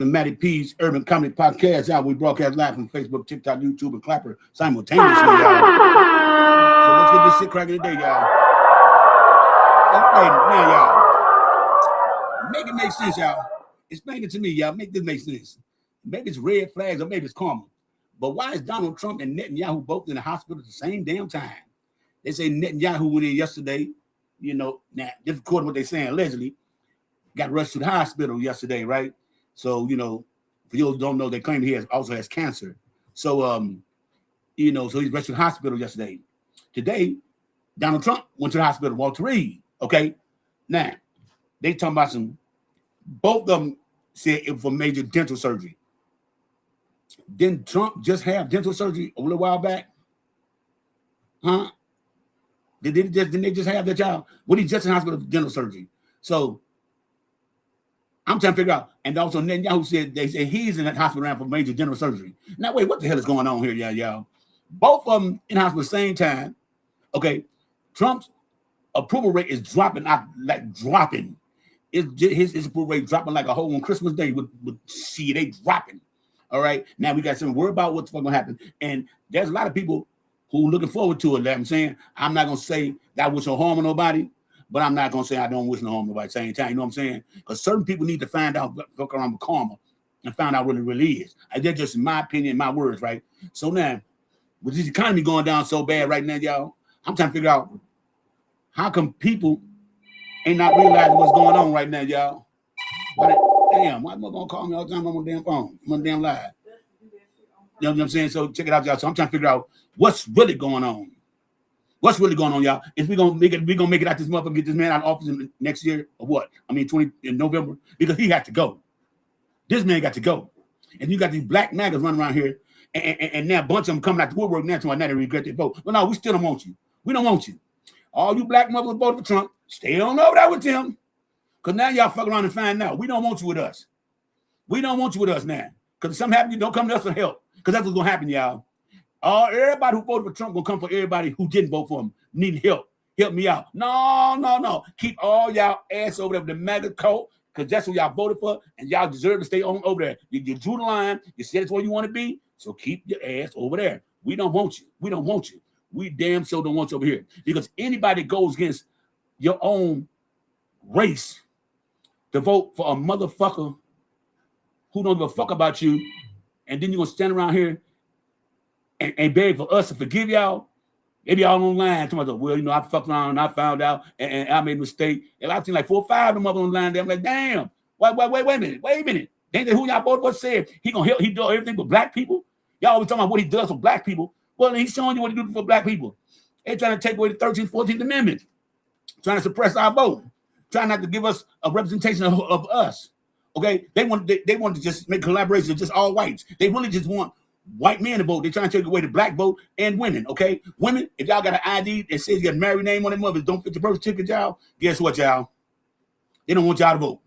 The Matty P's Urban Comedy Podcast. Y'all, we broadcast live from Facebook, TikTok, YouTube, and Clapper simultaneously, y'all. So let's get this shit cracking today, y'all. Okay, now, y'all. Make it make sense, y'all. Explain it to me, y'all. Make this make sense. Maybe it's red flags or maybe it's karma. But why is Donald Trump and Netanyahu both in the hospital at the same damn time? They say Netanyahu went in yesterday, you know, now, just according to what they're saying, allegedly, got rushed to the hospital yesterday, right? So, you know, for those who don't know, they claim he also has cancer. So, you know, so he's rushed to the hospital yesterday. Today, Donald Trump went to the hospital, Walter Reed, okay? Now, they talking about both of them said it was for major dental surgery. Didn't Trump just have dental surgery a little while back? Huh? Didn't they just have that child? When he just in hospital for dental surgery. So, I'm trying to figure out, and also Netanyahu said they say he's in that hospital now for major dental surgery. Now, wait, what the hell is going on here, y'all? Both of them in hospital at the same time. Okay, Trump's approval rate is dropping, dropping. His approval rate dropping like a hole on Christmas Day. With see, they dropping. All right, now we got some worry about what's going to happen, and there's a lot of people who are looking forward to it. Like I'm saying, I'm not going to say that I wish no harm on nobody. But I'm not going to say I don't wish no harm to nobody at the same time. You know what I'm saying? Because certain people need to find out, look around with karma and find out what it really is. That's just my opinion, my words, right? So now, with this economy going down so bad right now, y'all, I'm trying to figure out how come people ain't not realizing what's going on right now, y'all. Damn, why am I going to call me all the time on my damn phone? I'm on damn live. You know what I'm saying? So check it out, y'all. So I'm trying to figure out what's really going on. What's really going on, y'all? Is we gonna make it out this month and get this man out of office next year or what? I mean, in November, because he had to go. This man got to go, and you got these black maggots running around here, and now a bunch of them coming out the woodwork now to they regret their vote. But no, we still don't want you. We don't want you. All you black mothers voted for Trump. Stay on over there with him, because now y'all fuck around and find out we don't want you with us. We don't want you with us now, because if something happens, you don't come to us for help, because that's what's gonna happen, y'all. Everybody who voted for Trump gonna come for everybody who didn't vote for him. Need help. Help me out. No. Keep all y'all ass over there with the MAGA coat, because that's what y'all voted for, and y'all deserve to stay on over there. You drew the line. You said it's where you want to be, so keep your ass over there. We don't want you. We don't want you. We damn sure don't want you over here, because anybody goes against your own race to vote for a motherfucker who don't give a fuck about you, and then you're gonna stand around here and beg for us to forgive y'all. Maybe y'all online talking about, well, you know, I fucked around and I found out and I made a mistake. And I've seen like 4 or 5 of them up online there. I'm like, damn, wait a minute. Ain't that who y'all voted for said he gonna help, he do everything for black people? Y'all always talking about what he does for black people. Well, he's showing you what he do for black people. They're trying to take away the 13th, 14th Amendment, trying to suppress our vote, trying not to give us a representation of us. Okay, they want to just make collaborations, just all whites. They really just want white men to vote. They're trying to take away the black vote and women, okay? Women, if y'all got an ID that says you got a married name on their mothers, don't fit your birth certificate, y'all, guess what, y'all? They don't want y'all to vote.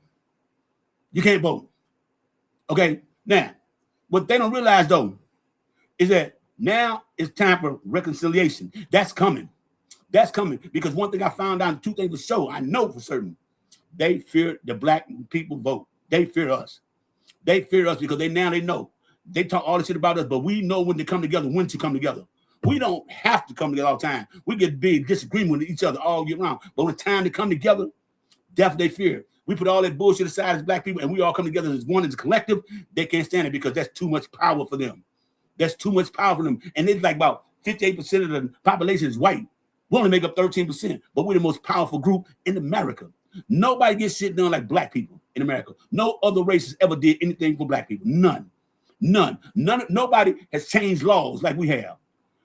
You can't vote. Okay? Now, what they don't realize, though, is that now it's time for reconciliation. That's coming. That's coming. Because one thing I found out, 2 things for sure, I know for certain, they fear the black people vote. They fear us. They fear us because they know. They talk all this shit about us, but we know when to come together, when to come together. We don't have to come together all the time. We get big disagreement with each other all year round. But when it's time to come together, definitely they fear. We put all that bullshit aside as black people, and we all come together as one, as a collective. They can't stand it because that's too much power for them. That's too much power for them. And it's like about 58% of the population is white. We only make up 13%, but we're the most powerful group in America. Nobody gets shit done like black people in America. No other races ever did anything for black people. None. Nobody has changed laws like we have.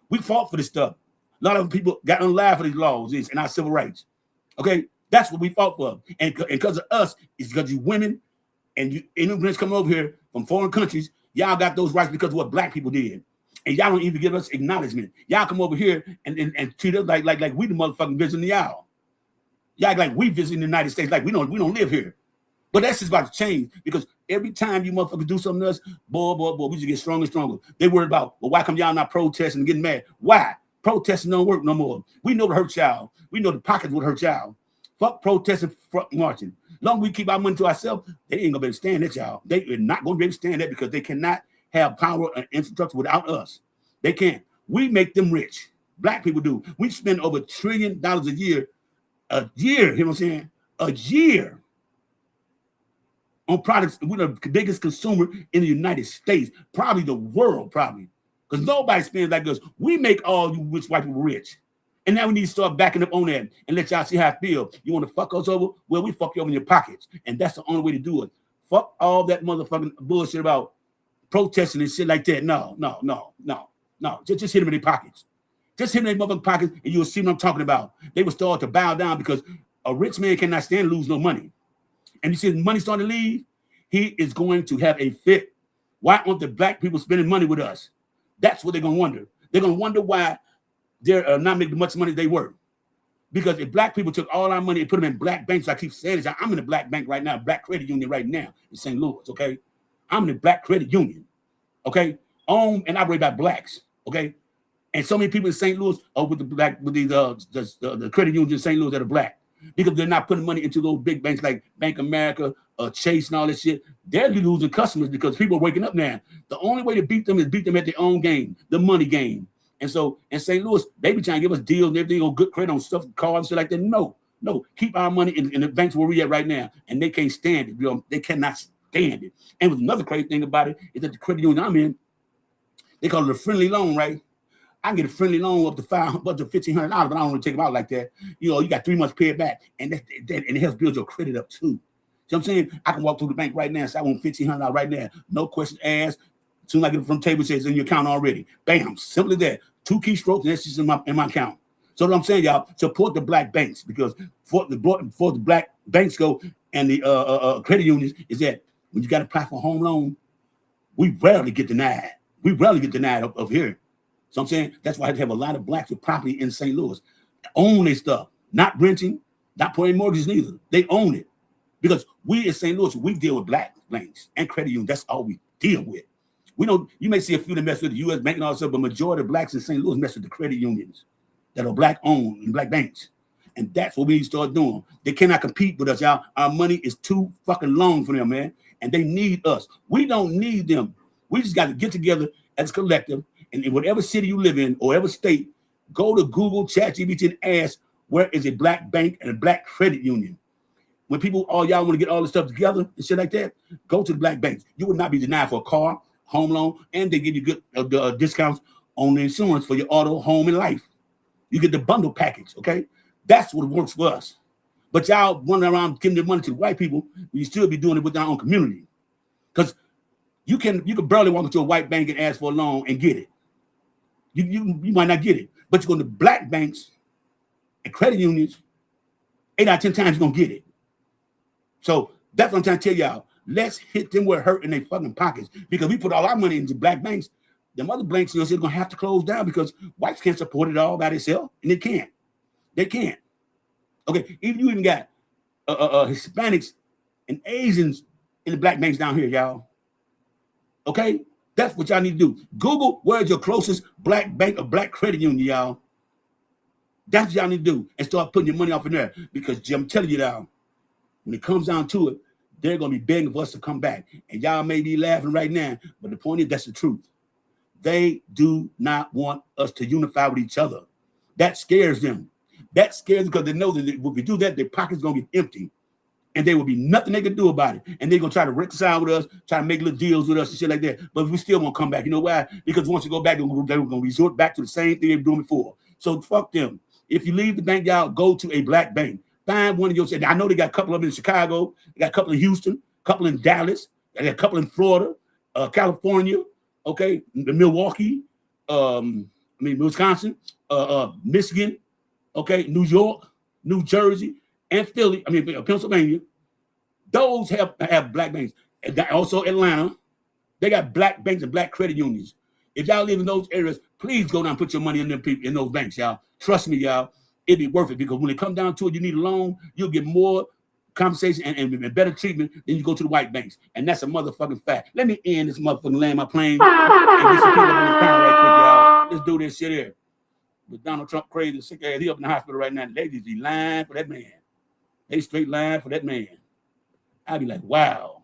We fought for this stuff. A lot of people got unalive for these laws and our civil rights. Okay, that's what we fought for. And because of us, it's because you women and you immigrants coming over here from foreign countries, y'all got those rights because of what black people did. And y'all don't even give us acknowledgement. Y'all come over here and treat us like we the motherfucking visiting y'all. Y'all like we visiting the United States, like we don't live here. But that's just about to change, because every time you motherfuckers do something to us, boy, we just get stronger and stronger. They worry about, well, why come y'all not protesting and getting mad? Why? Protesting don't work no more. We know to hurt y'all. We know the pockets would hurt y'all. Fuck protesting, fuck marching. Long as we keep our money to ourselves, they ain't gonna be able to stand that, y'all. They are not gonna be able to stand that because they cannot have power and infrastructure without us. They can't. We make them rich. Black people do. We spend over $1 trillion a year. You know what I'm saying? A year on products. We're the biggest consumer in the United States, probably the world, probably. Because nobody spends like us. We make all you rich white people rich. And now we need to start backing up on that and let y'all see how I feel. You want to fuck us over? Well, we fuck you over in your pockets. And that's the only way to do it. Fuck all that motherfucking bullshit about protesting and shit like that. No. Just hit them in their pockets. Just hit them in their motherfucking pockets and you'll see what I'm talking about. They will start to bow down because a rich man cannot stand to lose no money. And you see the money starting to leave, he is going to have a fit. Why aren't the black people spending money with us? That's what they're going to wonder. They're going to wonder why they're not making much money as they were. Because if black people took all our money and put them in black banks, I keep saying this, I'm in a black bank right now, black credit union right now in St. Louis, okay? I'm in a black credit union, okay? Owned and operated by blacks, okay? And so many people in St. Louis are with the credit unions in St. Louis that are black because they're not putting money into those big banks like Bank of America, Chase and all this shit. They're losing customers because people are waking up now. The only way to beat them is beat them at their own game, the money game. And so in St. Louis, they be trying to give us deals and everything on good credit on stuff, cars and shit like that. No, keep our money in the banks where we at right now. And they can't stand it. You know, they cannot stand it. And with another crazy thing about it is that the credit union I'm in, they call it a friendly loan, right? I can get a friendly loan up to $1,500, but I don't want to take them out like that. You know, you got 3 months paid back, and and it helps build your credit up too. See what I'm saying? I can walk through the bank right now and say I want $1,500 right now, no questions asked. As soon as I get it from the table, it says in your account already. Bam, simple as that. 2 keystrokes, and that's just in my account. So what I'm saying, y'all, support the black banks because for the black banks go and the credit unions is that when you got to apply for a home loan, we rarely get denied. We rarely get denied up here. So I'm saying that's why I have a lot of blacks with property in St. Louis. Own their stuff, not renting, not paying mortgages neither. They own it. Because we in St. Louis, we deal with black banks and credit unions. That's all we deal with. We don't, you may see a few that mess with the U.S. bank and all that stuff, but majority of blacks in St. Louis mess with the credit unions that are black owned and black banks. And that's what we need to start doing. They cannot compete with us, y'all. Our money is too fucking long for them, man. And they need us. We don't need them. We just got to get together as a collective. And in whatever city you live in or whatever state, go to Google, ChatGPT, and ask, where is a black bank and a black credit union? When people, all y'all want to get all this stuff together and shit like that, go to the black banks. You would not be denied for a car, home loan, and they give you good discounts on the insurance for your auto, home, and life. You get the bundle package, okay? That's what works for us. But y'all running around giving their money to the white people, you still be doing it with our own community. Because you can barely walk into a white bank and ask for a loan and get it. You might not get it. But you go to black banks and credit unions, 8 out of 10 times you're going to get it. So that's what I'm trying to tell y'all. Let's hit them where it hurt in their fucking pockets. Because we put all our money into black banks. Them other banks, they're going to have to close down because whites can't support it all by themselves. And they can't. They can't. Okay, you even got Hispanics and Asians in the black banks down here, y'all. Okay? That's what y'all need to do. Google where's your closest black bank or black credit union, y'all. That's what y'all need to do. And start putting your money off in there. Because I'm telling you now, when it comes down to it, they're going to be begging for us to come back. And y'all may be laughing right now, but the point is that's the truth. They do not want us to unify with each other. That scares them. That scares them because they know that if we do that, their pocket's going to get empty. And there will be nothing they can do about it. And they're going to try to reconcile with us, try to make little deals with us and shit like that. But we still won't come back. You know why? Because once you go back, they're going to resort back to the same thing they were doing before. So fuck them. If you leave the bank, y'all, go to a black bank. Find one of your cities. I know they got a couple of them in Chicago. They got a couple in Houston, a couple in Dallas. They got a couple in Florida, California, okay, Milwaukee, Wisconsin, Michigan, okay, New York, New Jersey, and Philly, Pennsylvania. Those have black banks. And also Atlanta, they got black banks and black credit unions. If y'all live in those areas, please go down and put your money in them people in those banks, y'all. Trust me, y'all, it'd be worth it because when it comes down to it, you need a loan, you'll get more compensation and better treatment than you go to the white banks. And that's a motherfucking fact. Let me end this motherfucking land my plane and get some people up in this town right quick, y'all. Let's do this shit here. With Donald Trump crazy, sick ass, he up in the hospital right now. Ladies be lying for that man. They straight lying for that man. I'd be like, wow.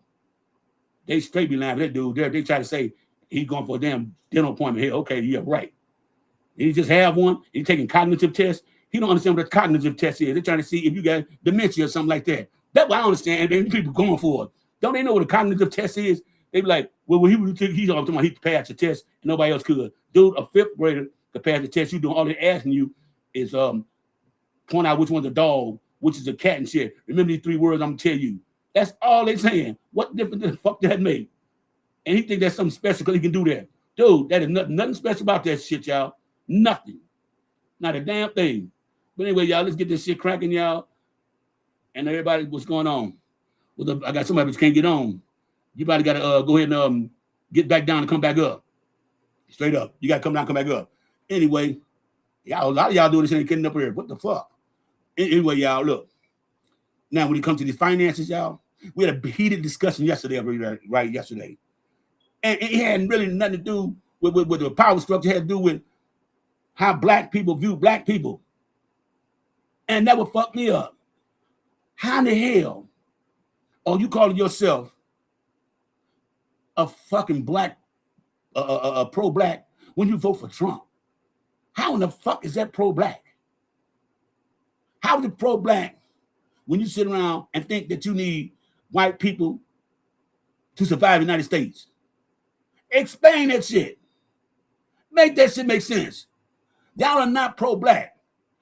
They straight be lying for that dude. They try to say he's going for a damn dental appointment here. Okay, yeah, right. He just have one. He's taking cognitive tests. He don't understand what a cognitive test is. They're trying to see if you got dementia or something like that. That's what I understand. And people going for it. Don't they know what a cognitive test is? They be like, well, he's talking about he could pass the test and nobody else could. Dude, a fifth grader could pass the test. You doing all they're asking you is point out which one's a dog, which is a cat and shit. Remember these 3 words I'm gonna tell you. That's all they're saying. What difference the fuck did that make? And he think that's something special because he can do that. Dude, that is nothing special about that shit, y'all. Nothing. Not a damn thing. But anyway, y'all, let's get this shit cracking, y'all. And everybody, what's going on? Well, I got somebody that can't get on. You probably got to go ahead and get back down and come back up. Straight up. You got to come down, come back up. Anyway, y'all, a lot of y'all doing this and getting up here. What the fuck? Anyway, y'all, look. Now, when it comes to these finances, y'all, we had a heated discussion yesterday, right? Yesterday. And it had really nothing to do with the power structure. It had to do with how black people view black people. And that would fuck me up. How in the hell are you calling yourself a fucking black, pro-black when you vote for Trump? How in the fuck is that pro-black? How is it pro-black when you sit around and think that you need white people to survive the United States? Explain that shit. Make that shit make sense. Y'all are not pro-black.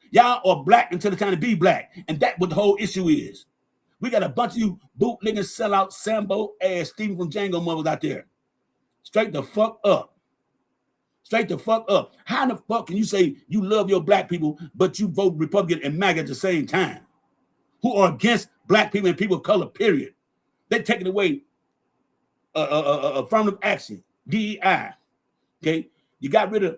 Y'all are black until it's time to be black. And that's what the whole issue is. We got a bunch of you bootlegging, sellout, Sambo ass Stephen from Django mothers out there. Straight the fuck up. Straight the fuck up. How in the fuck can you say you love your black people, but you vote Republican and MAGA at the same time? Who are against black people and people of color, period. They're taking away affirmative action, DEI. Okay? You got rid of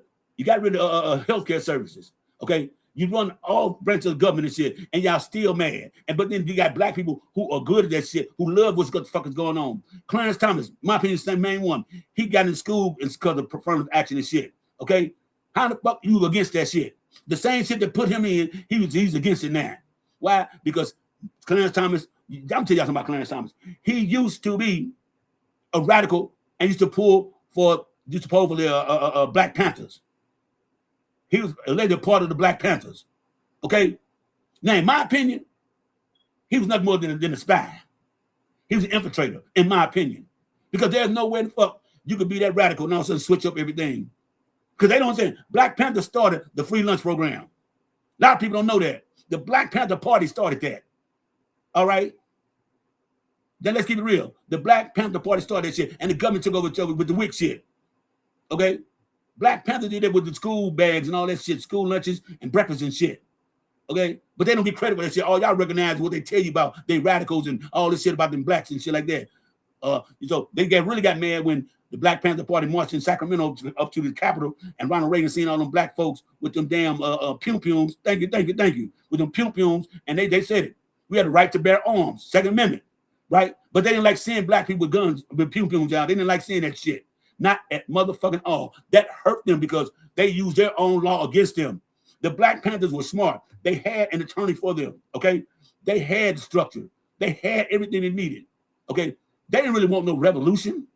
healthcare services. Okay? You run all branches of government and shit, and y'all still mad. But then you got black people who are good at that shit, who love what the fuck is going on. Clarence Thomas, my opinion, is the main one. He got in school because of affirmative action and shit. Okay? How the fuck you against that shit? The same shit that put him in, he's against it now. Why? Because Clarence Thomas, I'm telling y'all something about Clarence Thomas. He used to be a radical and used to pull for the Black Panthers. He was allegedly part of the Black Panthers. Okay? Now, in my opinion, he was nothing more than a spy. He was an infiltrator, in my opinion. Because there's no way the fuck you could be that radical and all of a sudden switch up everything. Because they don't say Black Panther started the free lunch program. A lot of people don't know that. The Black Panther Party started that. All right? Then let's keep it real. The Black Panther Party started that shit, and the government took over with the WIC shit. Okay? Black Panther did that with the school bags and all that shit, school lunches and breakfast and shit. Okay? But they don't get credit for that shit. All y'all recognize what they tell you about they radicals and all this shit about them blacks and shit like that. So they really got mad when the Black Panther Party marched in Sacramento up to the Capitol, and Ronald Reagan seen all them black folks with them damn pum-pums. Thank you. With them pum-pums, and they said it. We had the right to bear arms, Second Amendment, right? But they didn't like seeing black people with guns, with pum-pums out. They didn't like seeing that shit. Not at motherfucking all. That hurt them because they used their own law against them. The Black Panthers were smart. They had an attorney for them, okay? They had structure. They had everything they needed, okay? They didn't really want no revolution.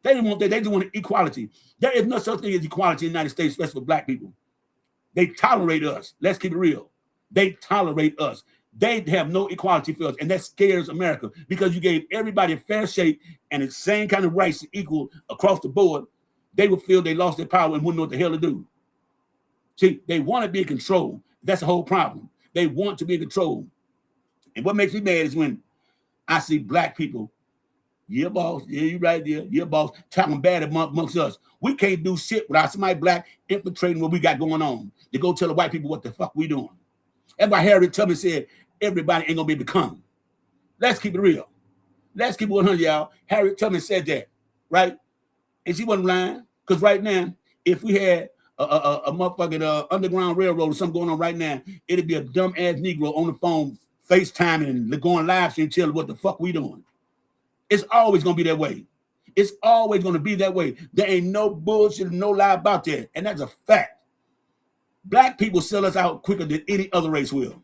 They didn't want that. They just wanted equality. There is no such thing as equality in the United States, especially for black people. They tolerate us. Let's keep it real. They tolerate us. They have no equality for us, and that scares America because you gave everybody a fair shake and the same kind of rights to equal across the board. They would feel they lost their power and wouldn't know what the hell to do. See, they want to be in control. That's the whole problem. They want to be in control. And what makes me mad is when I see black people, yeah, boss, yeah, you right there, yeah, boss, talking bad amongst us. We can't do shit without somebody black infiltrating what we got going on. They go tell the white people what the fuck we doing. That's why Harriet Tubman said, everybody ain't gonna be able to come. Let's keep it real. Let's keep it 100, y'all. Harriet Tubman said that, right? And she wasn't lying, because right now, if we had a motherfucking Underground Railroad or something going on right now, it'd be a dumb-ass Negro on the phone FaceTiming and going live stream telling what the fuck we doing. It's always gonna be that way. It's always gonna be that way. There ain't no bullshit, no lie about that, and that's a fact. Black people sell us out quicker than any other race will.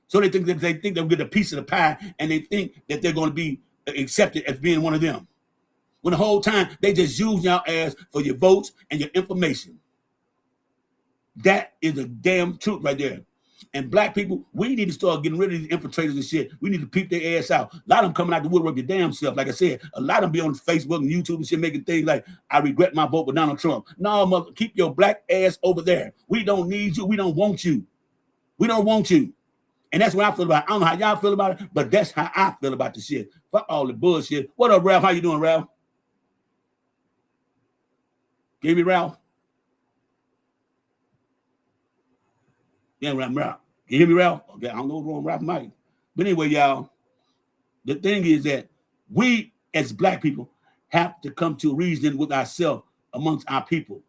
So they think they'll get a piece of the pie, and they think that they're going to be accepted as being one of them. When the whole time they just use y'all ass for your votes and your information. That is the damn truth right there. And black people, we need to start getting rid of these infiltrators and shit. We need to peep their ass out. A lot of them coming out the woodwork their damn self. Like I said, a lot of them be on Facebook and YouTube and shit making things like, I regret my vote for Donald Trump. No, mother, keep your black ass over there. We don't need you. We don't want you. We don't want you. And that's what I feel about it. I don't know how y'all feel about it, but that's how I feel about the shit. Fuck all the bullshit. What up, Ralph? How you doing, Ralph? Give me Ralph. Yeah, Ralph. Can you hear me, Ralph? Okay, I don't know what's wrong with Ralph Mike. But anyway, y'all, the thing is that we as black people have to come to a reason with ourselves amongst our people.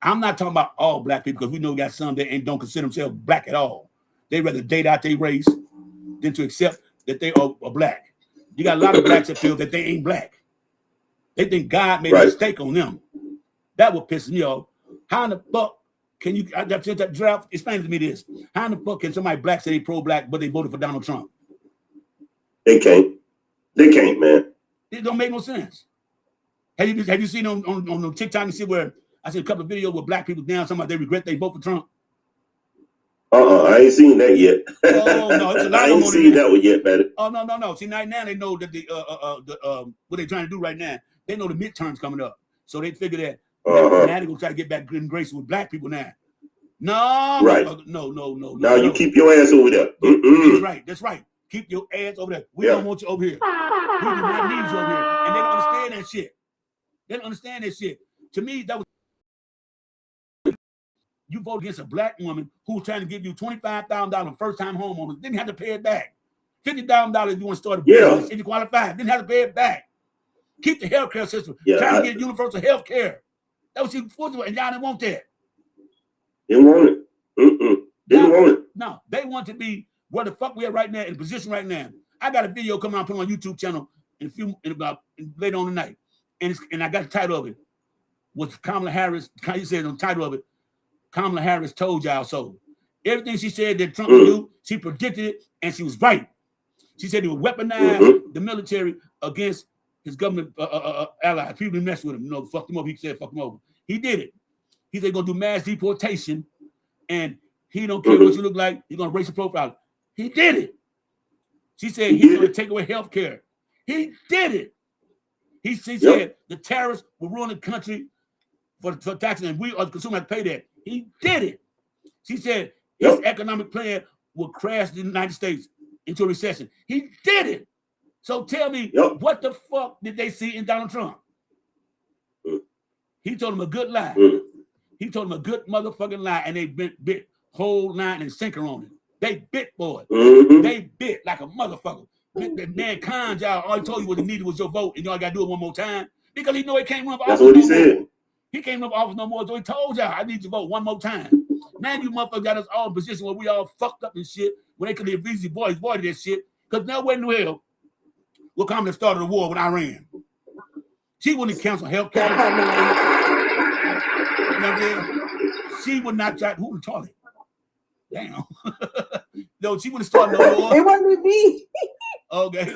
I'm not talking about all black people because we know we got some that don't consider themselves black at all. They rather date out their race than to accept that they are black. You got a lot of blacks that feel that they ain't black. They think God made a mistake on them. That would piss me off. How in the fuck can you, that draft, explain to me this. How in the fuck can somebody black say they pro-black, but they voted for Donald Trump? They can't. They can't, man. It don't make no sense. Have you seen on TikTok and shit where I see a couple of videos where black people down, somebody they regret they vote for Trump? I ain't seen that yet. Oh no, it's a lot I ain't seen that one yet, man. Oh no. See, now they know that what they're trying to do right now. They know the midterms coming up, so they figure that now they're gonna try to get back good and gracious with black people now. No, right. No. Now you keep your ass over there. That's right. That's right. Keep your ass over there. We don't want you over here. We do not need you over here. And they don't understand that shit. They don't understand that shit. To me, that was you vote against a black woman who's trying to give you $25,000 first-time homeowner. Didn't have to pay it back. $50,000 if you want to start a business. If you qualify, didn't have to pay it back. Keep the healthcare system. Trying to get universal health care. That was and y'all didn't want that. Didn't want it. Didn't want it. No, they want to be where the fuck we are right now, in the position right now. I got a video coming out, put on my YouTube channel later on tonight. And I got the title of it. Was Kamala Harris, he said on the title of it, Kamala Harris told y'all so. Everything she said that Trump would do, she predicted it, and she was right. She said he would weaponize the military against his government allies. People who mess with him, fucked him up. He said fuck him over. He did it. He said going to do mass deportation, and he don't care what you look like. He's going to racial profile. He did it. She said he's going to take away health care. He did it. He said the tariffs will ruin the country for taxes, and we as consumers have to pay that. He did it. She said his economic plan will crash the United States into a recession. He did it. So tell me, what the fuck did they see in Donald Trump? He told them a good lie. He told them a good motherfucking lie, and they bit whole line and sinker on it. They bit, boy. They bit like a motherfucker. Mankind, y'all, all he told you what he needed was your vote, and y'all got to do it one more time because he know he can't run for office. That's what he said. He can't run for office no more, so he told y'all, I need your vote one more time. Now you motherfuckers got us all in a position where we all fucked up and shit, when they could have easily avoided that shit, because no way in hell will come to start the war with Iran. She wouldn't cancel health care. You know what I'm saying? She would not try. Who would toilet? Damn. No, she wouldn't start no war. It wasn't me. Okay.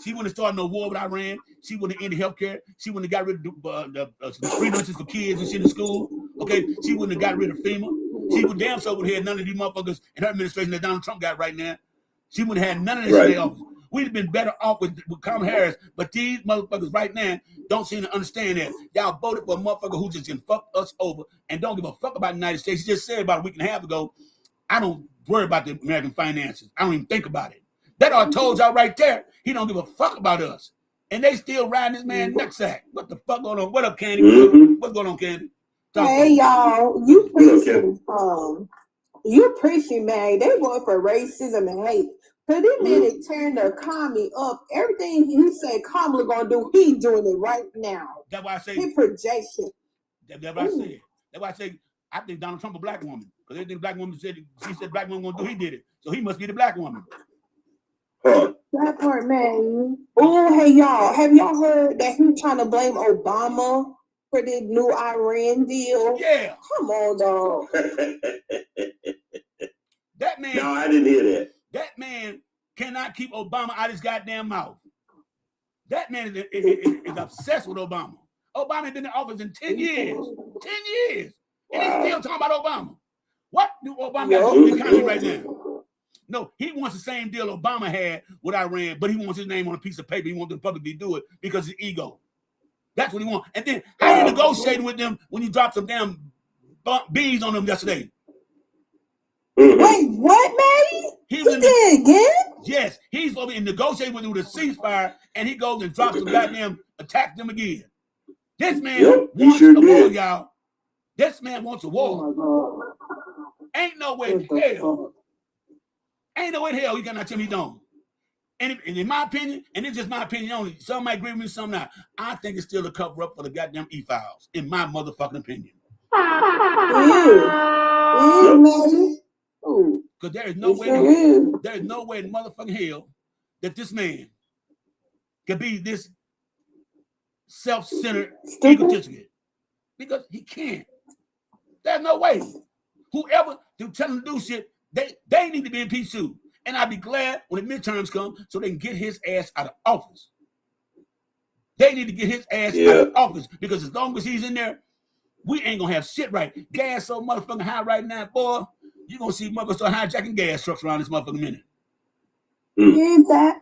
She wouldn't start no war with Iran. She wouldn't end the health care. She wouldn't have got rid of the free lunches for kids and shit in school. Okay. She wouldn't have got rid of FEMA. She would damn so would have had none of these motherfuckers in her administration that Donald Trump got right now. She wouldn't have had none of this shit in office. We'd have been better off with Kamala Harris, but these motherfuckers right now don't seem to understand that. Y'all voted for a motherfucker who just can fuck us over and don't give a fuck about the United States. She just said about a week and a half ago, I don't worry about the American finances. I don't even think about it. That I told y'all right there. He don't give a fuck about us. And they still riding this man nutsack. What the fuck going on? What up, Candy? What's going on, Candy? Hey, y'all. You preaching, man. They going for racism and hate. So this minute turned the economy up. Everything he said Kamala gonna do, he doing it right now. That's why I say his projection. That's what I said. That's why I say I think Donald Trump a black woman. Because everything black woman said, she said black woman gonna do, he did it. So he must be the black woman. That part, man. Oh, hey y'all. Have y'all heard that he trying to blame Obama for the new Iran deal? Yeah. Come on, dog. That man. No, I didn't hear that. That man cannot keep Obama out of his goddamn mouth. That man is obsessed with Obama. Obama has been in office in 10 years. 10 years. And he's still talking about Obama. What do Obama got to do with the economy right now? No, he wants the same deal Obama had with Iran, but he wants his name on a piece of paper. He wants to publicly do it because of his ego. That's what he wants. And then how you negotiating with them when you dropped some damn bees on them yesterday? Wait, what, man? He did again? Yes, he's supposed to be negotiating with them with a ceasefire, and he goes and drops some goddamn, attack them again. This man wants a war, y'all. This man wants a war. Oh, Ain't no way in hell. Ain't no way in hell you cannot tell me he don't. And in my opinion, and it's just my opinion only, some might agree with me, some not. I think it's still a cover up for the goddamn e-files, in my motherfucking opinion. Because there is no way, there is no way in motherfucking hell that this man could be this self-centered, egotistical. Because he can't. There's no way. Whoever to tell him to do shit, they need to be impeached too. And I'd be glad when the midterms come so they can get his ass out of office. They need to get his ass out of office because as long as he's in there, we ain't gonna have shit right. Gas so motherfucking high right now, boy. You're gonna see motherfuckers start hijacking gas trucks around this motherfucking minute.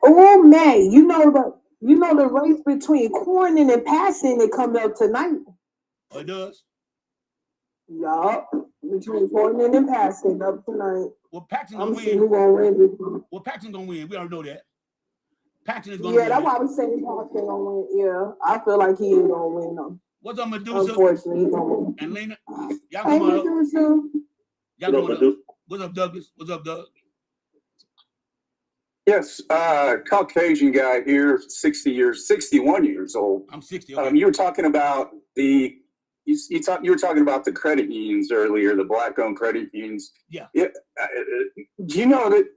Oh man, you know the race between Cornyn and Passing that comes up tonight. Oh, it does? Yup. Between Cornyn and Passing up tonight. Well, Paxton gonna win. Who gonna win. Well, Paxton gonna win. We already know that. Paxton is gonna win. Yeah, that's why I was saying Paxton gonna win. Yeah, I feel like he is gonna win though. What's up, Medusa? Unfortunately, he's gonna win. And Lena, y'all come on up. Y'all come on up. What's up, Douglas? What's up, Doug? Yes, Caucasian guy here, 61 years old. I'm 60. Okay. You were talking about you were talking about the credit unions earlier, the black-owned credit unions. Yeah. Do you know that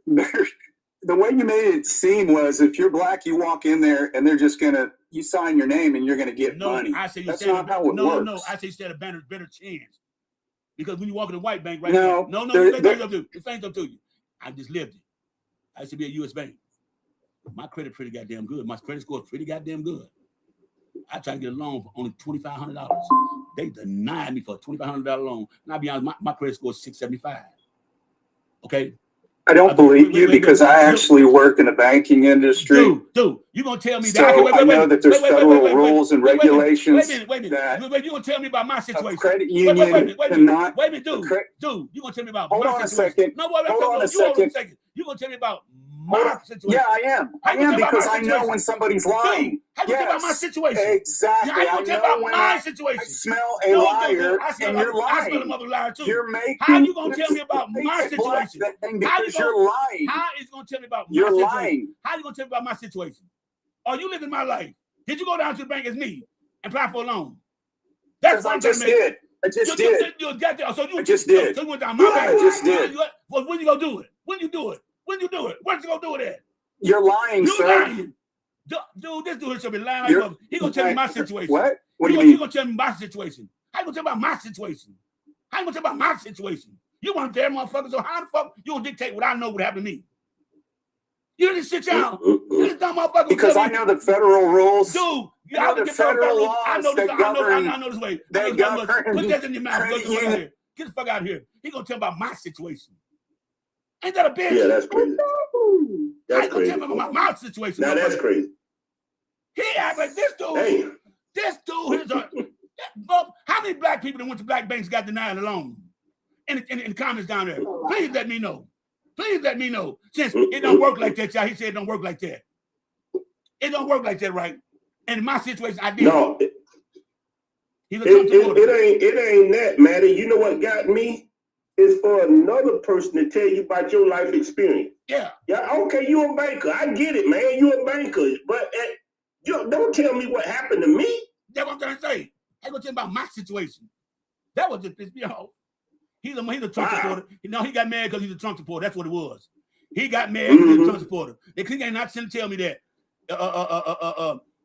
the way you made it seem was if you're black, you walk in there and they're just you sign your name and you're gonna get money. I say that's not how it works. No, I say you stand a better chance. Because when you walk in a white bank right now, it's up to you. I just lived it. I used to be a U.S. bank. My credit pretty goddamn good. My credit score is pretty goddamn good. I tried to get a loan for only $2,500. They denied me for a $2,500 loan. And I'll be honest, my credit score is 675. Okay? I don't believe you because I actually work in the banking industry. Dude, you're going to tell me that. So I know that there's federal rules and regulations. Wait a minute. You're going to tell me about my situation. Credit union cannot. Wait a minute, dude, you're going to tell me about my situation. Hold on a second. Hold on a second. You're going to tell me about my situation. Yeah, I am. I am because I know when somebody's lying. How you tell me about my situation? Exactly. How you tell me about my situation? I smell a liar and you're lying. I smell another liar too. You're making. How you gonna tell me about my situation? Because you're lying. How is gonna tell me about my situation? You're lying. How you gonna tell me about my situation? Are you living my life? Did you go down to the bank as me and apply for a loan? That's what I just did. I just did. I just did. So you went down my bank. I just did. Well, when you gonna do it? When you do it? Where's you gonna do it at? You're lying, You're sir. Lying. Dude, this dude should be lying. He gonna tell me my situation. What? What do you mean? He gonna tell me my situation. How you gonna tell me about my situation? How you gonna tell me about my situation? You want there, motherfucker. So how the fuck you gonna dictate what I know would happen to me? You just sit down. You just dumb motherfucker. Because I know the federal rules. Dude, you know the federal laws I know this way. They govern. Put that in your mouth. Get the fuck out of here. He gonna tell me about my situation. Ain't that a bitch? Yeah, that's crazy. That's crazy. Tell me about my situation. Now that's crazy. He act like this dude. Hey. This dude is a. How many black people that went to black banks got denied a loan? In the comments down there. Please let me know. Please let me know. Since it don't work like that, y'all. He said it don't work like that. It don't work like that, right? And in my situation, I did. No. It ain't that, Maddie. You know what got me? Is for another person to tell you about your life experience. Yeah. Yeah, okay, you a banker. I get it, man. You a banker. But don't tell me what happened to me. That's what I'm trying to say. I'm going to tell you about my situation. That was just pissed me off. He's a Trump supporter. You know, he got mad because he's a Trump supporter. That's what it was. He got mad because he's a Trump supporter. They can't not tell me that.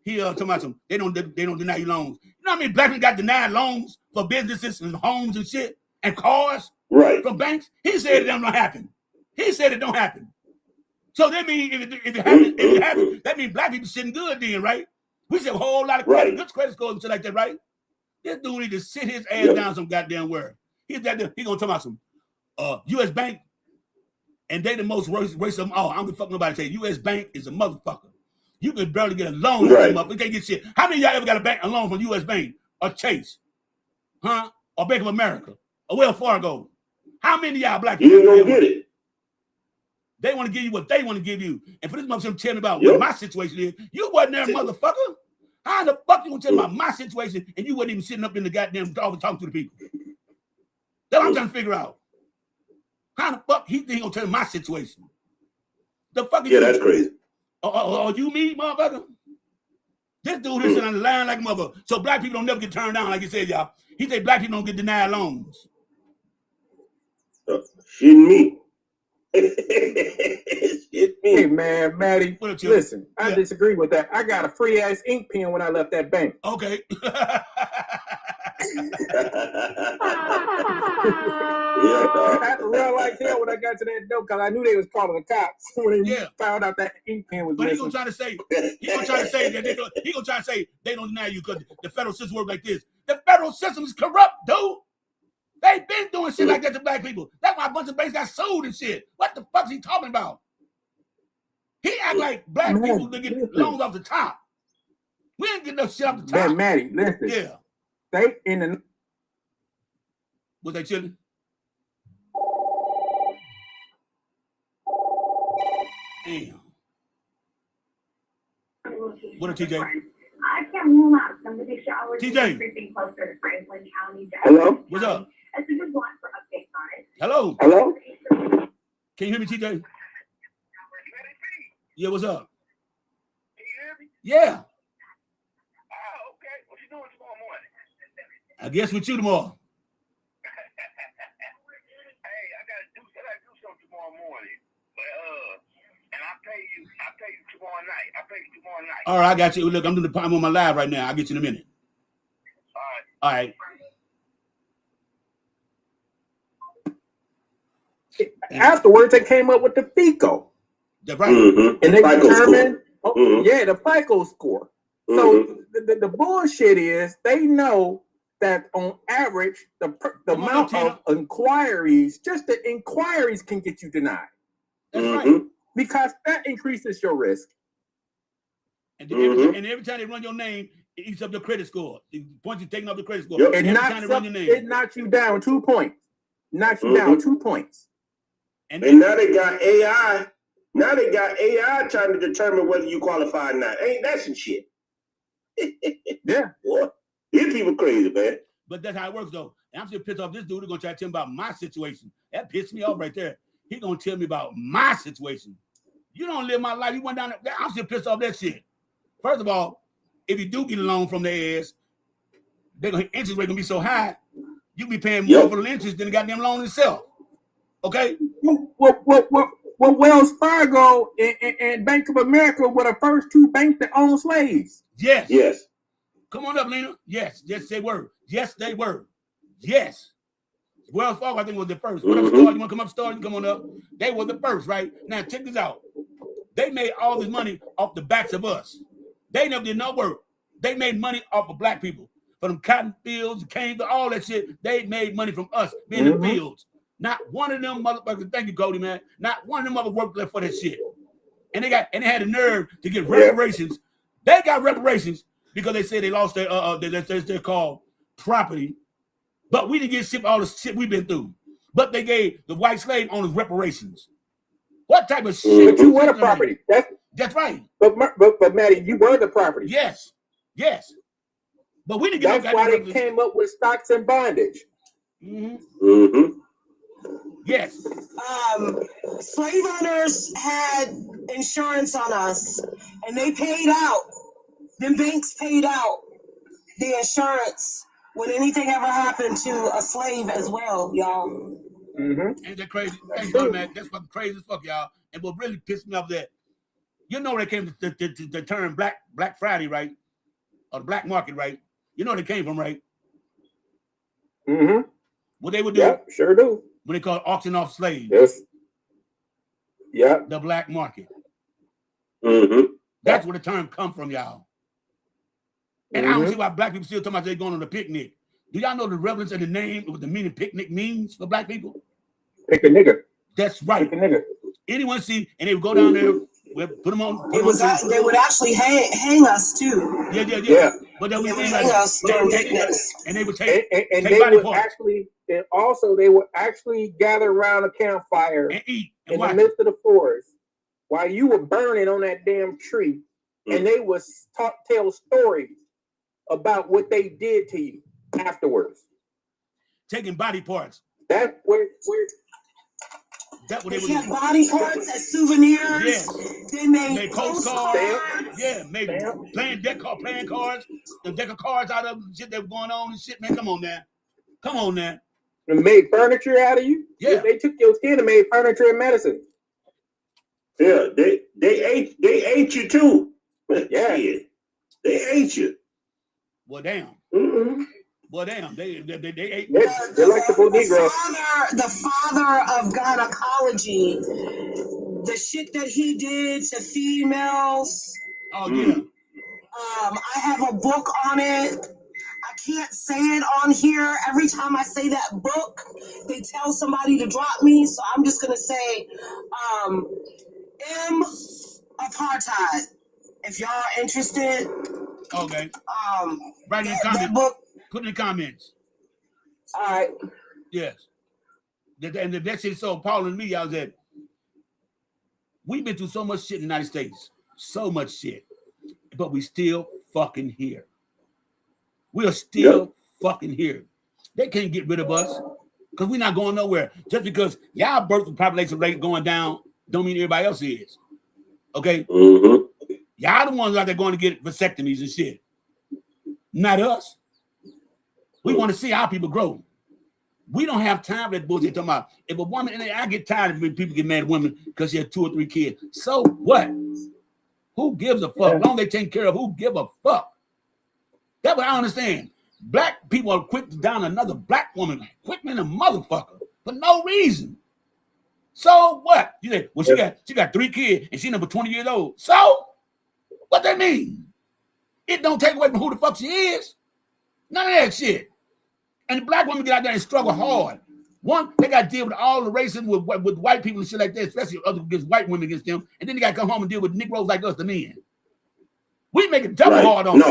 He talking about some. They don't deny you loans. You know what I mean? Black people got denied loans for businesses and homes and shit and cars. Right. From banks. He said it don't happen. He said it don't happen. So that means if it happens, that means black people sitting good then, right? We should have a whole lot of credit, good credit scores and shit like that, right? This dude need to sit his ass down some goddamn word. He gonna talk about some U.S. Bank, and they the most racist of them all. I don't give a fuck nobody say U.S. Bank is a motherfucker. You can barely get a loan out of that motherfucker. You can't get shit. How many of y'all ever got a loan from U.S. Bank or Chase? Huh? Or Bank of America? Or Wells Fargo? How many of y'all black people? You don't get it. They want to give you what they want to give you. And for this motherfucker tell me about what my situation is, you wasn't there, motherfucker. How the fuck you gonna tell me about my situation and you wasn't even sitting up in the goddamn office talking to the people? That's what I'm trying to figure out. How the fuck he think he gonna tell me my situation? The fuck is that's crazy. Oh, you me, motherfucker? This dude is sitting on the line like a mother. So black people don't never get turned down, like he said, y'all. He said black people don't get denied loans. Shitting me. Shit me. Hey man, Maddie, listen, I disagree with that. I got a free ass ink pen when I left that bank. Okay. I had to run like hell when I got to that door because I knew they was calling the cops when they found out that ink pen was missing. He gonna try to say they don't deny you because the federal system works like this. The federal system is corrupt, dude. They've been doing shit like that to black people. That's why a bunch of banks got sued and shit. What the fuck is he talking about? He act like black people to get loans off the top. We ain't getting no shit off the top. Man, Maddie, listen. Yeah. They in the... Was they chilling? Damn. What a TJ? I can't rule out some of the showers TJ. creeping closer to Franklin County. Hello? What's up? As a good one for updates on it. Hello? Hello? Can you hear me, TJ? Yeah, what's up? Can you hear me? Yeah. Oh, okay. What you doing tomorrow morning? I guess with you tomorrow. Hey, I gotta do something tomorrow morning. But and I'll pay you tomorrow night. All right, I got you. Look, I'm on my live right now. I'll get you in a minute. All right. Afterwards, they came up with the FICO. That's right. And they determined, the FICO score. So the bullshit is they know that on average, the amount of inquiries, just the inquiries can get you denied. That's right. Because that increases your risk. And every time they run your name, it eats up your credit score. Once you're taking up the credit score, It knocks you down 2 points. Knocks you down 2 points. And now they got AI. Now they got AI trying to determine whether you qualify or not. Ain't that some shit? Yeah. Boy, these people crazy, man. But that's how it works, though. And I'm still pissed off this dude who's going to try to tell me about my situation. That pissed me off right there. He's going to tell me about my situation. You don't live my life. You went down there. I'm still pissed off that shit. First of all, if you do get a loan from their ass, interest rate going to be so high, you be paying more for the interest than the goddamn loan itself. Okay? Well, Wells Fargo and Bank of America were the first two banks that owned slaves. Yes. Yes. Come on up, Lena. Yes. Yes, they were. Yes, they were. Yes. Wells Fargo, I think, was the first. Whatever store, you want to come up store, you come on up. They were the first, right? Now, check this out. They made all this money off the backs of us. They never did no work. They made money off of black people. For them cotton fields, cane, all that shit, they made money from us being in the fields. Not one of them motherfuckers, thank you, Cody, man. Not one of them motherfuckers worked left for that shit. And they had the nerve to get reparations. They got reparations because they said they lost their called property. But we didn't get shit for all the shit we've been through. But they gave the white slave owners reparations. What type of shit? But you were the property. That's right. But Maddie, you were the property. Yes. But we didn't get. That's why they came up with stocks and bondage. Yes. Slave owners had insurance on us, and they paid out. Them banks paid out the insurance when anything ever happened to a slave as well, y'all. Ain't that crazy? Thank you, man. That's fucking crazy as fuck, y'all. And what really pissed me off that, you know, they came to the term Black Friday, right? Or the black market, right? You know they came from, right? Mm-hmm. What they would do? Yeah, sure do. What they call auction off slaves. Yes. the black market. Mm-hmm. That's where the term come from, y'all. And I don't see why black people still talking about they're going on a picnic. Do y'all know the relevance of the name, what the meaning picnic means for black people? Pick a nigga. That's right. Pick a nigga. Anyone see, and they would go down there, put them on. They would actually hang us too. Yeah. But they would hang us during picnics. And they would take and take they body would parts. actually, and also they would actually gather around a campfire and eat and in the midst of the forest while you were burning on that damn tree, and they would tell stories about what they did to you afterwards. Taking body parts. That's where That's what they would kept body parts as souvenirs. Yes. Then they made postcards. Yeah, maybe playing cards, the deck of cards out of shit that was going on and shit. Man, come on now. And made furniture out of you. Yeah, they took your skin and made furniture and medicine. Yeah, they ate you too. Yeah, they ate you. Well, damn. Mm-hmm. Well, damn. They ate. They're like the Negro. The father of gynecology, the shit that he did to females. Oh yeah. I have a book on it. I can't say it on here. Every time I say that book, they tell somebody to drop me. So I'm just gonna say, M apartheid. If y'all are interested, okay. Write in the comments. Book. Put in the comments. All right. Yes. And that shit so appalling to me. I was at. We've been through so much shit in the United States, so much shit, but we still fucking here. We are still fucking here. They can't get rid of us because we're not going nowhere. Just because y'all birth population rate going down, don't mean everybody else is. Okay? Mm-hmm. Y'all the ones out there going to get vasectomies and shit. Not us. We want to see our people grow. We don't have time for that bullshit talking about if a woman, and I get tired of when people get mad at women because she has 2 or 3 kids. So what? Who gives a fuck? As long as they take care of who give a fuck. That's what I understand. Black people are quick to down another black woman, quick than a motherfucker for no reason. So what? You say, well, she got 3 kids and she number 20 years old. So what that mean? It don't take away from who the fuck she is. None of that shit. And the black women get out there and struggle hard. One, they got to deal with all the racism with white people and shit like that, especially other against white women against them. And then they got to come home and deal with Negroes like us, the men. We make it double hard on them.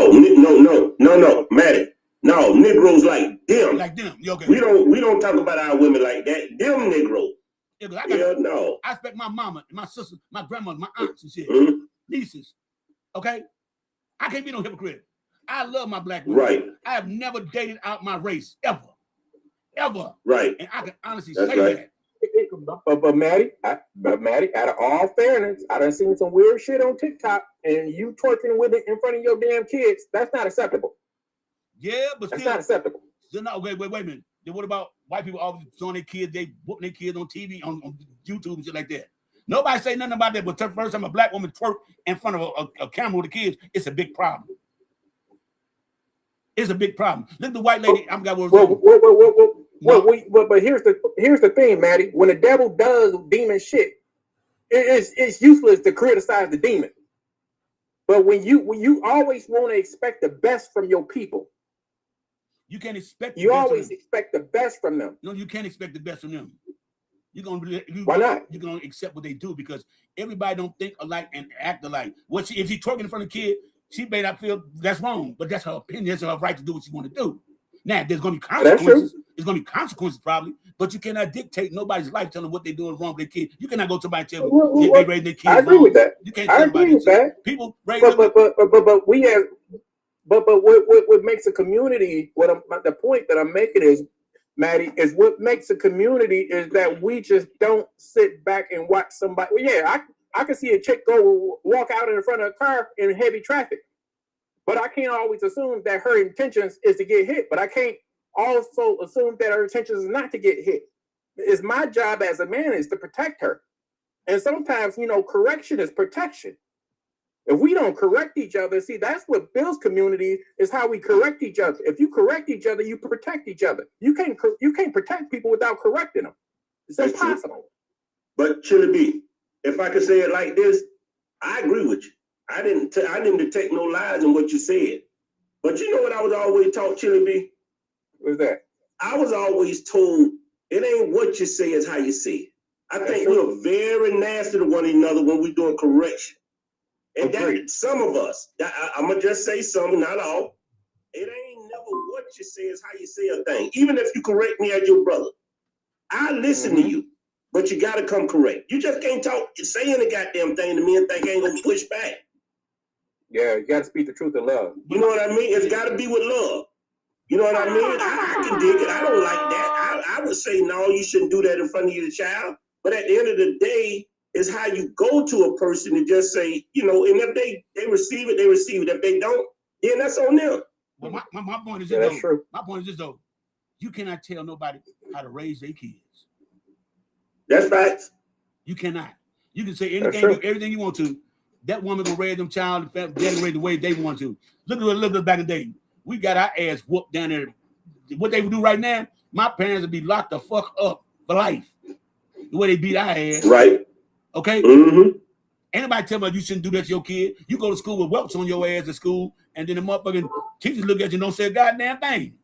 No, Maddie. No, Negroes like them. Like them. Okay. We don't talk about our women like that. Them Negroes. No. I expect my mama, my sister, my grandmother, my aunts and shit, nieces. Okay? I can't be no hypocrite. I love my black women. Right. I have never dated out my race, ever. Right. And I can honestly That's say right. that. But Maddie, out of all fairness, I done seen some weird shit on TikTok, and you twerking with it in front of your damn kids. That's not acceptable. Yeah, but that's still not acceptable. Still not. Wait a minute. Then what about white people always showing their kids, they whooping their kids on TV, on YouTube and shit like that? Nobody say nothing about that, but the first time a black woman twerk in front of a camera with the kids, it's a big problem. It's a big problem. Look at the white lady. I forgot what was But here's the thing, Maddie. When the devil does demon shit, it's useless to criticize the demon. But when you always want to expect the best from your people, you can't expect. You always expect the best from them. No, you can't expect the best from them. Why not? You're gonna accept what they do because everybody don't think alike and act alike. If she's twerking in front of a kid, she may not feel that's wrong, but that's her opinion. That's her right to do what she want to do. Now, there's going to be consequences. There's going to be consequences probably, but you cannot dictate nobody's life telling them what they're doing wrong with their kid. You cannot go to somebody and tell them they raising their kids. I agree with that. You can't tell agree with that. People raise but we have. But what makes a community? The point that I'm making is, Maddie, is what makes a community is that we just don't sit back and watch somebody. Well, yeah, I can see a chick walk out in front of a car in heavy traffic, but I can't always assume that her intentions is to get hit. But I can't also assume that her intentions is not to get hit. It's my job as a man is to protect her, and sometimes correction is protection. If we don't correct each other, see, that's what builds community, is how we correct each other. If you correct each other, you protect each other. You can't protect people without correcting them. It's impossible. But Chili B, if I could say it like this, I agree with you. I didn't detect no lies in what you said. But you know what I was always taught, Chili B? What's that? I was always told it ain't what you say, it's how you say it. I think we're very nasty to one another when we're doing correction. And that some of us, I'm gonna just say some, not all. It ain't never what you say, it's how you say a thing. Even if you correct me as your brother, I listen to you, but you gotta come correct. You just can't say any goddamn thing to me and think I ain't gonna push back. Yeah, you gotta speak the truth in love. You know what I mean? It's gotta be with love. You know what I mean? I can dig it. I don't like that. I would say, no, you shouldn't do that in front of your child. But at the end of the day, it's how you go to a person and just say, you know, and if they receive it, they receive it. If they don't, then that's on them. Well, my point is this, that's though. true. My point is this, though. You cannot tell nobody how to raise their kids. That's facts. You cannot. You can say everything you want to. That woman gonna raise them child, they're gonna raise the way they want to. Look at back in the day. We got our ass whooped down there. What they would do right now, my parents would be locked the fuck up for life. The way they beat our ass. Right. Okay? Mm-hmm. Anybody tell me you shouldn't do that to your kid? You go to school with whelps on your ass at school, and then the motherfucking teachers look at you and don't say a goddamn thing.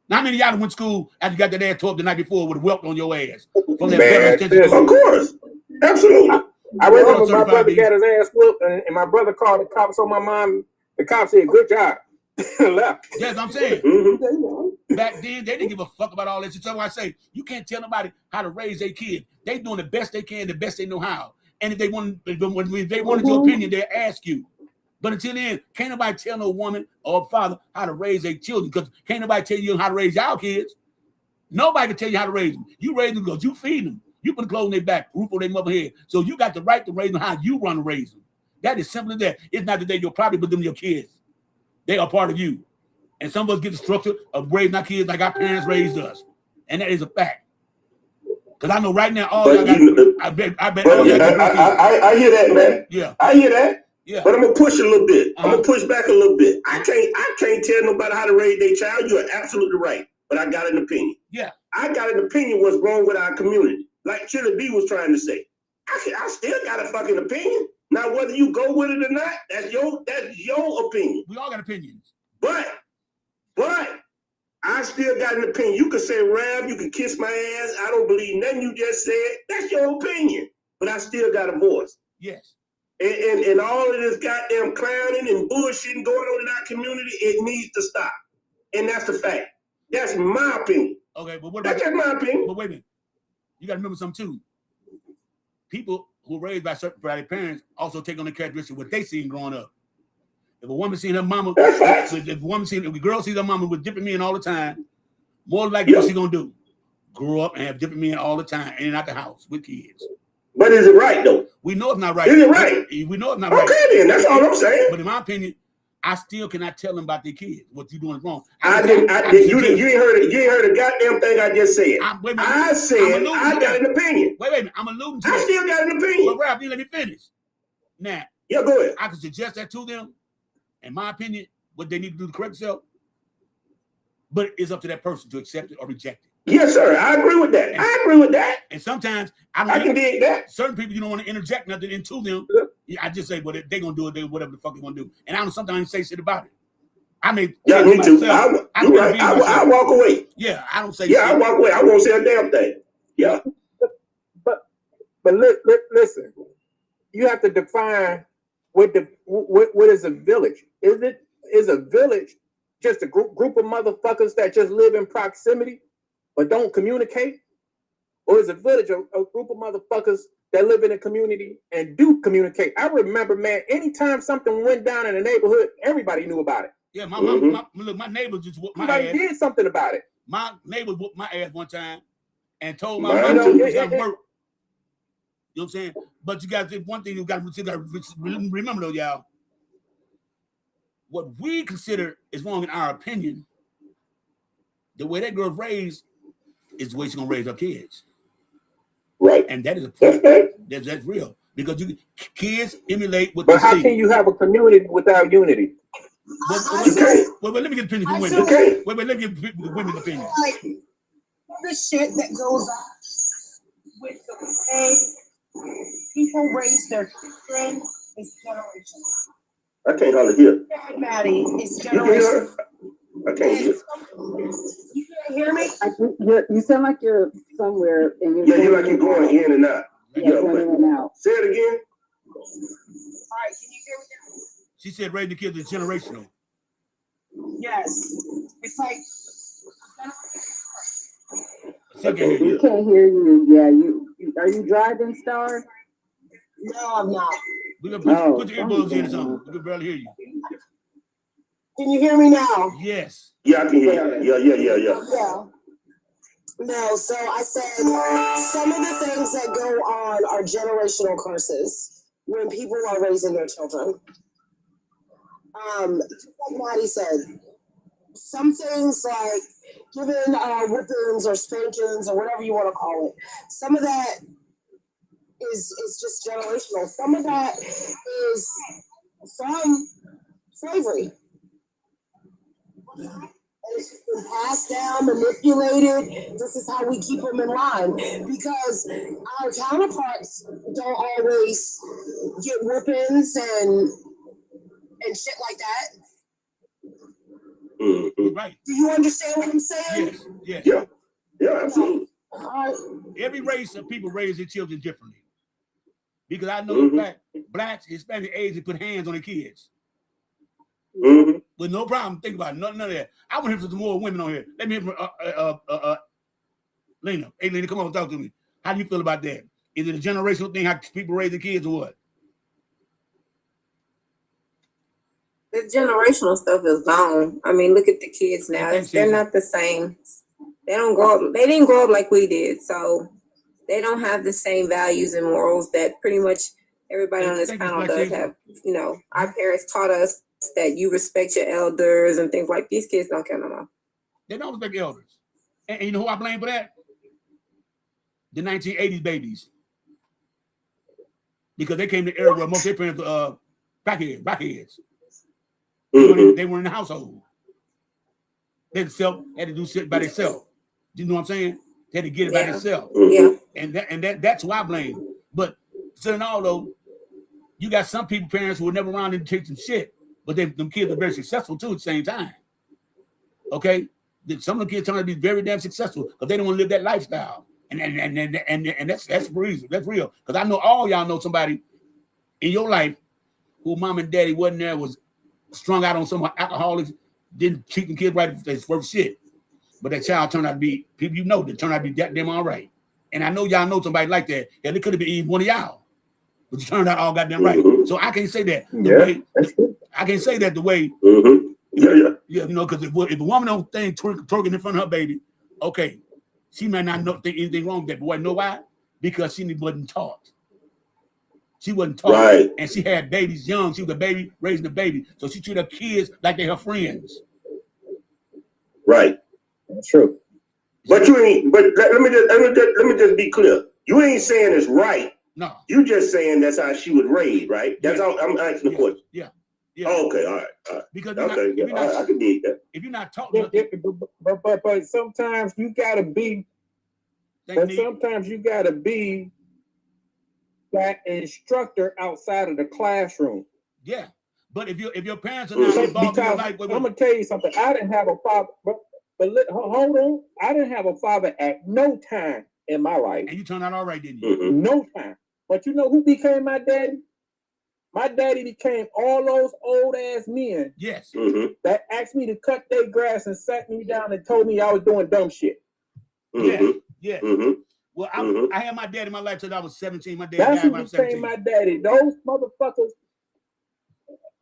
Now, how many of y'all went to school after you got that ass tore up the night before with a whelp on your ass? From that of course. Absolutely. I remember my brother got his ass whooped, and my brother called the cops on my mom. The cops said, "Good job." Left. Yes, I'm saying. Back then, they didn't give a fuck about all that shit. So I say, you can't tell nobody how to raise their kid. They doing the best they can, the best they know how. And if they wanted your opinion, they'll ask you. But until then, can't nobody tell no woman or father how to raise their children, because can't nobody tell you how to raise your kids. Nobody can tell you how to raise them. You raise them because you feed them. You put clothes on their back, roof on their mother head. So you got the right to raise them how you want to raise them. That is simply that. It's not that they your property, but them your kids. They are part of you. And some of us get the structure of raising our kids like our parents raised us. And that is a fact. Because I know right now, all y'all got, I bet. I hear that, man. Yeah. I hear that. Yeah. But I'm going to push a little bit. I'm going to push back a little bit. I can't tell nobody how to raise their child. You are absolutely right. But I got an opinion. Yeah. I got an opinion what's wrong with our community. Like Chili B was trying to say. I still got a fucking opinion. Now, whether you go with it or not, that's your opinion. We all got opinions. But I still got an opinion. You can say, Rab, you can kiss my ass. I don't believe nothing you just said. That's your opinion. But I still got a voice. Yes. And all of this goddamn clowning and bullshitting going on in our community, it needs to stop. And that's the fact. That's my opinion. Okay, but what about that's just my opinion? But wait a minute. You got to remember something, too. People who are raised by their parents also take on the characteristics of what they seen growing up. If a woman seen her mama, if a girl sees her mama with different men all the time, more likely what she gonna do? Grow up and have different men all the time and out the house with kids. But is it right though? We know it's not right. Is it right? We know it's not right. Okay, then that's all I'm saying. But in my opinion, I still cannot tell them about their kids. What you doing is wrong. You ain't heard a goddamn thing I just said. I said I got an opinion. Wait a minute. I'm alluding to I still got an opinion. Well, Ralph, you let me finish. Now, yeah, go ahead. I can suggest that to them. In my opinion, what they need to do to correct themselves. But it's up to that person to accept it or reject it. Yes, sir. I agree with that. And sometimes I can dig that. Certain people, you don't want to interject nothing into them. Yeah, I just say, well, they're going to do it, whatever the fuck they want to do. And I don't sometimes say shit about it. I may. Yeah, me too. I walk away. Yeah, I don't say shit. I walk away. I won't say a damn thing. Yeah. But listen, you have to define what is a village. Is a village just a group of motherfuckers that just live in proximity but don't communicate? Or is a village a group of motherfuckers that live in a community and do communicate? I remember, man, anytime something went down in the neighborhood, everybody knew about it. Yeah, my neighbor just whooped my ass. Somebody did something about it. My neighbor whooped my ass one time and told my mom to work. You know what I'm saying? But you guys, one thing you got to remember though, y'all. What we consider is wrong in our opinion, the way that girl's raised is the way she's gonna raise her kids. Right. And that is a problem. That's real. Because kids emulate what they see. But how can you have a community without unity? Well, let me get opinion from women. Wait, let me get women's opinion. Like the shit that goes on with the pay people raise their children is generational. I can't hardly hear. Maddie, it's You can hear generational. her? I can't hear. You can't hear me? You sound like you're somewhere and you're Yeah, you're like you're going in and out. Yeah, going in and out. Say it again. All right, can you hear me now? She said raising the kids is generational. Yes. It's like We can't hear you. Yeah, you are you driving, Star? no, I'm not. We gonna put your earbuds in or something. We can barely hear you. Can you hear me now? Yes. Yeah, I can hear you. Yeah. Yeah. No, so I said some of the things that go on are generational curses when people are raising their children. Like Maddie said, some things like giving whippings or spankings or whatever you want to call it, some of that is just generational. Some of that is from slavery. It's been passed down, manipulated. This is how we keep them in line because our counterparts don't always get whippings and shit like that. Mm-hmm. Right. Do you understand what I'm saying? Yes. Yeah, absolutely. Every race of people raise their children differently. Because I know the fact blacks, Hispanic, Asian put hands on their kids. Mm-hmm. With no problem. Think about it. None of that. I want to hear from some more women on here. Let me hear from Lena. Hey, Lena, come on, talk to me. How do you feel about that? Is it a generational thing, how people raise their kids or what? The generational stuff is gone. I mean, look at the kids now. They're not the same. They don't grow up. They didn't grow up like we did. So they don't have the same values and morals that pretty much everybody on this panel does have. You know, our parents taught us that you respect your elders and things like these kids don't care no more. They don't respect elders. And you know who I blame for that? The 1980s babies. Because they came to the era where most of their parents were blackheads. They were in the household. They had to do shit by themselves. You know what I'm saying? They had to get it by themselves. Yeah. And that's who I blame. But still in all though, you got some people, parents who were never around and take some shit, but them kids are very successful too at the same time. Okay? Some of the kids turn out to be very damn successful because they don't want to live that lifestyle. And that's reason. That's real. Because I know all y'all know somebody in your life who mom and daddy wasn't there, was strung out on some alcoholics, didn't treat them kids right for shit. But that child turned out to be, people you know, that turned out to be that damn all right. And I know y'all know somebody like that. Yeah, they could have been even one of y'all. But you turned out all goddamn right. So I can't say that I can't say that the way. Yeah, you know, because if a woman don't think twerking in front of her baby, okay, she might not think anything wrong with that. But what, know why? Because she wasn't taught. She wasn't taught. Right. And she had babies young. She was a baby raising a baby. So she treated her kids like they're her friends. Right. That's true. But you ain't. But let me just be clear. You ain't saying it's right. No. You just saying that's how she was raised, right? That's all. I'm asking the question. Yeah. Oh, okay. All right. Because I can dig that. If you're not taught, but sometimes you gotta be. But sometimes you gotta be that instructor outside of the classroom. Yeah. But if your parents are not involved in your life, I'm gonna tell you something. I didn't have a father, but hold on. I didn't have a father at no time in my life. And you turned out all right, didn't you? No time. But you know who became my daddy? My daddy became all those old ass men. Yes. That asked me to cut their grass and sat me down and told me I was doing dumb shit. Yeah. Well, I had my dad in my life till I was 17. My dad That's died when I was who became 17. my daddy. Those motherfuckers.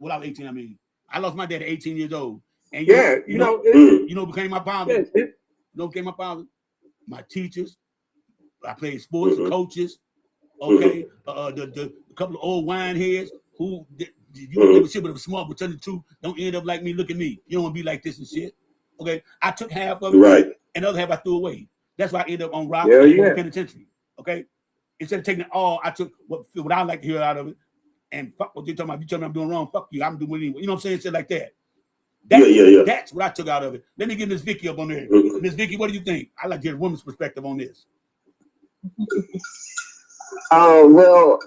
Well, I was 18. I mean, I lost my dad at 18 years old. And you know, became my father. Became my father. My teachers. I played sports. Coaches. Okay. The couple of old wine heads who you know shit, but smart, but tell the truth, don't end up like me. Look at me. You don't want to be like this and shit. Okay. I took half of it, and the other half I threw away. That's why I ended up on rock penitentiary. Okay. Instead of taking it all, I took what I like to hear out of it. And fuck what you're talking about. If you tell me I'm doing wrong, fuck you. I'm doing anyway. You know what I'm saying? Shit like that. That's what I took out of it. Let me get Miss Vicky up on there. Miss Vicky, what do you think? I like to hear a woman's perspective on this. Well,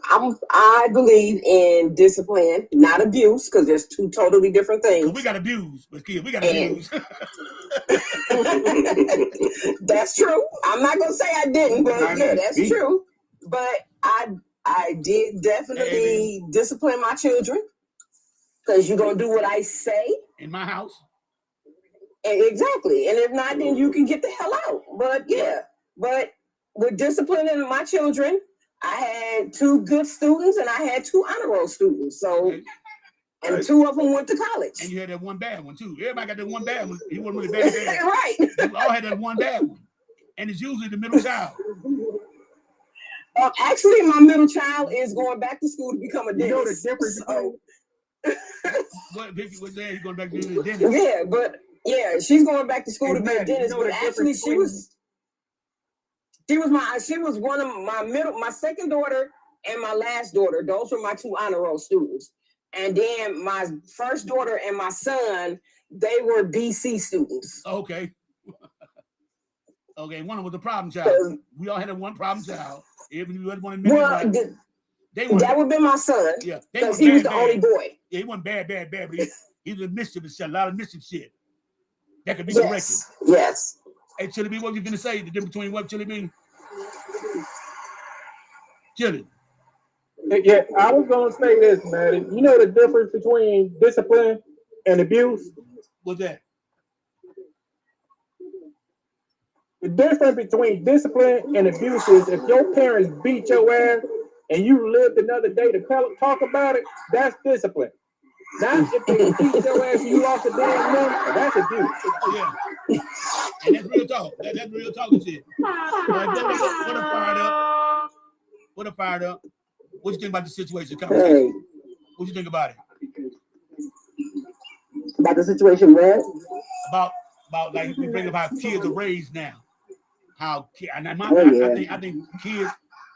I believe in discipline, not abuse, because there's two totally different things. We got abused, but kids, we got abused. That's true. I'm not gonna say I didn't, but yeah, that's true. But I did definitely discipline my children, because you're gonna do what I say in my house. Exactly, and if not, then you can get the hell out. But yeah, but with disciplining my children, I had 2 good students and I had 2 honor roll students. So, and 2 of them went to college. And you had that one bad one too. Everybody got that one bad one. He wasn't really bad. Right. We all had that one bad one, and it's usually the middle child. Actually, my middle child is going back to school to become a dentist. You know the difference. What Vicky was saying, he's going back to be a dentist. Yeah, but yeah, she's going back to school to be a dentist. But actually, she was one of my second daughter and my last daughter. Those were my 2 honor roll students. And then my first daughter and my son, they were BC students. Okay. Okay, one of them was a problem child. We all had that one problem child. Even if you had one in that would have been my son. Yeah, because he was the only boy. Yeah, he wasn't bad, but he was a mischievous shit, a lot of mischief shit. That could be corrected. Yes. Hey, Chili B, what you gonna say? The difference between what, Chili B? Chili. Yeah, I was gonna say this, man. You know the difference between discipline and abuse? What's that? The difference between discipline and abuse is if your parents beat your ass and you lived another day to talk about it, that's discipline. Not if they beat your ass and you lost a damn limb, that's abuse. Yeah. And that's real talk. That's real talking shit. What a fired up. What you think about the situation? Hey. What you think about it? About the situation what? About like we bring up how kids are raised now. I think kids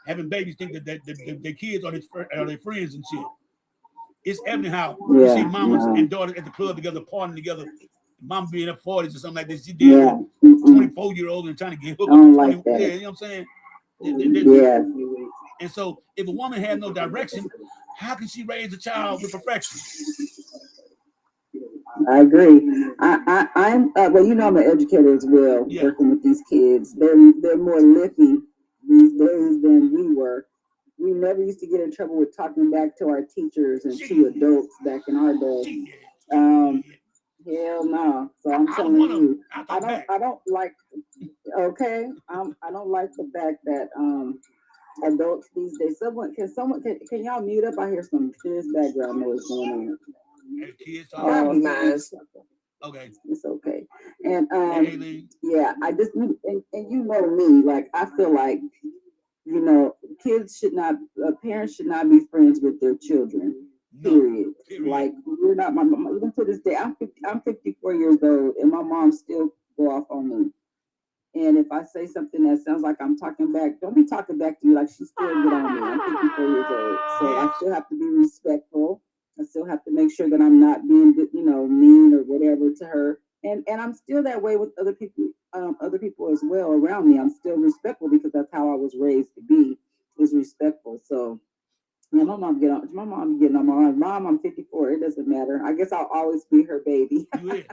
having babies think that their kids are their friends and shit. It's evident how you see mamas and daughters at the club together, partying together. Mom being in her 40s or something like this. She did 24-year-old and trying to get hooked up. Like that. Yeah, you know what I'm saying? And so if a woman has no direction, how can she raise a child with perfection? I agree. I'm well, you know, I'm an educator as well, working with these kids. They're more lippy these days than we were. We never used to get in trouble with talking back to our teachers and to adults back in our day. Hell no. So I'm telling you, I don't like. Okay, I don't like the fact that adults these days. Can y'all mute up? I hear some serious background noise going on. Kids nice. Okay. It's okay. And yeah, I just and you know me, like I feel like, you know, parents should not be friends with their children. Period. Like we're not even to this day. I'm 54 years old, and my mom still go off on me. And if I say something that sounds like I'm talking back, don't be talking back to me like she still get on me. I'm 54 years old, so I still have to be respectful. I still have to make sure that I'm not being, you know, mean or whatever to her. And I'm still that way with other people as well around me. I'm still respectful because that's how I was raised to be, is respectful. So yeah, my mom getting on my mom. I'm 54. It doesn't matter. I guess I'll always be her baby. This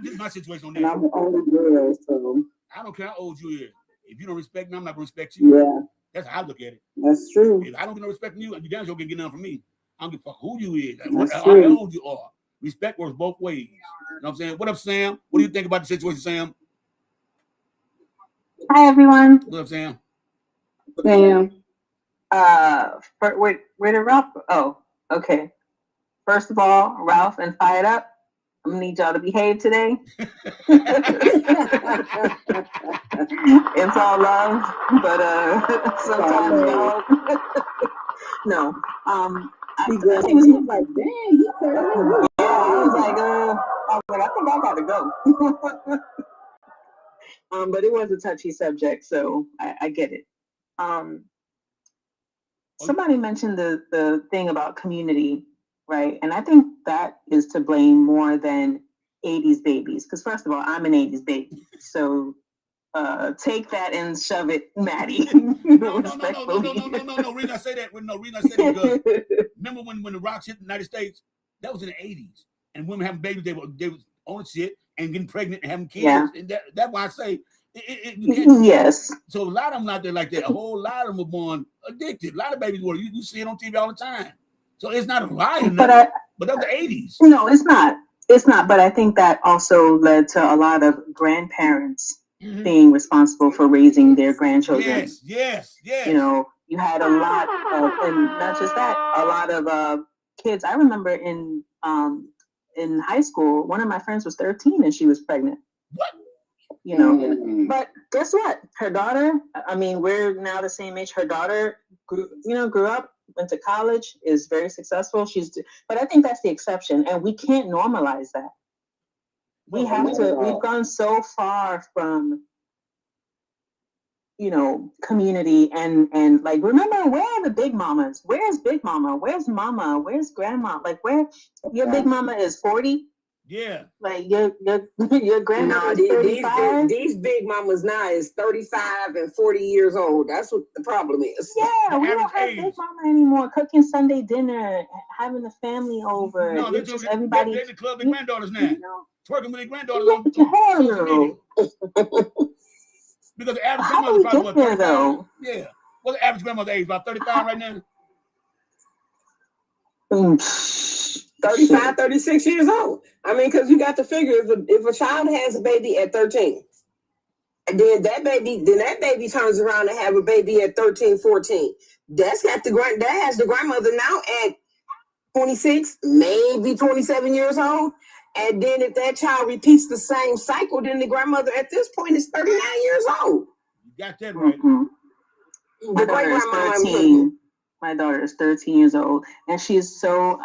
is my situation on that. And I'm the only girl, so I don't care how old you is. If you don't respect me, I'm not gonna respect you. Yeah, that's how I look at it. That's true. If I don't get no respect from you, you damn sure can get none from me. I don't give a fuck who you is, how old you are. Respect works both ways. You know what I'm saying? What up, Sam? What do you think about the situation, Sam? Hi, everyone. What up, Sam? Sam. Where did Ralph? Oh, okay. First of all, Ralph and Fired Up, I'm gonna need y'all to behave today. It's all love, but sometimes y'all. No. He was like, dang, he yeah, I was like, I think I gotta go. But it was a touchy subject, so I get it. Somebody mentioned the thing about community, right? And I think that is to blame more than 80s babies. Because first of all, I'm an 80s baby. So take that and shove it, Maddie. No. Reason I say that, because remember when the rocks hit the United States, that was in the 80s, and women having babies, they was on shit and getting pregnant and having kids, Yeah. and that's why I say yes. So a lot of them out there like that. A whole lot of them were born addicted. A lot of babies were. You see it on TV all the time. So it's not a lie, but that was the 80s. No, it's not. It's not. But I think that also led to a lot of grandparents being responsible for raising their grandchildren. Yes. You know, you had a lot of, and not just that, a lot of kids. I remember in high school, one of my friends was 13 and she was pregnant. What? You know, but guess what? Her daughter, I mean, we're now the same age. Her daughter grew up, went to college, is very successful. But I think that's the exception, and we can't normalize that. We've gone so far from, community and like, remember, where are the big mamas? Where's big mama? Where's mama? Where's grandma? Like, where your big mama is 40? Yeah. Like your grandma is 35. These big mamas now is 35 and 40 years old. That's what the problem is. Yeah, we don't have big mama anymore. Cooking Sunday dinner, having the family over. No, they're just everybody. They're in the club with granddaughters now. Twerking with their granddaughters on social media. Because the average grandmother probably what 35. Though? Yeah. What's the average grandmother age? About 35 right now? 35, 36 years old. I mean, because you got to figure if a child has a baby at 13, and then that baby turns around and have a baby at 13, 14. That has the grandmother now at 26, maybe 27 years old. And then if that child repeats the same cycle, then the grandmother at this point is 39 years old. You got that right. My daughter is 13. My daughter is 13 years old, and she's so,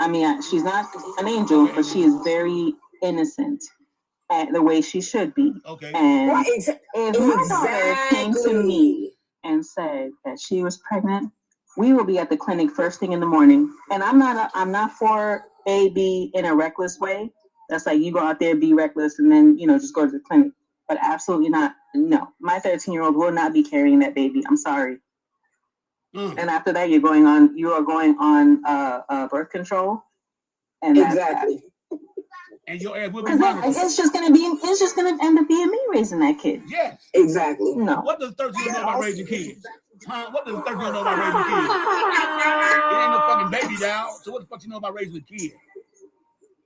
she's not an angel, but she is very innocent at the way she should be. Okay. And if my daughter came to me and said that she was pregnant, we will be at the clinic first thing in the morning. And I'm not for baby in a reckless way. That's like you go out there, be reckless, and then, just go to the clinic. But absolutely not. No, my 13-year-old will not be carrying that baby. I'm sorry. And after that, you are going on birth control. And exactly. And your ass will be it's just gonna end up being me raising that kid. Yes. Exactly. No. What does 13-year-old know about raising kids? Huh? What does 13-year-old know about raising kids? It ain't no fucking baby doll. So what the fuck you know about raising a kid?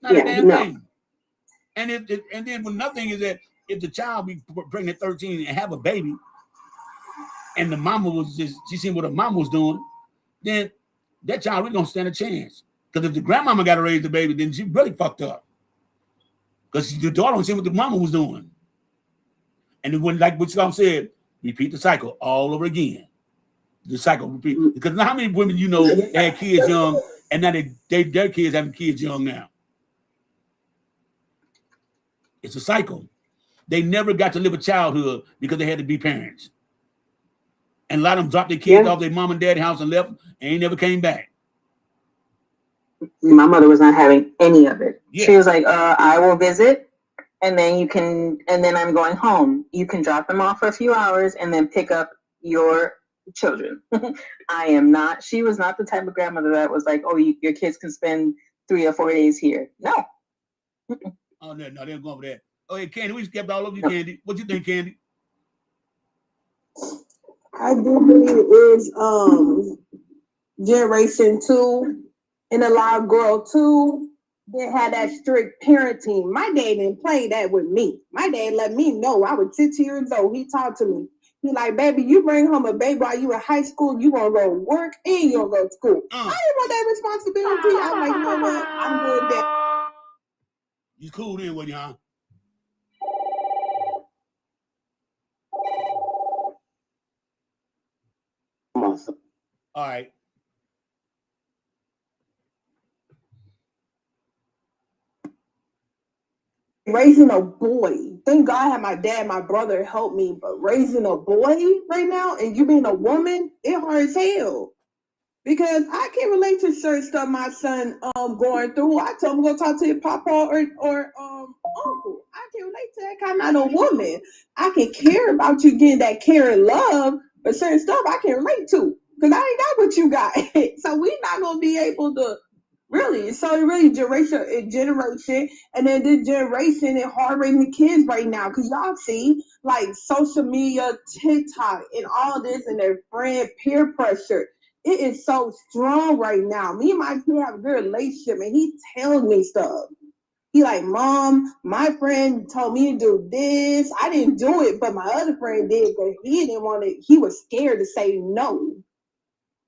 Not a damn thing. And then when nothing is that if the child be pregnant at 13 and have a baby, and the mama she seen what her mama was doing, then that child really don't stand a chance. Because if the grandmama got to raise the baby, then she really fucked up. Because the daughter don't see what the mama was doing. And then when, like what you said, repeat the cycle all over again. The cycle repeat. Because how many women had kids young, and now their kids having kids young now? It's a cycle. They never got to live a childhood because they had to be parents. And a lot of them dropped their kids off their mom and dad's house and left and ain't never came back. My mother was not having any of it. Yeah. She was like, I will visit, and then I'm going home. You can drop them off for a few hours and then pick up your children. She was not the type of grandmother that was like, oh, your kids can spend 3 or 4 days here. No. Oh, no, they don't go over there. Oh, hey, Candy, we skipped all over you, Candy. What you think, Candy? I do believe it is generation 2 and a lot of girl 2 that had that strict parenting. My dad didn't play that with me. My dad let me know. I was 6 years old. He talked to me. He like, baby, you bring home a baby while you in high school, you gonna go to work and you gonna go to school. I didn't want that responsibility. I'm like, you know what? I'm good with that. You cool then, what you, huh? Awesome. All right. Raising a boy. Thank God I had my dad, my brother help me, but raising a boy right now and you being a woman, it hard as hell. Because I can't relate to certain stuff my son going through. I told him go talk to your papa or uncle. I can't relate to that kind of woman. I can care about you getting that care and love, but certain stuff I can relate to because I ain't got what you got. So we're not gonna be able to really. So it really generation, and then this generation is hard raising the kids right now because y'all see like social media, TikTok, and all this, and their friend peer pressure. It is so strong right now. Me and my kid have a good relationship, and he tells me stuff. He like, Mom, my friend told me to do this. I didn't do it, but my other friend did, but he didn't want it. He was scared to say no.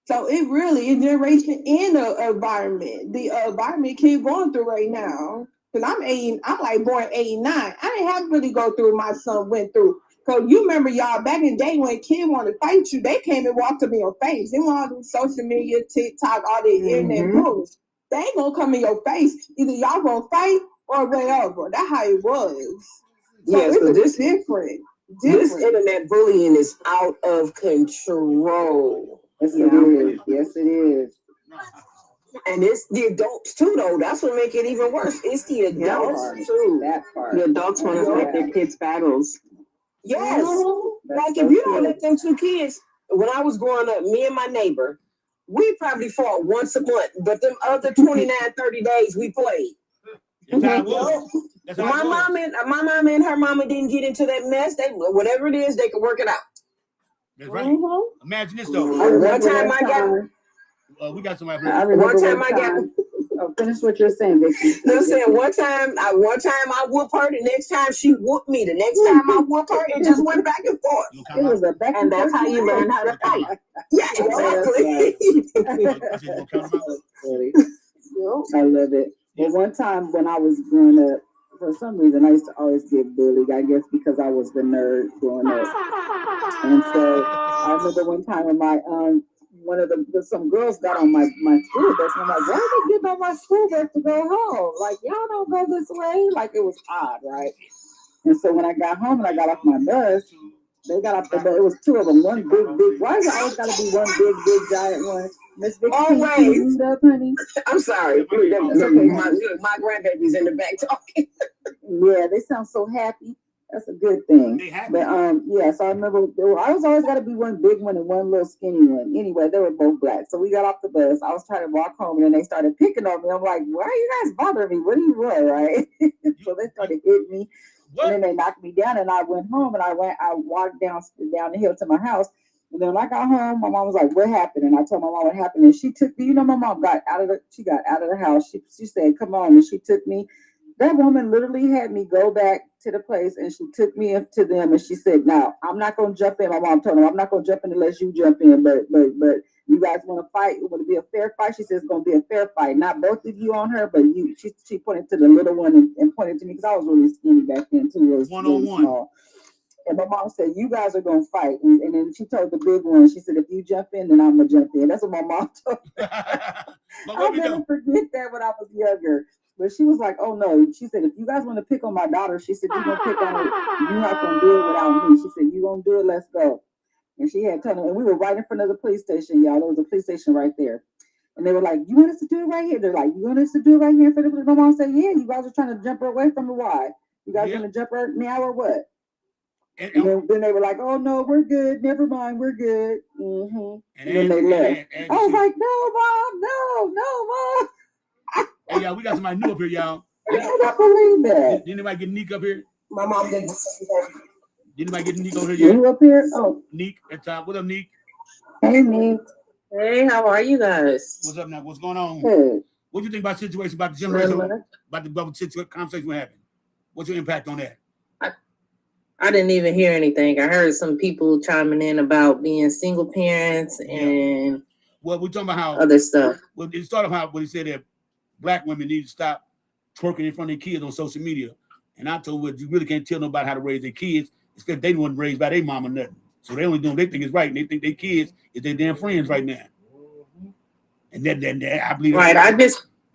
So it really is generation and the environment. The environment keep going through right now. Cause I'm like born 89. I didn't have to really go through what my son went through. Cause you remember y'all back in the day when kids wanted to fight you, they came and walked up in your face. They want to do social media, TikTok, all the internet moves. They ain't gonna come in your face. Either y'all gonna fight or whatever. That's how it was. So Yeah, so this different. This internet bullying is out of control. Yes, it is. Yes, it is. And it's the adults too, though. That's what make it even worse. It's the adults too. That part. The adults want to fight their kids' battles. Yes. Like if you don't let them two kids, when I was growing up, me and my neighbor, we probably fought once a month, but them other 29, 30 days we played. My mom and her mama didn't get into that mess. They whatever it is, they could work it out. That's right. Imagine this though. One time I got. We got somebody. One time I got. Finish what you're saying, Vicky. No, saying one time I whoop her. The next time she whooped me. The next time I whoop her, it just went back and forth. It was a back and that's how you learn how to fight. Yeah, exactly. I love it. Well, one time when I was growing up, for some reason I used to always get bullied. I guess because I was the nerd growing up. And so I remember one time when my some girls got on my school bus, and I'm like, why are they getting on my school bus to go home? Like, y'all don't go this way. Like, it was odd, right? And so when I got home and I got off my bus, they got off the bus. It was two of them. One big. Why is it always got to be one big giant one? Miss Vicky, can you up, honey? I'm sorry. My grandbaby's in the back talking. Yeah, they sound so happy. That's a good thing. But yeah, so I remember I was always got to be one big one and one little skinny one. Anyway, they were both black. So we got off the bus. I was trying to walk home, and then they started picking on me. I'm like, why are you guys bothering me? What do you want, right? So they started hitting me. And then they knocked me down, and I went home, and I walked down the hill to my house. And then when I got home, my mom was like, what happened? And I told my mom what happened. And she took me, my mom got out of the house. She said, come on. And she took me. That woman literally had me go back to the place, and she took me up to them, and she said, now, I'm not going to jump in. My mom told her, I'm not going to jump in unless you jump in, but you guys want to fight? It would be a fair fight? She says it's going to be a fair fight. Not both of you on her, but you. She pointed to the little one and pointed to me, because I was really skinny back then, too. It was really small. And my mom said, you guys are going to fight. And then she told the big one, she said, if you jump in, then I'm going to jump in. That's what my mom told me. I'll never forget that when I was younger. But she was like, oh, no. She said, if you guys want to pick on my daughter, she said, you're going to pick on her. You're not going to do it without me. She said, you're going to do it. Let's go. And she had told them, and we were right in front of the police station, y'all. There was a police station right there. And they were like, you want us to do it right here? They're like, you want us to do it right here in front of the police? My mom said, yeah, you guys are trying to jump her away from her. Why? You guys going to jump her now or what? And then they were like, oh, no, we're good. Never mind. We're good. And then they left. I was like, no, Mom. Hey, y'all, we got somebody new up here, y'all. I can't believe that. Did anybody get Neek up here? My mom didn't say that. Did anybody get Neek over here yet? You up here? Oh. Neek at top. What up, Neek? Hey, Neek. Hey, how are you guys? What's up now? What's going on? Good. What do you think about the situation, about the generation, about the situation, conversation we're having? What's your impact on that? I didn't even hear anything. I heard some people chiming in about being single parents and well, we're talking about how other stuff. Well, it started out when he said that Black women need to stop twerking in front of their kids on social media. And I told her, you really can't tell nobody how to raise their kids, except they weren't raised by their mom or nothing. So they only do what they think is right, and they think their kids is their damn friends right now. And that I believe. Right.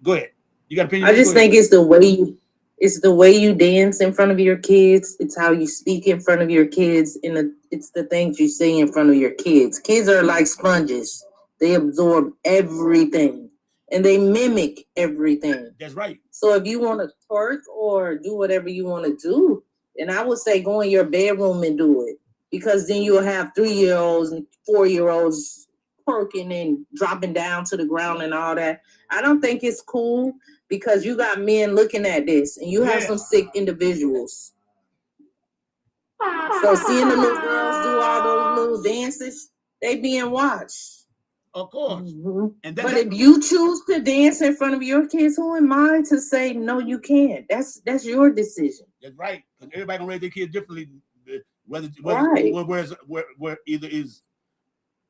Go ahead. You got an opinion? I just think it's the way you dance in front of your kids. It's how you speak in front of your kids, and it's the things you say in front of your kids. Kids are like sponges. They absorb everything, and they mimic everything. That's right. So if you want to twerk or do whatever you want to do, And I would say go in your bedroom and do it, because then you'll have 3-year-olds and 4-year-olds perking and dropping down to the ground and all that. I don't think it's cool, because you got men looking at this and you have some sick individuals. So seeing the little girls do all those little dances, they being watched. Of course. Mm-hmm. But if you choose to dance in front of your kids, who am I to say no, you can't? That's your decision. That's right. Because everybody gonna raise their kids differently. Where either is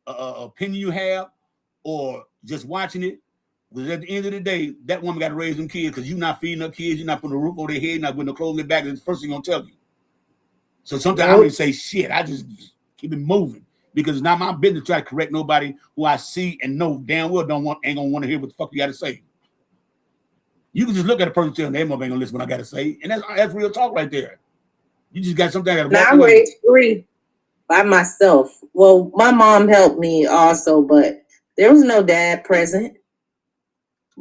opinion you have or just watching it. Because at the end of the day, that woman got to raise them kids, because you're not feeding her kids, you're not putting a roof over their head, not putting no clothes in their back. That's the first thing gonna tell you. So sometimes I don't even say shit. I just keep it moving, because it's not my business to try to correct nobody who I see and know damn well ain't gonna want to hear what the fuck you got to say. You can just look at a person and tell them they ain't gonna listen what I got to say, and that's real talk right there. You just got something that. Now I raised 3 by myself. Well, my mom helped me also, but there was no dad present.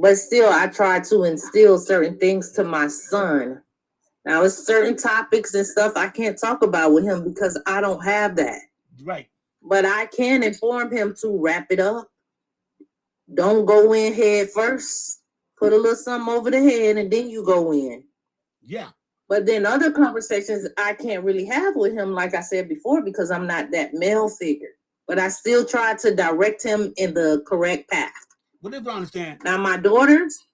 But still, I try to instill certain things to my son. Now, it's certain topics and stuff I can't talk about with him because I don't have that. Right. But I can inform him to wrap it up. Don't go in head first. Put a little something over the head and then you go in. Yeah. But then other conversations I can't really have with him, like I said before, because I'm not that male figure. But I still try to direct him in the correct path. What if I understand? Now, my daughters,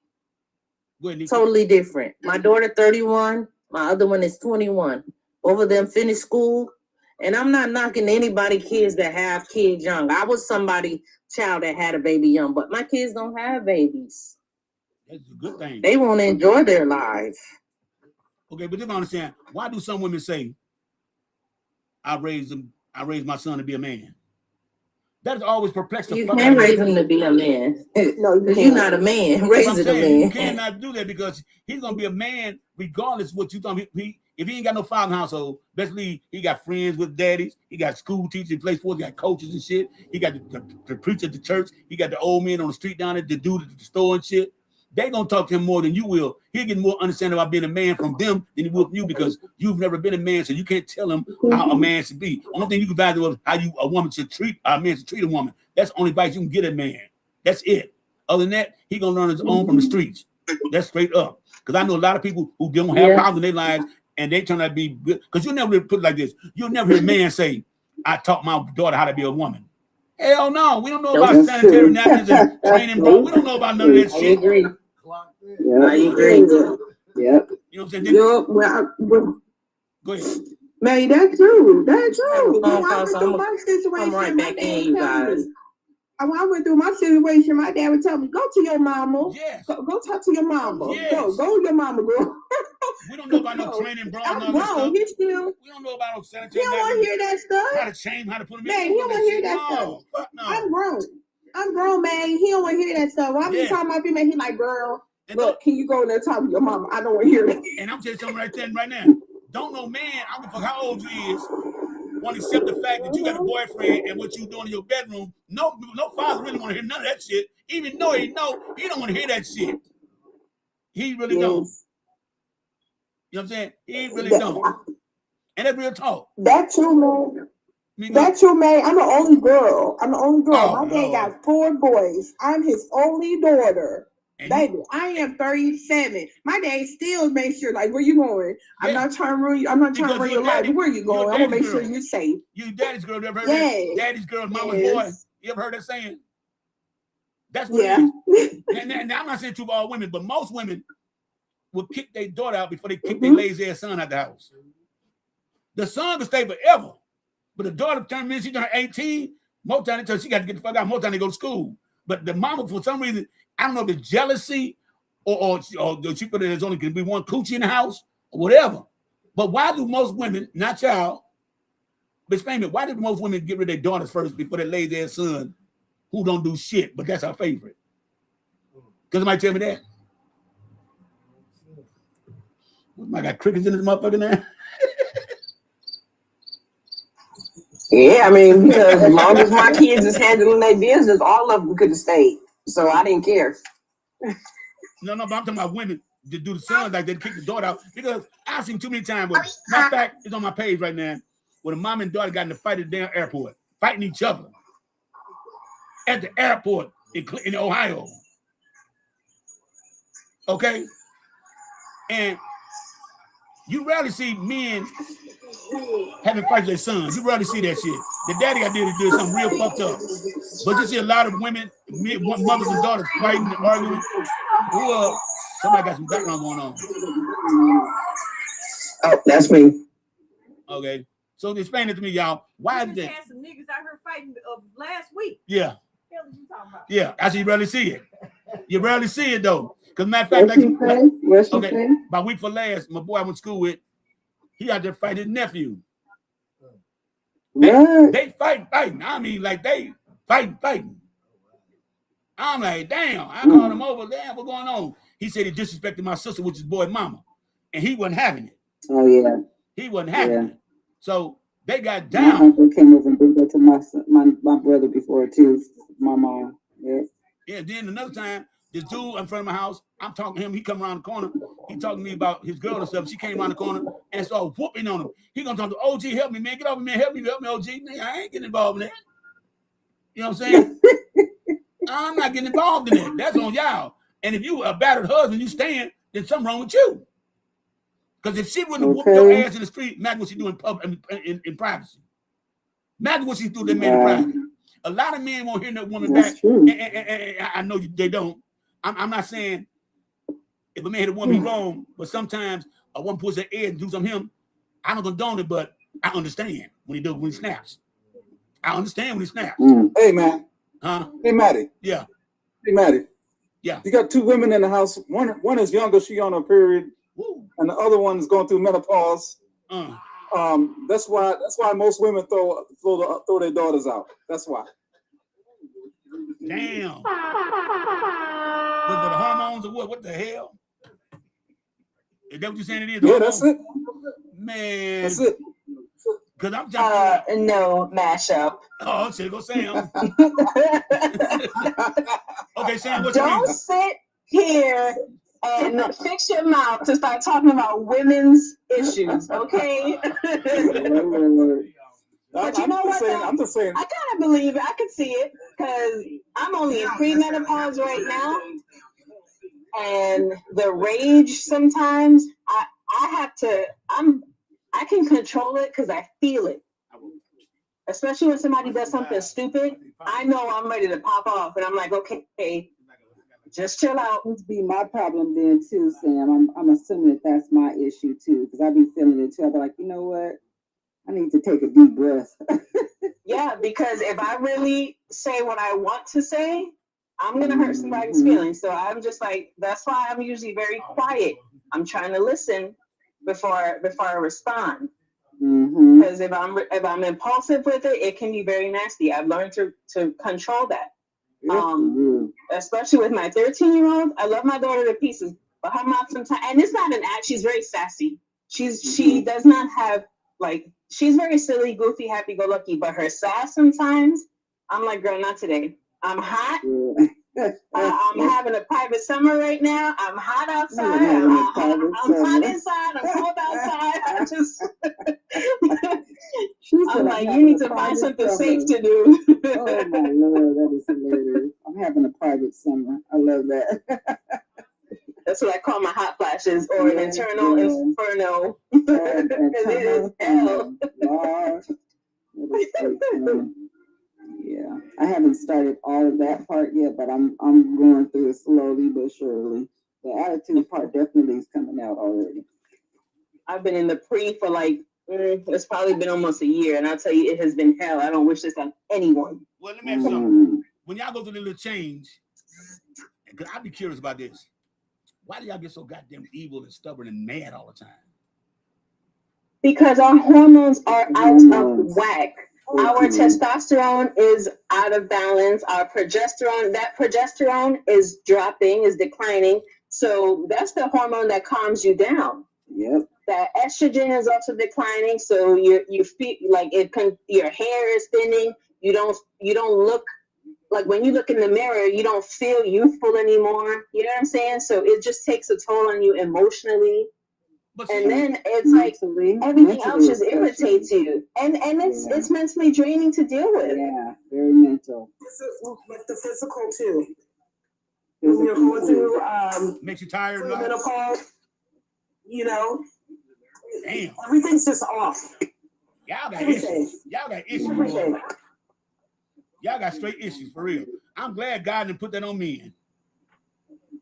totally different. My daughter, 31. My other one is 21. Both of them finished school. And I'm not knocking anybody kids that have kids young. I was somebody child that had a baby young, but my kids don't have babies. That's a good thing. They want to enjoy their life. Okay, but if I understand, why do some women say, I raised my son to be a man? That is always perplexed the fuck out of me. You can't raise him to be a man. No, because you're not a man. Raise it a man. You cannot do that, because he's gonna be a man regardless of what you thought. If he ain't got no father in the household, basically he got friends with daddies, he got school teachers, he plays sports, he got coaches and shit. He got the preacher at the church, he got the old men on the street down there, the dude at the store and shit. They gonna talk to him more than you will. He'll get more understanding about being a man from them than he will from you, because you've never been a man, so you can't tell him how a man should be. Only thing you can value is how a woman should treat a man should treat a woman. That's the only advice you can get a man. That's it. Other than that, he gonna learn his own from the streets. That's straight up. Because I know a lot of people who don't have problems in their lives and they turn out to be good. Because you'll never put it like this. You'll never hear a man say, I taught my daughter how to be a woman. Hell no. We don't know about sanitary napkins and training, bro. We don't know about none of that shit. I agree. Yeah, I agree. Yep. You know what I'm saying? Well, Go ahead. Man, that's true. That's true. I'm Situation, right back in, you guys. When I went through my situation, my dad would tell me, go to your mama. Yes. Go talk to your mama. Yes. Go to your mama, girl. We don't know about no training, bro. I'm grown. We don't know about no sanitary. He don't want to hear that stuff. How to change, how to put them in. Man, he don't want to hear that stuff. No. I'm grown, man. He don't want to hear that stuff. When I be talking about female, he like, girl, look, can you go in there and talk to your mama? I don't want to hear that. And I'm telling you something right there, right now. Don't no man, I don't give a fuck how old you is, want to accept the fact that you got a boyfriend and what you doing in your bedroom. No father really want to hear none of that shit. Even though he don't want to hear that shit. He really don't. You know what I'm saying? He really don't. And that's real talk. That's true, man. That's true, man. I'm the only girl. My dad got 4 boys. I'm his only daughter. Baby, I am 37. My dad still makes sure, like, where you going? I'm not trying to ruin you. I'm not trying to ruin your life. Where you going? I'm gonna make sure you're safe. You daddy's girl. You ever heard that? Daddy's girl, mama's boy. You ever heard that saying? That's what it is. Now, I'm not saying to all women, but most women will kick their daughter out before they kick their lazy ass son out the house. The son can stay forever, but the daughter she turned 18. Most time she got to get the fuck out. Most time they go to school. But the mama, for some reason, I don't know if it's jealousy or she feel that there's only going to be one coochie in the house or whatever. But why do most women, not y'all, but explain me, why did most women get rid of their daughters first before they lay their son who don't do shit, but that's our favorite? Because somebody tell me that. I got crickets in this motherfucker now. Yeah, I mean, because as long as my kids is handling their business, all of them could have stayed. So I didn't care. No, but I'm talking about women. to do the son like they kick the daughter out, because I've seen too many times. Matter of fact, it's on my page right now where the mom and daughter got in a fight at the damn airport, fighting each other at the airport in Ohio. Okay, and you rarely see men having fights with their sons. You rarely see that shit. The daddy got to do something real fucked up. But you see a lot of women, mothers and daughters fighting and arguing. Somebody got some background going on. Oh, that's me. Okay. So explain it to me, y'all. Why is that? Had some niggas out here fighting last week. Yeah. What you talking about? Yeah. Actually, you rarely see it. You rarely see it, though. Because matter of fact, okay, by week for last, my boy I went to school with, he out there fighting his nephew. They fighting. I mean, like they fighting. I'm like, damn. I called him over. Damn, what's going on? He said he disrespected my sister, which is boy mama, and he wasn't having it. Oh yeah, he wasn't having it. So they got my down. uncle came over and did that to my brother before too. My mom. Yeah. Yeah. Then another time, this dude in front of my house, I'm talking to him. He come around the corner. He talking to me about his girl and stuff. She came around the corner and started whooping on him. He gonna talk to OG, help me, man. Get over, man. Help me, OG. Man, I ain't getting involved in that. You know what I'm saying? I'm not getting involved in that. That's on y'all. And if you a battered husband, you stand, then something wrong with you. Because if she wouldn't have whooped your ass in the street, imagine what she do in public, in privacy. Imagine what she do to that man in private. A lot of men won't hear that woman back. And I know they don't. I'm not saying if a man hit a woman, he's wrong, but sometimes a woman puts her head and do something to him. I don't condone it, but I understand when he snaps. I understand when he snaps. Hey, man. Huh? Hey, Maddie. Yeah. Hey, Maddie. Yeah. You got two women in the house. One is younger, she on her period, and the other one is going through menopause. That's why most women throw their daughters out. That's why. Damn. For the hormones or what? What the hell? Is that what you're saying it is? Yeah, that's it. Man. That's it. Because I'm talking no mashup. Oh, shit, go Sam. Okay, Sam, what Don't you mean? sit here and fix your mouth to start talking about women's issues, okay? But you know what? I'm just saying. I kind of believe it. I can see it because I'm only in premenopause right now, and the rage sometimes I can control it because I feel it. Especially when somebody does something stupid, I know I'm ready to pop off, and I'm like, okay, just chill out. Must be my problem then too, Sam. I'm assuming that's my issue too, because I be feeling it too. I be like, you know what? I need to take a deep breath. Yeah, because if I really say what I want to say, I'm gonna hurt somebody's feelings. So I'm just like, that's why I'm usually very quiet. I'm trying to listen before I respond. Because if I'm impulsive with it, it can be very nasty. I've learned to control that. Especially with my 13-year-old, I love my daughter to pieces, but her mouth sometimes, and it's not an act. She's very sassy. She does not have she's very silly, goofy, happy-go-lucky, but her sass sometimes, I'm like, girl, not today. I'm hot. I'm having a private summer right now. I'm hot outside. I'm hot inside. I'm cold outside. I'm like, you need to find something safe to do. Oh my Lord, that is hilarious. I'm having a private summer. I love that. That's what I call my hot flashes, or an internal inferno. It is hell. Yeah, I haven't started all of that part yet, but I'm going through it slowly but surely. The attitude part definitely is coming out already. I've been in the pre for it's probably been almost a year, and I'll tell you, it has been hell. I don't wish this on anyone. Well, let me ask you something. When y'all go through the little change, because I'd be curious about this. Why do y'all get so goddamn evil and stubborn and mad all the time? Because our hormones are out of whack. Our testosterone is out of balance. Our progesterone is dropping, is declining. So that's the hormone that calms you down. Yep. That estrogen is also declining. So you feel like your hair is thinning. You don't look like when you look in the mirror, you don't feel youthful anymore. You know what I'm saying? So it just takes a toll on you emotionally. And then it's like everything else just irritates you. And it's mentally draining to deal with. Yeah, very mental. Like the physical too. When you're going through makes you tired. Menopause, you know. Damn. Everything's just off. Y'all got issues. Y'all got issues. Y'all got straight issues for real. I'm glad God didn't put that on men.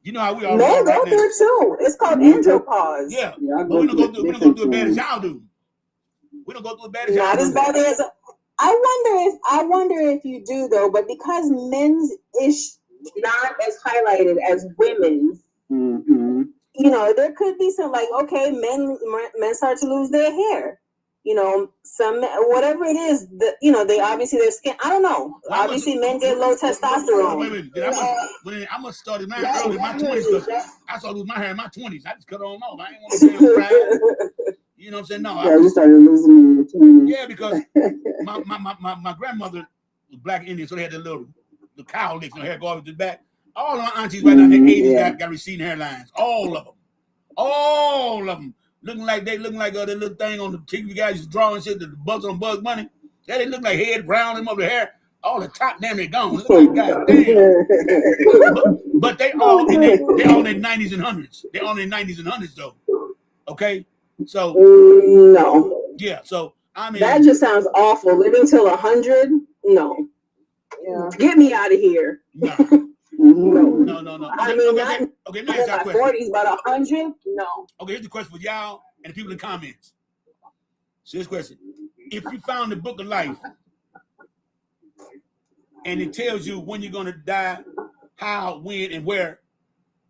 You know how we all men are go right through now. it too. It's called andropause. Yeah, but we don't go through as bad as y'all do. We don't go through as bad as y'all Not do. as bad as I wonder if you do though, but because men's is not as highlighted as women's, you know, there could be some like, okay, men start to lose their hair. You know, some whatever it is, you know, they obviously their skin. I don't know. Well, obviously, men get low testosterone. Wait. I must started mine early in my 20s because I started losing my hair in my 20s. I just cut it on off. I ain't want to stay on pride. You know what I'm saying? No, you started losing in your 20s. Yeah, because my grandmother was black Indian, so they had the cow licks, hair go over to the back. All of my aunties right now in their 80s got receding hairlines. All of them. Looking like the little thing on the TV guys just drawing shit, the Bugs on Bugs Money. Yeah, they look like head brown and up the hair. All the top damn they gone. Look like goddamn. but they all in their 90s and hundreds. They all in their 90s and hundreds though. Okay, so no. Yeah, so I mean that just sounds awful. Living till 100? No. Yeah. Get me out of here. No. No. I mean, okay, in my 40s, but 100? No. Okay, here's the question for y'all and the people in the comments. So this question: if you found the book of life and it tells you when you're gonna die, how, when, and where,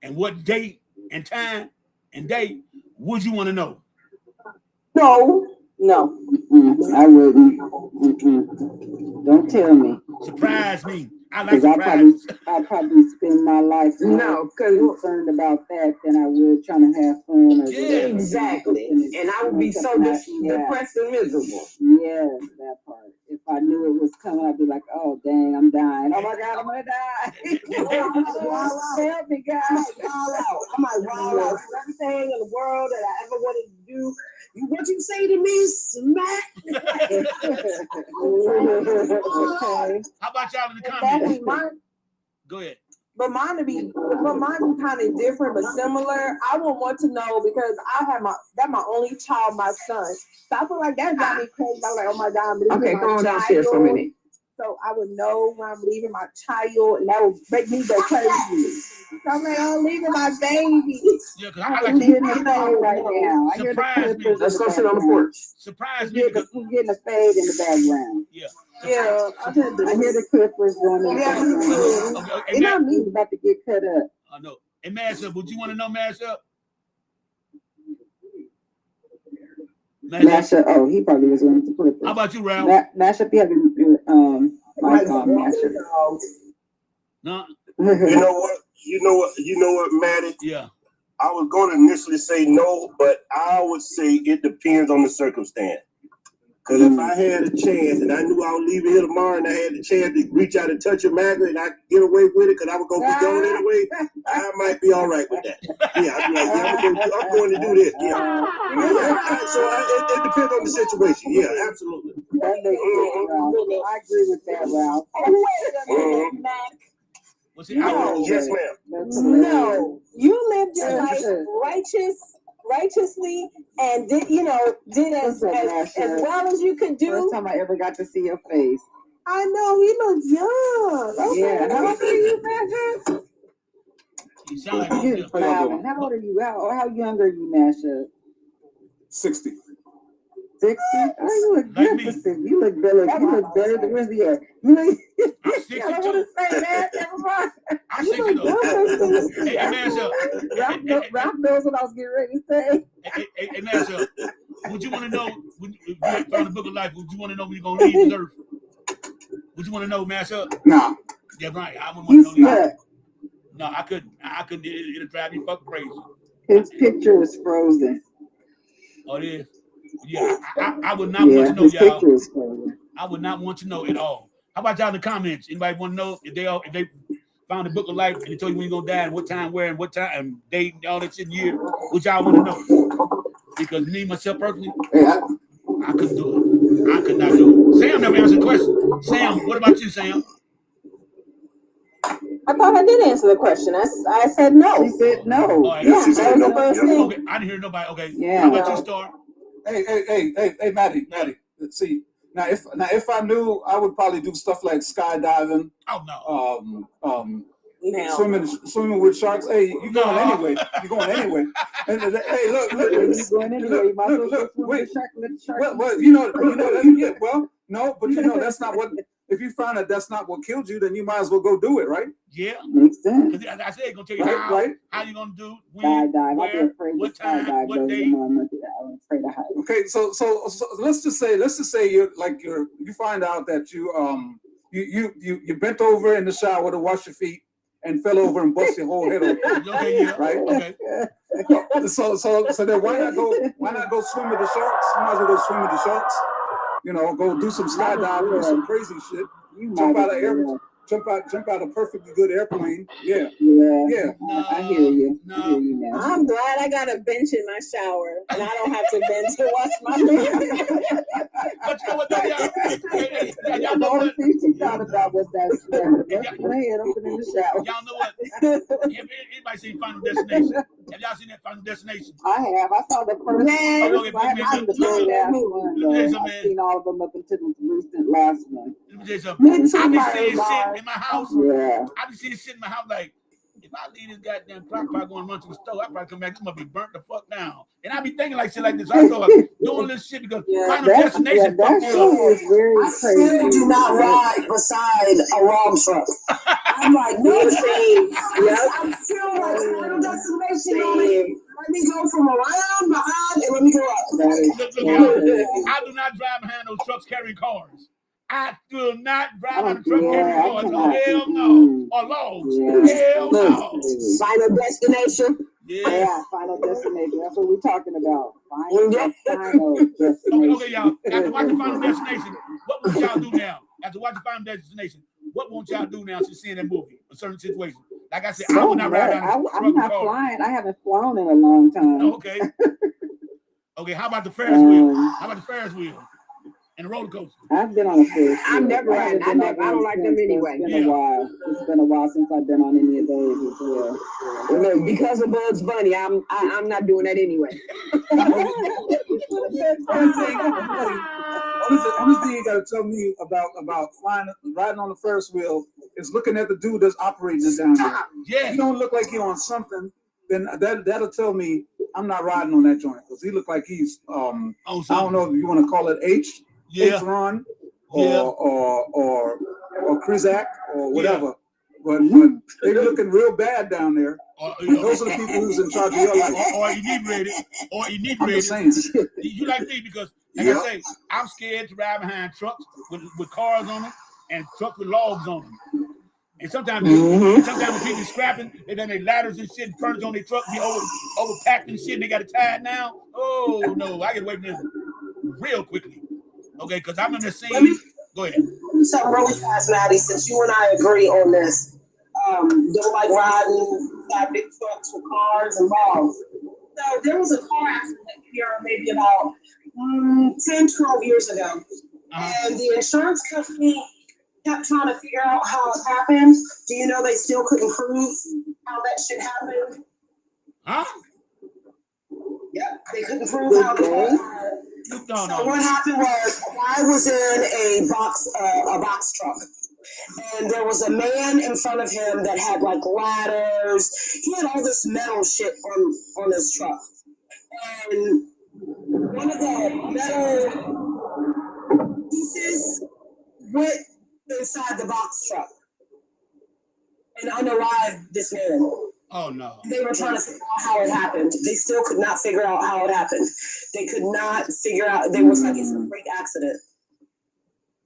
and what date and time and day, would you want to know? No. I wouldn't. Don't tell me. Surprise me. I like surprises. I'll probably spend my life more concerned about that than I would trying to have fun. Or exactly. And I would be so depressed and miserable. Yes, that part. If I knew it was coming, I'd be like, oh, dang, I'm dying. Oh, my God, I'm going to die. Help me, guys. I might wild out. Everything in the world that I ever wanted to do. What you say to me, smack? How about y'all in the comments? Go ahead. But mine would be kind of different but similar. I would want to know because that's my only child, my son. So I feel like that got me crazy. I'm like, oh my God, I'm leaving come on my downstairs for a child. minute. So I would know when I'm leaving my child, and that would make me go crazy. So I'm like, I'm leaving my baby. Yeah, because I like to get in the fade right now. I hear the surprise me. Let's go sit on the porch. Surprise me. We're getting a fade in the background. Yeah. Yeah, I hear the clippers going in the background. Okay. And I mean about to get cut up. I know. Hey, Mashup, would you want to know Mashup? Mashup. Oh, he probably was going to clippers. How about you, Ralph? Mashup, you have mic on, Mashup. No. You know what, Maddie? Yeah. I was going to initially say no, but I would say it depends on the circumstance. Because if I had a chance and I knew I was leaving here tomorrow and I had the chance to reach out and touch a magnet and I could get away with it because I was going to be going anyway, I might be all right with that. Yeah, I'd be like, I'm going to do this. Yeah. It depends on the situation. Yeah, absolutely. That makes sense, Ralph. I agree with that, Ralph. Oh, wait a minute, Mac. No. Yes, ma'am. No. You lived your life righteously and did as well as you could do. First time I ever got to see your face. I know he looks young. Yeah. How old are you, Mashup? You sound like How old are you? How young are you, Mashup? 60. 60? Oh, you look good for 60. You look better. You look better than where's the air? You look. I'm 60 I don't want to say that. Never mind. I'm 60 though. Hey, Mashup. Ralph knows what I was getting ready to say. Hey, Mashup. Would you want to know when you found the book of life? Would you want to know when you're gonna leave this earth? Would you want to know, Mashup? No. Yeah, right. I wouldn't want to know that. No, I couldn't. It'd drive me fucking crazy. His picture was frozen. Oh, it is. Yeah, I would not want to know, y'all. I would not want to know at all. How about y'all in the comments? Anybody want to know if they found the book of life and they told you when you're gonna die and what time, where, and what time, and date, and all that shit in year? What y'all want to know? Because me, myself personally, I couldn't do it. I could not do it. Sam never answered the question. Sam, what about you, Sam? I thought I did answer the question. I said no. She said no. Oh, Yeah, that was the first thing. Okay, I didn't hear nobody. Okay, Yeah. How about you, Star? Hey, Maddie. Let's see. Now, if I knew, I would probably do stuff like skydiving. Oh no. Swimming with sharks. Hey, you going anyway? You're going anyway. And hey, look. You're going anyway. You might as well Look. swim with the shark. Let the shark. Well, you know that. Yeah, well, no, but that's not what. If you find that that's not what killed you, then you might as well go do it, right? Yeah. Makes sense. Because I said it's gonna tell you how you gonna do, when, where, what time, what day. I'm afraid of heights. Okay, so let's just say you find out that you bent over in the shower to wash your feet and fell over and bust your whole head open. Okay, yeah. Right? Okay. So then why not go swim with the sharks? You might as well go swim with the sharks. Go do some skydiving, do some crazy shit. Jump out a perfectly good airplane. Yeah. I hear you. No. Now. I'm glad I got a bench in my shower and I don't have to bend to wash my face. But you know what, though, y'all The know only what? thing she thought about was that swim. Just my head open in the shower. Y'all know what? Anybody seen Final Destination? Have y'all seen that Final Destination? I have. I saw the first. Man, I haven't seen the very last one. Though. I've seen all of them up until the recent last one. Let me tell you something. I be seeing shit Bye. in my house. Yeah. I be seeing shit in my house like, if I leave this goddamn clock pot going to run to the store, I probably come back, this must be burnt the fuck down. And I be thinking like shit like this. I start doing this shit because Final Destination fucked me up. Is very I still do not ride beside a log truck. I'm like, no, I'm still like Final Destination on it. Let me go from around, behind, and let me go up. Look, y'all, I do not drive behind those trucks carrying cars. I will not drive on a truck carrying cars. Oh, hell no. Or logs. Hell no. Final Destination. Yeah. Final Destination. That's what we're talking about. Final Destination. Okay, y'all. After watching Final Destination, what would y'all do now? After watching Final Destination, what won't y'all do now since seeing that movie? A certain situation. Like I said, I will not ride down the truck. I'm not flying. I haven't flown in a long time. Okay. Okay, how about the Ferris wheel? How about the Ferris wheel? And a roller coaster. I've been on a Ferris wheel. I've never ridden. I don't like them anyway. It's been a while. It's been a while since I've been on any of those as well. Look, because of Bugs Bunny, I'm not doing that anyway. Only thing you gotta tell me about riding on the Ferris wheel is looking at the dude that's operating it down there. Yeah. If he don't look like he on something, then that'll tell me I'm not riding on that joint because he look like he's I don't know if you want to call it H Ron or Krizak or whatever. But they looking real bad down there. Those are the people who's in charge of your life. Or inebriated. I'm just saying. You like me because, like I say, I'm scared to ride behind trucks with cars on them and trucks with logs on them. And sometimes when people scrapping, they done their ladders and shit and furniture on their truck be overpacked and shit and they got it tied now. Oh no, I get away from this real quickly. Okay, because I'm in the scene. Go ahead. So really fast, Maddie, since you and I agree on this, don't like riding big trucks with cars and logs. So there was a car accident here maybe about 10, 12 years ago. And the insurance company kept trying to figure out how it happened. Do you know they still couldn't prove how that shit happened? Huh? Yep, they couldn't prove how it happened. So what happened was I was in a box truck. And there was a man in front of him that had like ladders. He had all this metal shit on his truck. And one of the metal pieces went inside the box truck and unalived this man. Oh no. They were trying to figure out how it happened. They still could not figure out how it happened. They could not figure out. They was like, it's a freak accident.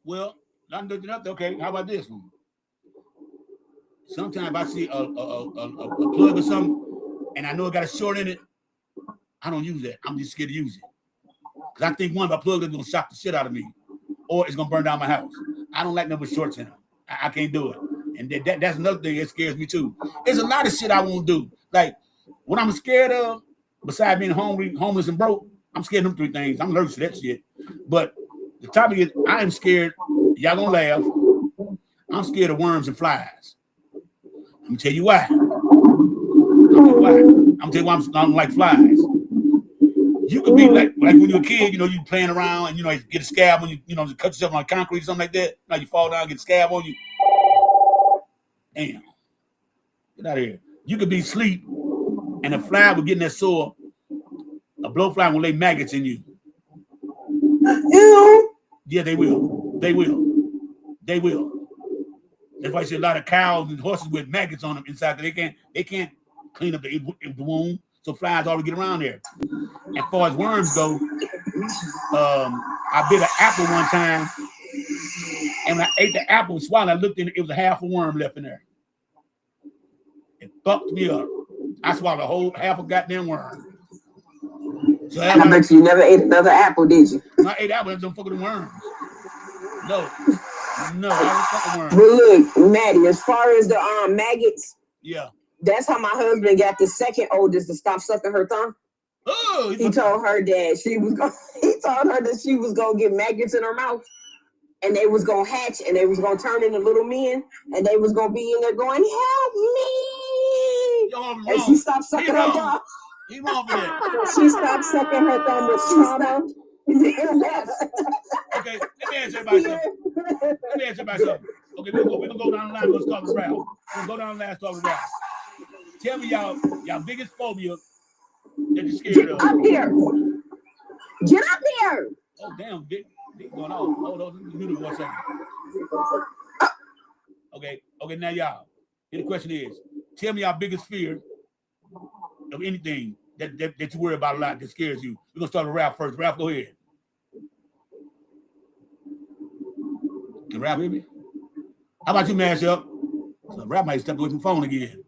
Well, I'm looking up. Okay, how about this one? Sometimes I see a plug or something, and I know it got a short in it. I don't use that. I'm just scared to use it. Because I think one, if I plug it, it's going to shock the shit out of me. Or it's going to burn down my house. I don't like number shorts in them. I can't do it. And that's another thing that scares me too. There's a lot of shit I won't do. Like what I'm scared of, besides being homeless and broke, I'm scared of them 3 things. I'm allergic to that shit. But the topic is I am scared. Y'all gonna laugh. I'm scared of worms and flies. Let me tell you why. I'm tell you why I don't like flies. You could be like when you're a kid, you playing around and you get a scab when you cut yourself on concrete or something like that. Now you fall down, get a scab on you. Damn. Get out of here. You could be asleep and a fly will get in that sore. A blowfly will lay maggots in you. Ew. Yeah, they will. They will. They will. That's why you see a lot of cows and horses with maggots on them inside. They can't clean up the wound, so flies always get around there. As far as worms go, I bit an apple one time, and when I ate the apple and swallowed, I looked in it was a half a worm left in there. It fucked me up. I swallowed a whole half a goddamn worm. So I bet you never ate another apple, did you? When I ate apples, I don't fuck with the worms. No, I don't fuck with worms. But look, Maddie, as far as the maggots, yeah, that's how my husband got the second oldest to stop sucking her thumb. Oh, he told her that he told her that she was gonna get maggots in her mouth, and they was gonna hatch, and they was gonna turn into little men, and they was gonna be in there going, "Help me!" And she stopped sucking her thumb. He wrong for that. She stopped sucking her thumb with trauma. Yes. Okay, let me ask everybody something. Okay, we're gonna go down the line. Let's start with Ralph. We'll go down the line and start with Ralph. Tell me y'all biggest phobia that you're scared of. Get up here. Get up here. Oh, damn. Dick going on. Hold on. Let me do 1 second. Okay, now y'all. Here the question is, tell me your biggest fear of anything that you worry about a lot that scares you. We're going to start with Ralph first. Ralph, go ahead. Can Ralph hear me? How about you, mash up? So Ralph might step away from the phone again.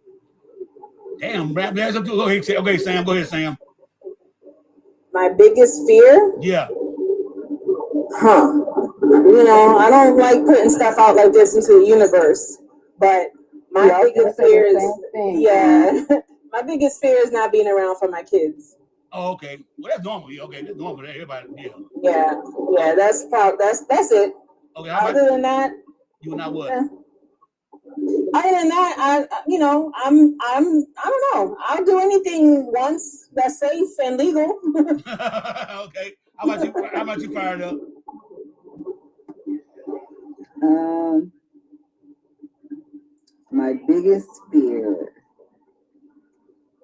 Damn, Ralph, mash up too. Go ahead. Okay, Sam. Go ahead, Sam. My biggest fear? Yeah. I don't like putting stuff out like this into the universe, but my biggest fear is, my biggest fear is not being around for my kids. Oh, okay. Well, that's normal. Okay, that's normal. Everybody, yeah. That's it. Okay. Other than that, you not what? Other than that, I don't know. I'll do anything once that's safe and legal. Okay. How about you fired up? My biggest fear.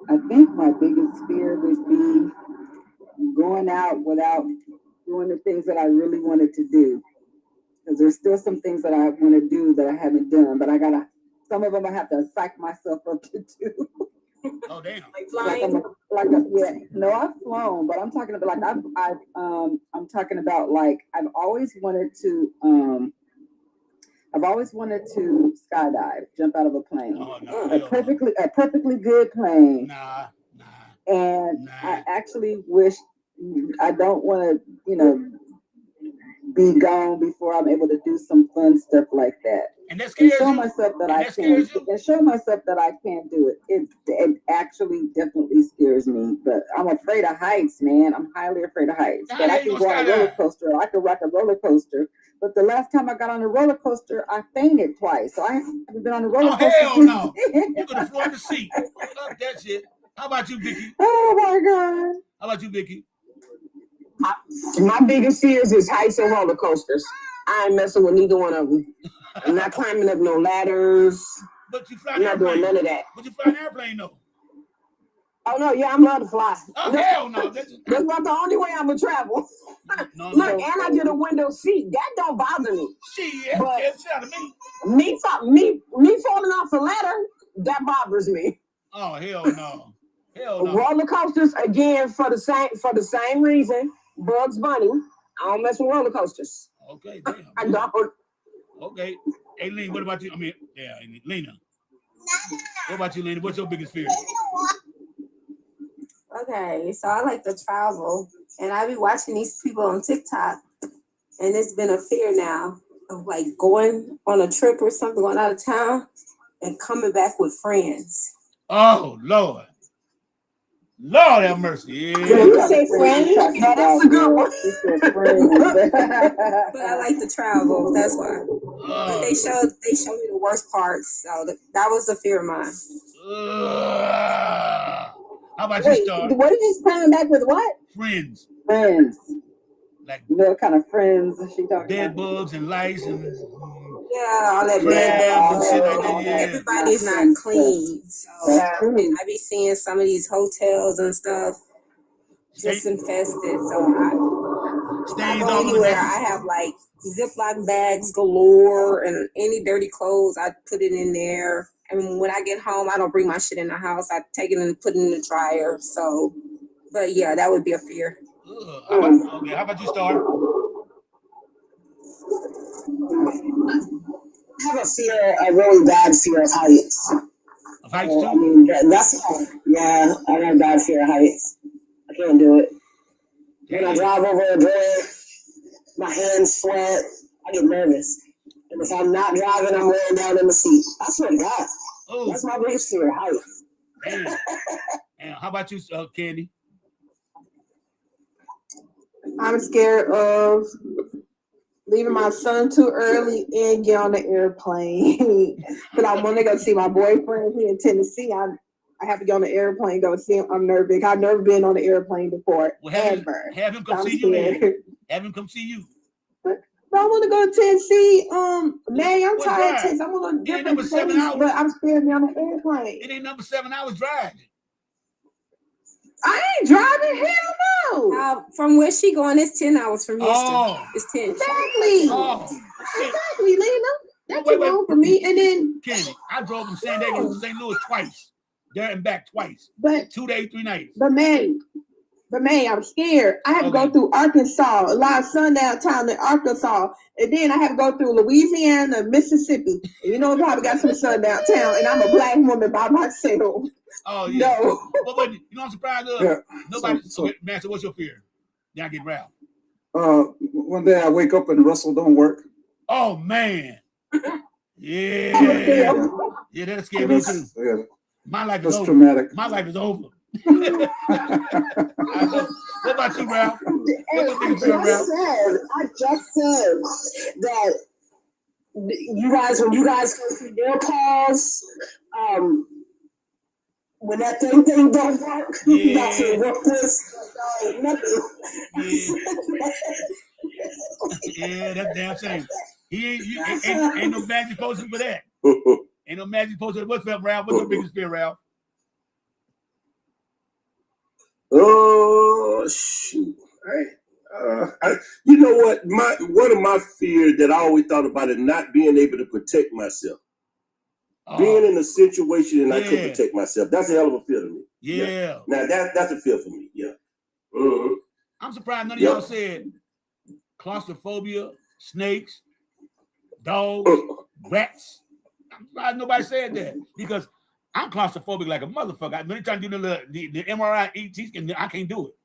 I think my biggest fear would be going out without doing the things that I really wanted to do. Because there's still some things that I want to do that I haven't done, but some of them I have to psych myself up to do. Oh damn! Like flying? No, I've flown, but I'm talking about I'm talking about like I've always wanted to skydive, jump out of a plane. Oh, no, a perfectly good plane. Nah. I actually wish I don't want to, be gone before I'm able to do some fun stuff like that. And that scares you? Show myself that I can. And show myself that I can do it. It actually definitely scares me. But I'm afraid of heights, man. I'm highly afraid of heights. But I can go on a roller coaster. I can rock a roller coaster. But the last time I got on a roller coaster, I fainted twice. So I haven't been on a roller coaster. Oh hell no! You're gonna floor the seat. Fuck that shit. How about you, Vicky? Oh my God. How about you, Vicky? My biggest fears is heights and roller coasters. I ain't messing with neither one of them. I'm not climbing up no ladders. But you fly I'm not doing none of that. But you fly an airplane though. Oh no, yeah, I'm allowed to fly. Oh hell no! That's not the only way I'm gonna travel. No. Look, and I get a window seat. That don't bother me. Shit, but shit out of me. Me falling off a ladder, that bothers me. Oh hell no. Hell no. Roller coasters again for the same reason. Bugs Bunny. I don't mess with roller coasters. Okay, damn. I don't. Okay. Hey, Lena, what about you? I mean, yeah, Lena. What about you, Lena? What's your biggest fear? Okay, so I like to travel, and I be watching these people on TikTok, and it's been a fear now. of like going on a trip or something, going out of town, and coming back with friends. Oh Lord. Lord have mercy. Yeah. Did you say friends? Yeah, that's a good one. But I like to travel. That's why. But they showed me the worst parts. So that was a fear of mine. How about you, Star? What did you coming back with? What? Friends. Friends. Like what kind of friends is she talking bed about? bugs and lice and all that crabs and shit like that. Yeah. Everybody's not clean. So I be seeing some of these hotels and stuff just infested. So I go anywhere, I have like Ziploc bags galore, and any dirty clothes, I put it in there. And when I get home, I don't bring my shit in the house. I take it and put it in the dryer. So, but yeah, that would be a fear. How about you, Star? I have a really bad fear of heights. Of heights too? I mean, that's yeah, I have a bad fear of heights. I can't do it. When I drive over a door, my hands sweat. I get nervous. And if I'm not driving, I'm laying down in the seat. I swear to God. Oh. That's my biggest fear, heights. And how about you, Candy? I'm scared of leaving my son too early and get on the airplane. Because I want to go see my boyfriend here in Tennessee. I have to get on the airplane, go see him. I'm nervous. I've never been on the airplane before, ever. Have him come see you, man. Have him come see you. But I want to go to Tennessee. May, I'm tired of Tennessee. I want to go to different cities, but I'm scared to be on the airplane. It ain't number 7 hours drive. I ain't driving. Hell no. From where she going, it's 10 hours from Houston. Oh. It's 10. Exactly. Oh. Exactly, Lena. That's too long for me. And then Candy, I drove from San Diego to St. Louis twice. There and back twice. But 2 days, 3 nights. But May, I'm scared. I have to go through Arkansas, a lot of sundown town in Arkansas, and then I have to go through Louisiana, Mississippi. And you know, probably got some sundown town, and I'm a black woman by myself. Oh yeah. No. But you know what I'm surprised of? Yeah. Nobody. Man, so what's your fear? Then I get Ralph. One day I wake up and Russell don't work. Oh man. Yeah. Yeah, that scared me too. Yeah. My life is over. Traumatic. My life is over. What about you, Ralph? I just said that you guys, when you guys go through your calls, when that thing don't work, you got to work this. Yeah, that's damn shame. Ain't no magic potion for that. Ain't no magic potion. What's up, Ralph? What's your biggest fear, Ralph? Oh shoot! You know what? One of my fears that I always thought about is not being able to protect myself. Being in a situation and I can't protect myself. That's a hell of a fear to me. Yeah. Now that's a fear for me. Yeah. I'm surprised none of y'all said claustrophobia, snakes, dogs, rats. I'm surprised nobody said that because I'm claustrophobic like a motherfucker. When they try to do the MRI ET, I can't do it.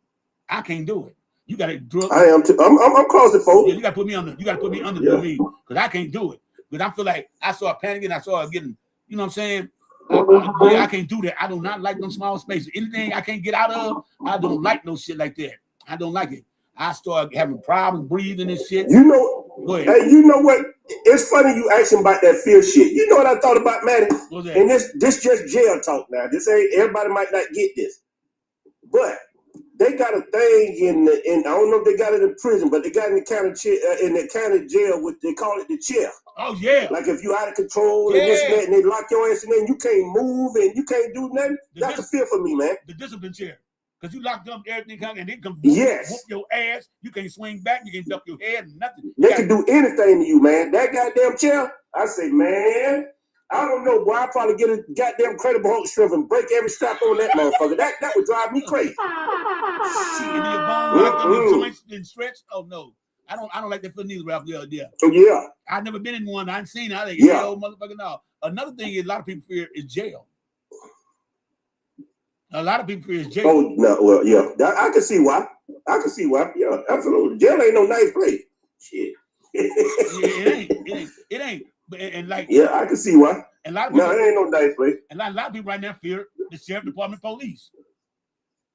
I can't do it. You got to drug. I am too. I'm claustrophobic. Yeah, you got to put me under. You got to put me under the me because I can't do it. Because I feel like I start panicking. I start getting. You know what I'm saying? I can't do that. I do not like them small spaces. Anything I can't get out of, I don't like no shit like that. I don't like it. I start having problems breathing and shit. You know, hey, you know what? It's funny you asking about that fear shit. You know what I thought about, Maddie? What's that? And this just jail talk now. This ain't everybody might not get this, but they got a thing in I don't know if they got it in prison, but they got in the county jail with they call it the chair. Oh yeah. Like if you out of control and this and that, and they lock your ass in there and you can't move and you can't do nothing. That's a fear for me, man. The discipline chair. Because you locked up everything and they come whoop your ass. You can't swing back, you can't duck your head, nothing. They can do anything to you, man. That goddamn chair, I say, man, I don't know, boy. I'll probably get a goddamn Incredible Hulk strip and break every strap on that motherfucker. That would drive me crazy. Shit, your bone locked up, your joints and stretched. Oh no. I don't like that feeling either, Ralph. Yeah. Oh yeah. I've never been in one. I ain't seen it. I like, motherfucker, no. Another thing is a lot of people fear is jail. A lot of people fear is jail. Oh no, well, yeah. I can see why. Yeah, absolutely. Jail ain't no nice place. Shit. Yeah, it ain't. And like, yeah, I can see why. And a lot of people, no, it ain't no nice place. And a lot of people right now fear the sheriff department, police.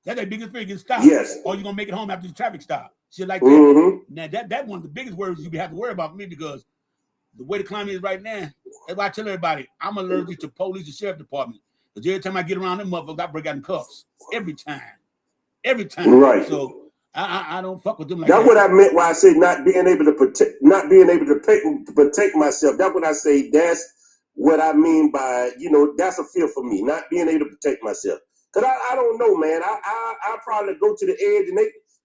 That's their biggest fear, get stopped. Yes. Or you're gonna make it home after the traffic stop. Shit like that. Now that's one of the biggest worries you have to worry about for me, because the way the climate is right now, that's why I tell everybody I'm allergic to police and sheriff department. Because every time I get around them motherfuckers, I break out in cuffs. Every time. Right. So I don't fuck with them like that's that. What I meant when I say not being able to protect myself. That's what I say. That's what I mean by, that's a fear for me, not being able to protect myself. Cause I don't know, man. I probably go to the edge, and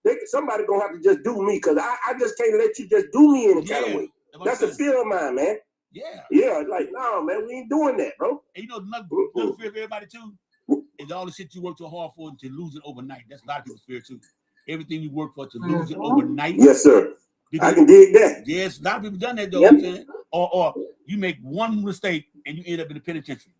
they somebody gonna have to just do me, cause I just can't let you just do me any kind of way. That's a fear of mine, man. Yeah, like, no, man, we ain't doing that, bro. And another fear of everybody too is all the shit you work so hard for to lose it overnight. That's a lot of people's fear too. Everything you work for to lose it overnight. Yes, sir. Because, I can dig that. Yes, a lot of people done that though. Yep. Or you make one mistake and you end up in the penitentiary.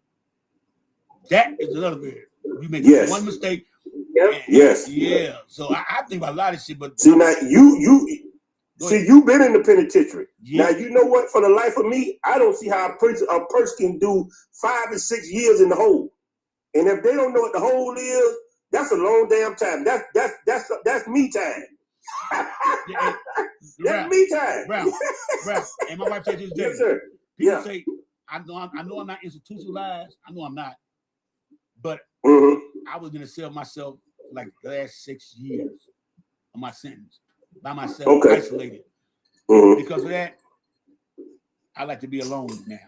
That is another fear. You make one mistake. Yep. Yes. Yeah. So I think about a lot of shit, but see now you've been in the penitentiary. Yeah. Now you know what? For the life of me, I don't see how a person can do 5 and 6 years in the hole. And if they don't know what the hole is, that's a long damn time. That's me time. That's me time. Ralph, and my wife said this day. Yes, sir. People say, I know I'm not institutionalized. I know I'm not. But I was gonna sell myself like the last 6 years of my sentence by myself, isolated. Because of that, I like to be alone now.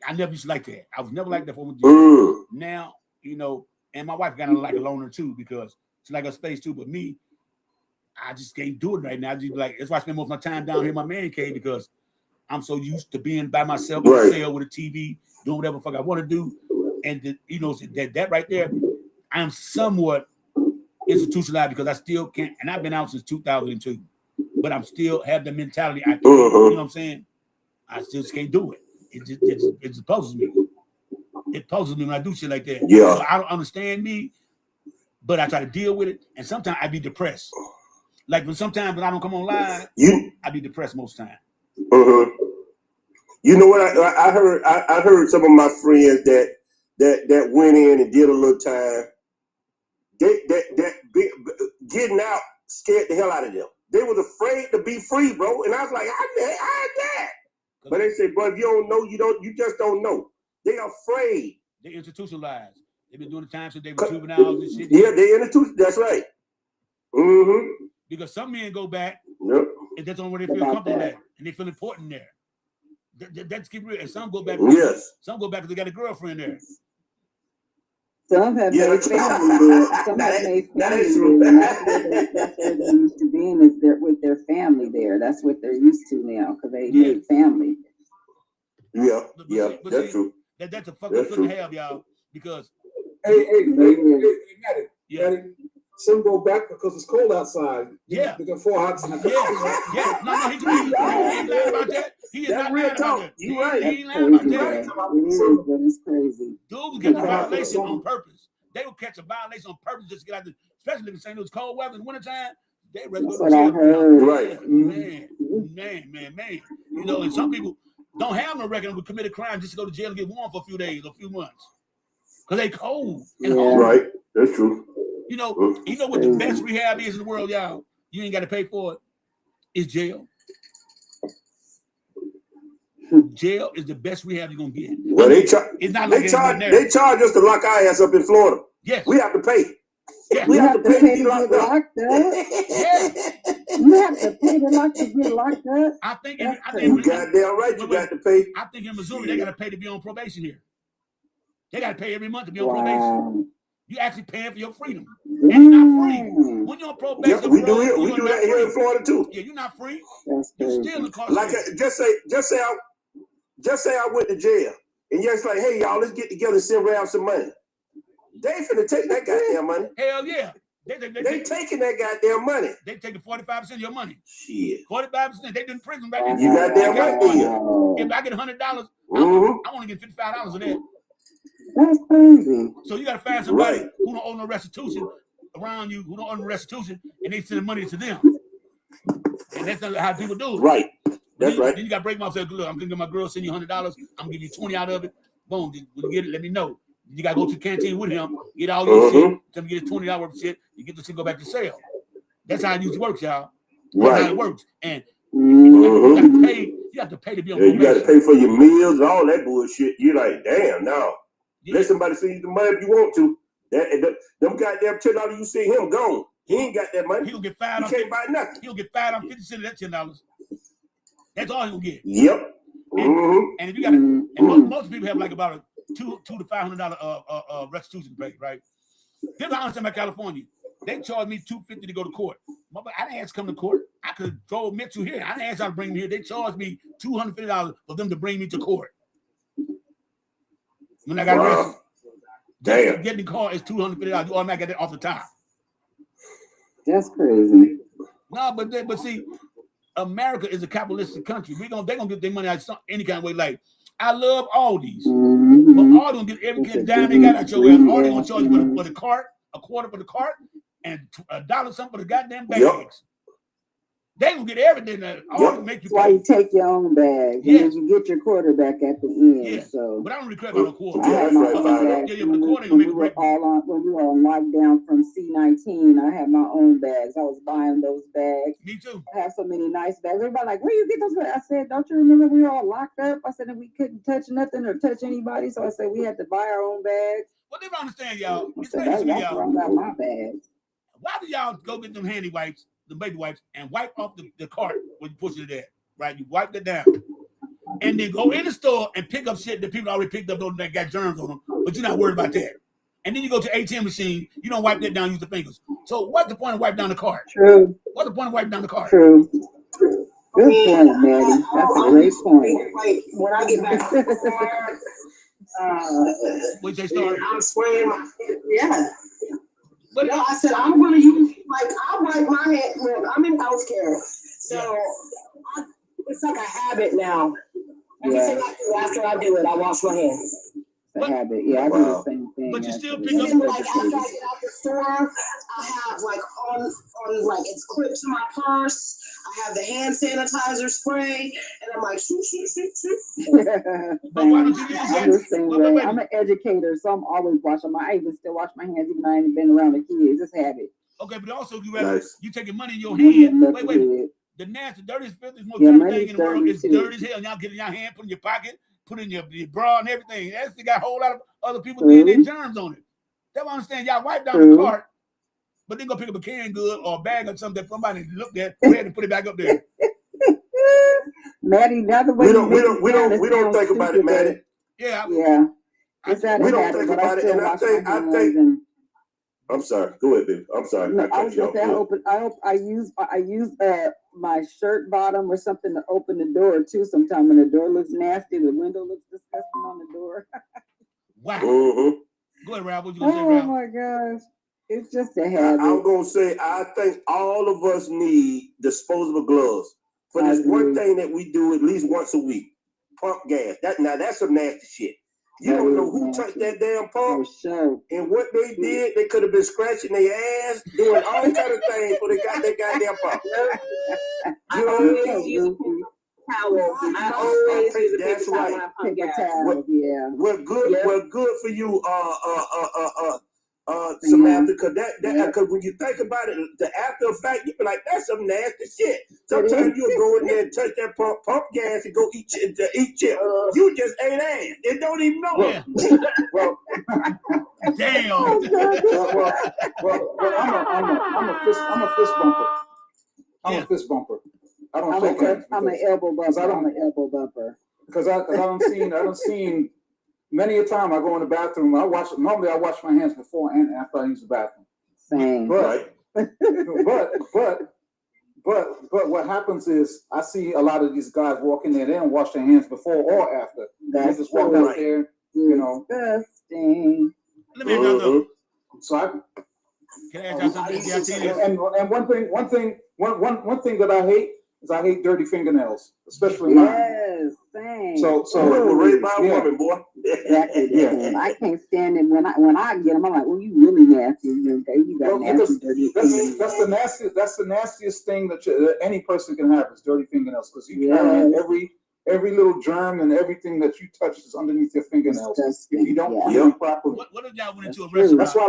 I never used to like that. I was never like that for now, and my wife got to like a loner too, because she like her space too. But me, I just can't do it right now. I just like, that's why I spend most of my time down here in my man cave, because I'm so used to being by myself in the cell with a TV, doing whatever the fuck I want to do. And that right there, I am somewhat institutionalized, because I still can't, and I've been out since 2002, but I'm still have the mentality I can't, you know what I'm saying? I still just can't do it. It just poses me. It poses me when I do shit like that. Yeah. So I don't understand me, but I try to deal with it. And sometimes I be depressed. Like sometimes when I don't come on live, I be depressed most time. You know what I heard? I heard some of my friends that went in and did a little time. Getting out scared the hell out of them. They was afraid to be free, bro. And I was like, I had that. But they say, bro, if you don't know, you just don't know. They afraid. They institutionalized. They've been doing the time since they were juveniles and shit. Yeah, they institutionalized. That's right. Because some men go back, and that's the only way they feel comfortable at, and they feel important there. That's keep real. And some go back. Some go back because they got a girlfriend there. Some have made family there. Some have made family there. That's where they're used to being, is with their family there. That's what they're used to now, because they made family. Yeah, that's true. That's a fucking good to have, y'all. Because Maddie, some go back because it's cold outside. Yeah. They got 4 hots. No, he ain't lying about that. He is not lying about that. You right. He ain't lying about that. It's crazy. Dudes get a violation on purpose. They will catch a violation on purpose just to get out there, especially if St. Louis cold weather in the wintertime. They ready to go to jail. Right. Man. And some people don't have no record of committed crime just to go to jail and get warm for a few days or a few months. Because they cold and hungry. Right. That's true. You know what the best rehab is in the world, y'all? You ain't got to pay for it. It's jail. Jail is the best rehab you're gonna get. Well, they charge us to lock our ass up in Florida. Yes. We have to pay. Yeah. We have to pay to be locked up. You have to pay to get locked up. I think you goddamn right. You got to pay. I think in Missouri they got to pay to be on probation here. They got to pay every month to be on probation. You actually paying for your freedom, and you're not free. When you're on probation, we do that here in Florida too. Yeah, you're not free. You're still incarcerated. Like just say I went to jail, and you're just like, hey y'all, let's get together and send around some money. They finna take that goddamn money. Hell yeah. They taking that goddamn money. They taking 45% of your money. Shit. 45%. They did prison back in. You goddamn right. If I get $100, I want to get $55 of that. That's crazy. So you got to find somebody who don't owe no restitution around you, who don't owe no restitution, and they send the money to them. And that's not how people do it. Right. That's right. Then you got to break them off. Say, look, I'm gonna give my girl, send you $100. I'm gonna give you 20 out of it. Boom. When you get it, let me know. You gotta go to the canteen with him, get all your shit. Tell him get $20 worth of shit. You get the shit, go back to sale. That's how it usually works, y'all. That's how it works. And you have to pay to be on probation. You got to pay for your meals and all that bullshit. You're like, damn, no. Let somebody send you the money if you want to. Them goddamn $10 you see him gone. He ain't got that money. He'll get fired. He can't buy nothing. He'll get fired on 50 cents of that $10. That's all he'll get. Yep. And if you got and most people have like about a $200 to $500 restitution pay, right? Then I understand about California. They charged me $250 to go to court. I didn't ask to come to court. I could have drove Mitchell here. I didn't ask y'all to bring me here. They charged me $250 for them to bring me to court. When I got arrested. Just to get in the car is $250. You automatically get that off the top. That's crazy. No, but see, America is a capitalistic country. They're gonna get their money out any kind of way. Like, I love Aldi's, but Aldi gonna get every kid dime they got out your ass. Aldi gonna charge you for the cart, a quarter for the cart, and $1 something for the goddamn bags. Yep. They gonna get everything. Make you That's why you take your own bag, and then you get your quarterback at the end. Yeah. So, but I don't really care about no quarter. When we were on lockdown from C-19, I had my own bags. I was buying those bags. Me too. I have so many nice bags. Everybody like, where you get those bags? I said, don't you remember we were all locked up? I said that we couldn't touch nothing or touch anybody. So I said we had to buy our own bags. Well, they don't understand, y'all. That's why I got my bags. Why do y'all go get them handy wipes, the baby wipes, and wipe off the cart when you push it there? Right? You wipe it down. And then go in the store and pick up shit that people already picked up that got germs on them, but you're not worried about that. And then you go to ATM machine, you don't wipe that down, use the fingers. So what's the point of wiping down the cart? True. What's the point of wiping down the cart? True. Good point, Maddie. That's a great point. Like, when I get back to the car, what you say, Star? I'm spraying my, But no, I said I'm gonna use, like, I wipe my hand. Look, I'm in healthcare, so it's like a habit now. Everything I do after I do it, I wash my hands. It's a habit. Yeah, I do the same thing. But you still pick And up. then, like, after I get out the store, I have like on like it's clipped to my purse. I have the hand sanitizer spray, and I'm like shoot. But why don't you use I'm the same way. I'm an educator, so I'm always washing I even still wash my hands even though I ain't been around the kids. It's habit. Okay, but also you taking money in your hand. Wait. The nasty, dirtiest, filthiest, most dirty thing in the world is dirty as hell. Y'all get in your hand, put in your pocket, put in your bra and everything. That's got a whole lot of other people getting their germs on it. That's why I understand y'all wipe down the cart, but then go pick up a canned good or a bag or something that somebody looked at, go ahead and put it back up there. Maddie, the other way we don't think about it, Maddie. Yeah. We don't think about it, and I think. I'm sorry. Go ahead, baby. I'm sorry. No, I was just saying, I use my shirt bottom or something to open the door too. Sometimes when the door looks nasty, the window looks disgusting on the door. Wow. Go ahead, Ralph. What you gonna say, Ralph? Oh my gosh, it's just a habit. I'm gonna say I think all of us need disposable gloves for this one thing that we do at least once a week: pump gas. That's some nasty shit. You don't know who touched that damn pump and what they did. They could have been scratching their ass, doing all kind of things before they got that goddamn pump. You know what I mean? Towels. I always use a paper towel when I pump gas. We're good for you, Samantha, because when you think about it, the after effect, you be like, that's some nasty shit. Sometimes you'll go in there and touch that pump gas and go eat chip. You just ate ass. It don't even know it. Well, damn. I'm a fist bumper. I'm a fist bumper. I don't shake hands. I'm an elbow bumper. Because I don't seen many a time I go in the bathroom. Normally I wash my hands before and after I use the bathroom. Same. But what happens is I see a lot of these guys walk in there. They don't wash their hands before or after. They just walk out there, you know. Disgusting. Let me know. So can I ask y'all something? and one thing that I hate is I hate dirty fingernails, especially mine. Yes, same. So we're raised by a woman, boy. Exactly. Yeah. I can't stand it when I get them. I'm like, well, you really nasty. You got nasty, dirty fingernails. That's the nastiest thing that any person can have is dirty fingernails, because you carry every little germ and everything that you touch is underneath your fingernails. If you don't clean them properly. What if y'all went into a restaurant? That's why a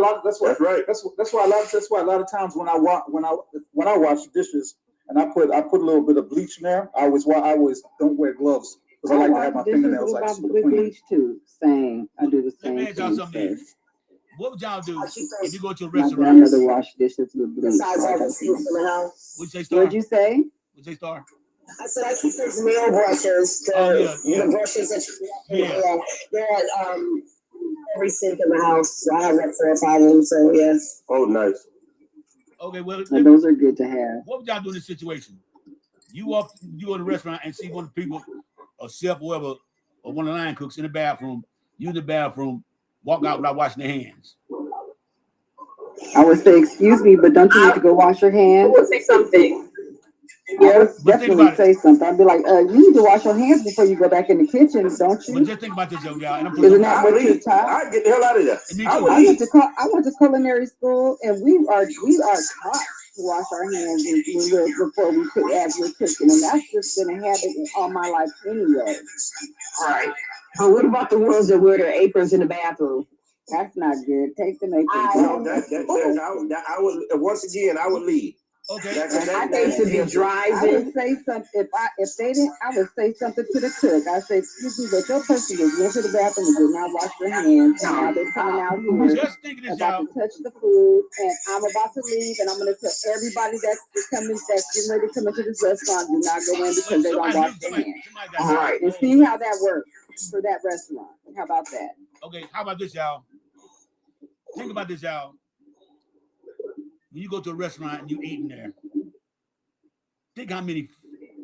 lot of times when I wash dishes and I put a little bit of bleach in there, I always don't wear gloves because I like to have my fingernails like super clean. Bleach too. Same. I do the same thing. What would y'all do if you go to a My restaurant? grandmother washed dishes with bleach. Besides all the sinks in the house. What'd you say, Star? What'd you say? What'd you say, Star? I said I keep those nail brushes, the brushes that you they're at every sink in the house. I have like 4 or 5 of them, so yes. Oh, nice. Okay, well, those are good to have. What would y'all do in this situation? You go to the restaurant and see one of the people, a chef, whoever, or one of the line cooks in the bathroom, you in the bathroom, walk out without washing their hands. I would say, excuse me, but don't you need to go wash your hands? I would say something. I would definitely say something. I'd be like, you need to wash your hands before you go back in the kitchen, don't you? But just think about this, young guy. Isn't that what you're taught? I get the hell out of there. I went to culinary school, and we are taught to wash our hands before we cook as we're cooking, and that's just been a habit all my life anyway. All right. But what about the ones that wear their aprons in the bathroom? That's not good. Take the aprons. I would once again. I would leave. Okay. I think to be driving. I would say something if they didn't. I would say something to the cook. I say, excuse me, but your person just went to the bathroom and did not wash their hands. And now they're coming out here just thinking this, about to touch the food, and I'm about to leave, and I'm going to tell everybody that's getting ready to come into this restaurant, do not go in because they don't wash their hands. All right. And see how that works for that restaurant. How about that? Okay, how about this, y'all? Think about this, y'all. When you go to a restaurant and you eating there, think how many,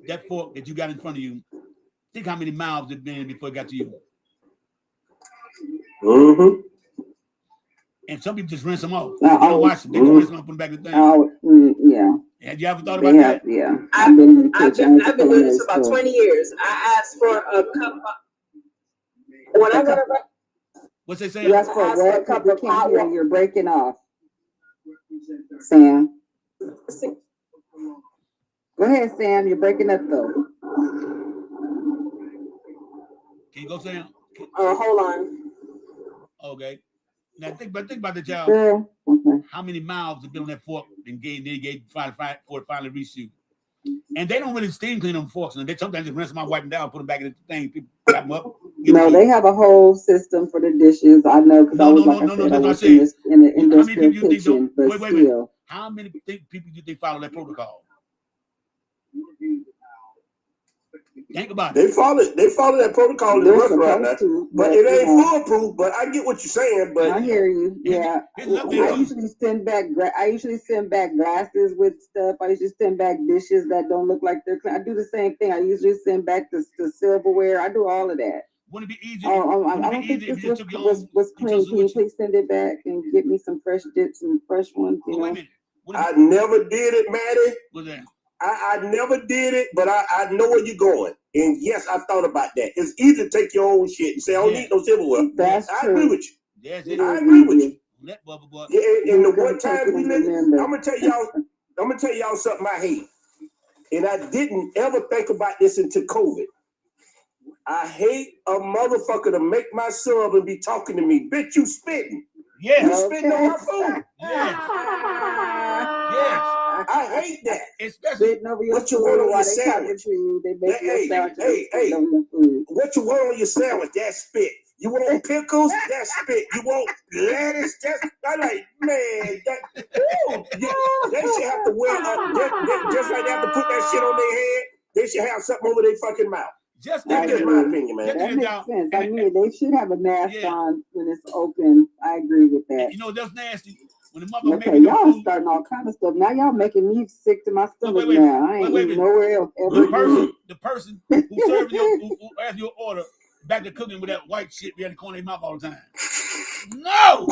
that fork that you got in front of you, think how many mouths it been before it got to you. Mm-hmm. And some people just rinse them off. They don't wash them. They don't rinse them off, put them back in the thing. Yeah. Have you ever thought about that? Yeah. I've been doing this for about 20 years. I asked for a cup of, when I go to what's they saying? You asked for a cup of can't hear you. You're breaking off. Sam. Go ahead, Sam. You're breaking up though. Can you go, Sam? hold on. Okay. Now think about the child. Yeah. Okay. How many mouths have been on that fork and gave finally reached you? And they don't really steam clean them forks. And they sometimes just rinse them out, wipe them down, put them back in the thing. People wrap them up. No, they have a whole system for the dishes. I know because I was in the industrial kitchen, but still. How many people do you think follow that protocol? Think about it. They follow that protocol in the restaurant, but it ain't foolproof. But I get what you're saying. But I hear you. Yeah, I usually send back glasses with stuff. I usually send back dishes that don't look like they're clean. I do the same thing. I usually send back the silverware. I do all of that. Wouldn't it be easy? I don't think this was clean. Can you please send it back and get me some fresh dips and fresh ones? You know? I never did it, Maddie. What's that? I never did it, but I know where you're going. And yes, I thought about that. It's easy to take your own shit and say, I don't need no silverware. I agree with you. Yes, I agree with you. That bubble boy. Yeah, and the one time we lived, I'm gonna tell y'all something I hate. And I didn't ever think about this until COVID. I hate a motherfucker to make my sub and be talking to me. Bitch, you spitting. Yeah. You spitting on my food. Yes. Yes. I hate that. Especially what you want on your sandwich. Hey, what you want on your sandwich? That spit. You want pickles? That spit. You want lettuce? That's like, man, they should have to wear just like they have to put that shit on their head. They should have something over their fucking mouth. That's my opinion, man. That makes sense. I mean, they should have a mask on when it's open. I agree with that. You know, that's nasty. When the mother y'all are starting all kind of stuff. Now y'all making me sick to my stomach now. I ain't eating nowhere else ever. The person who served you, who asked your order, back to cooking with that white shit behind the corner of their mouth all the time. No!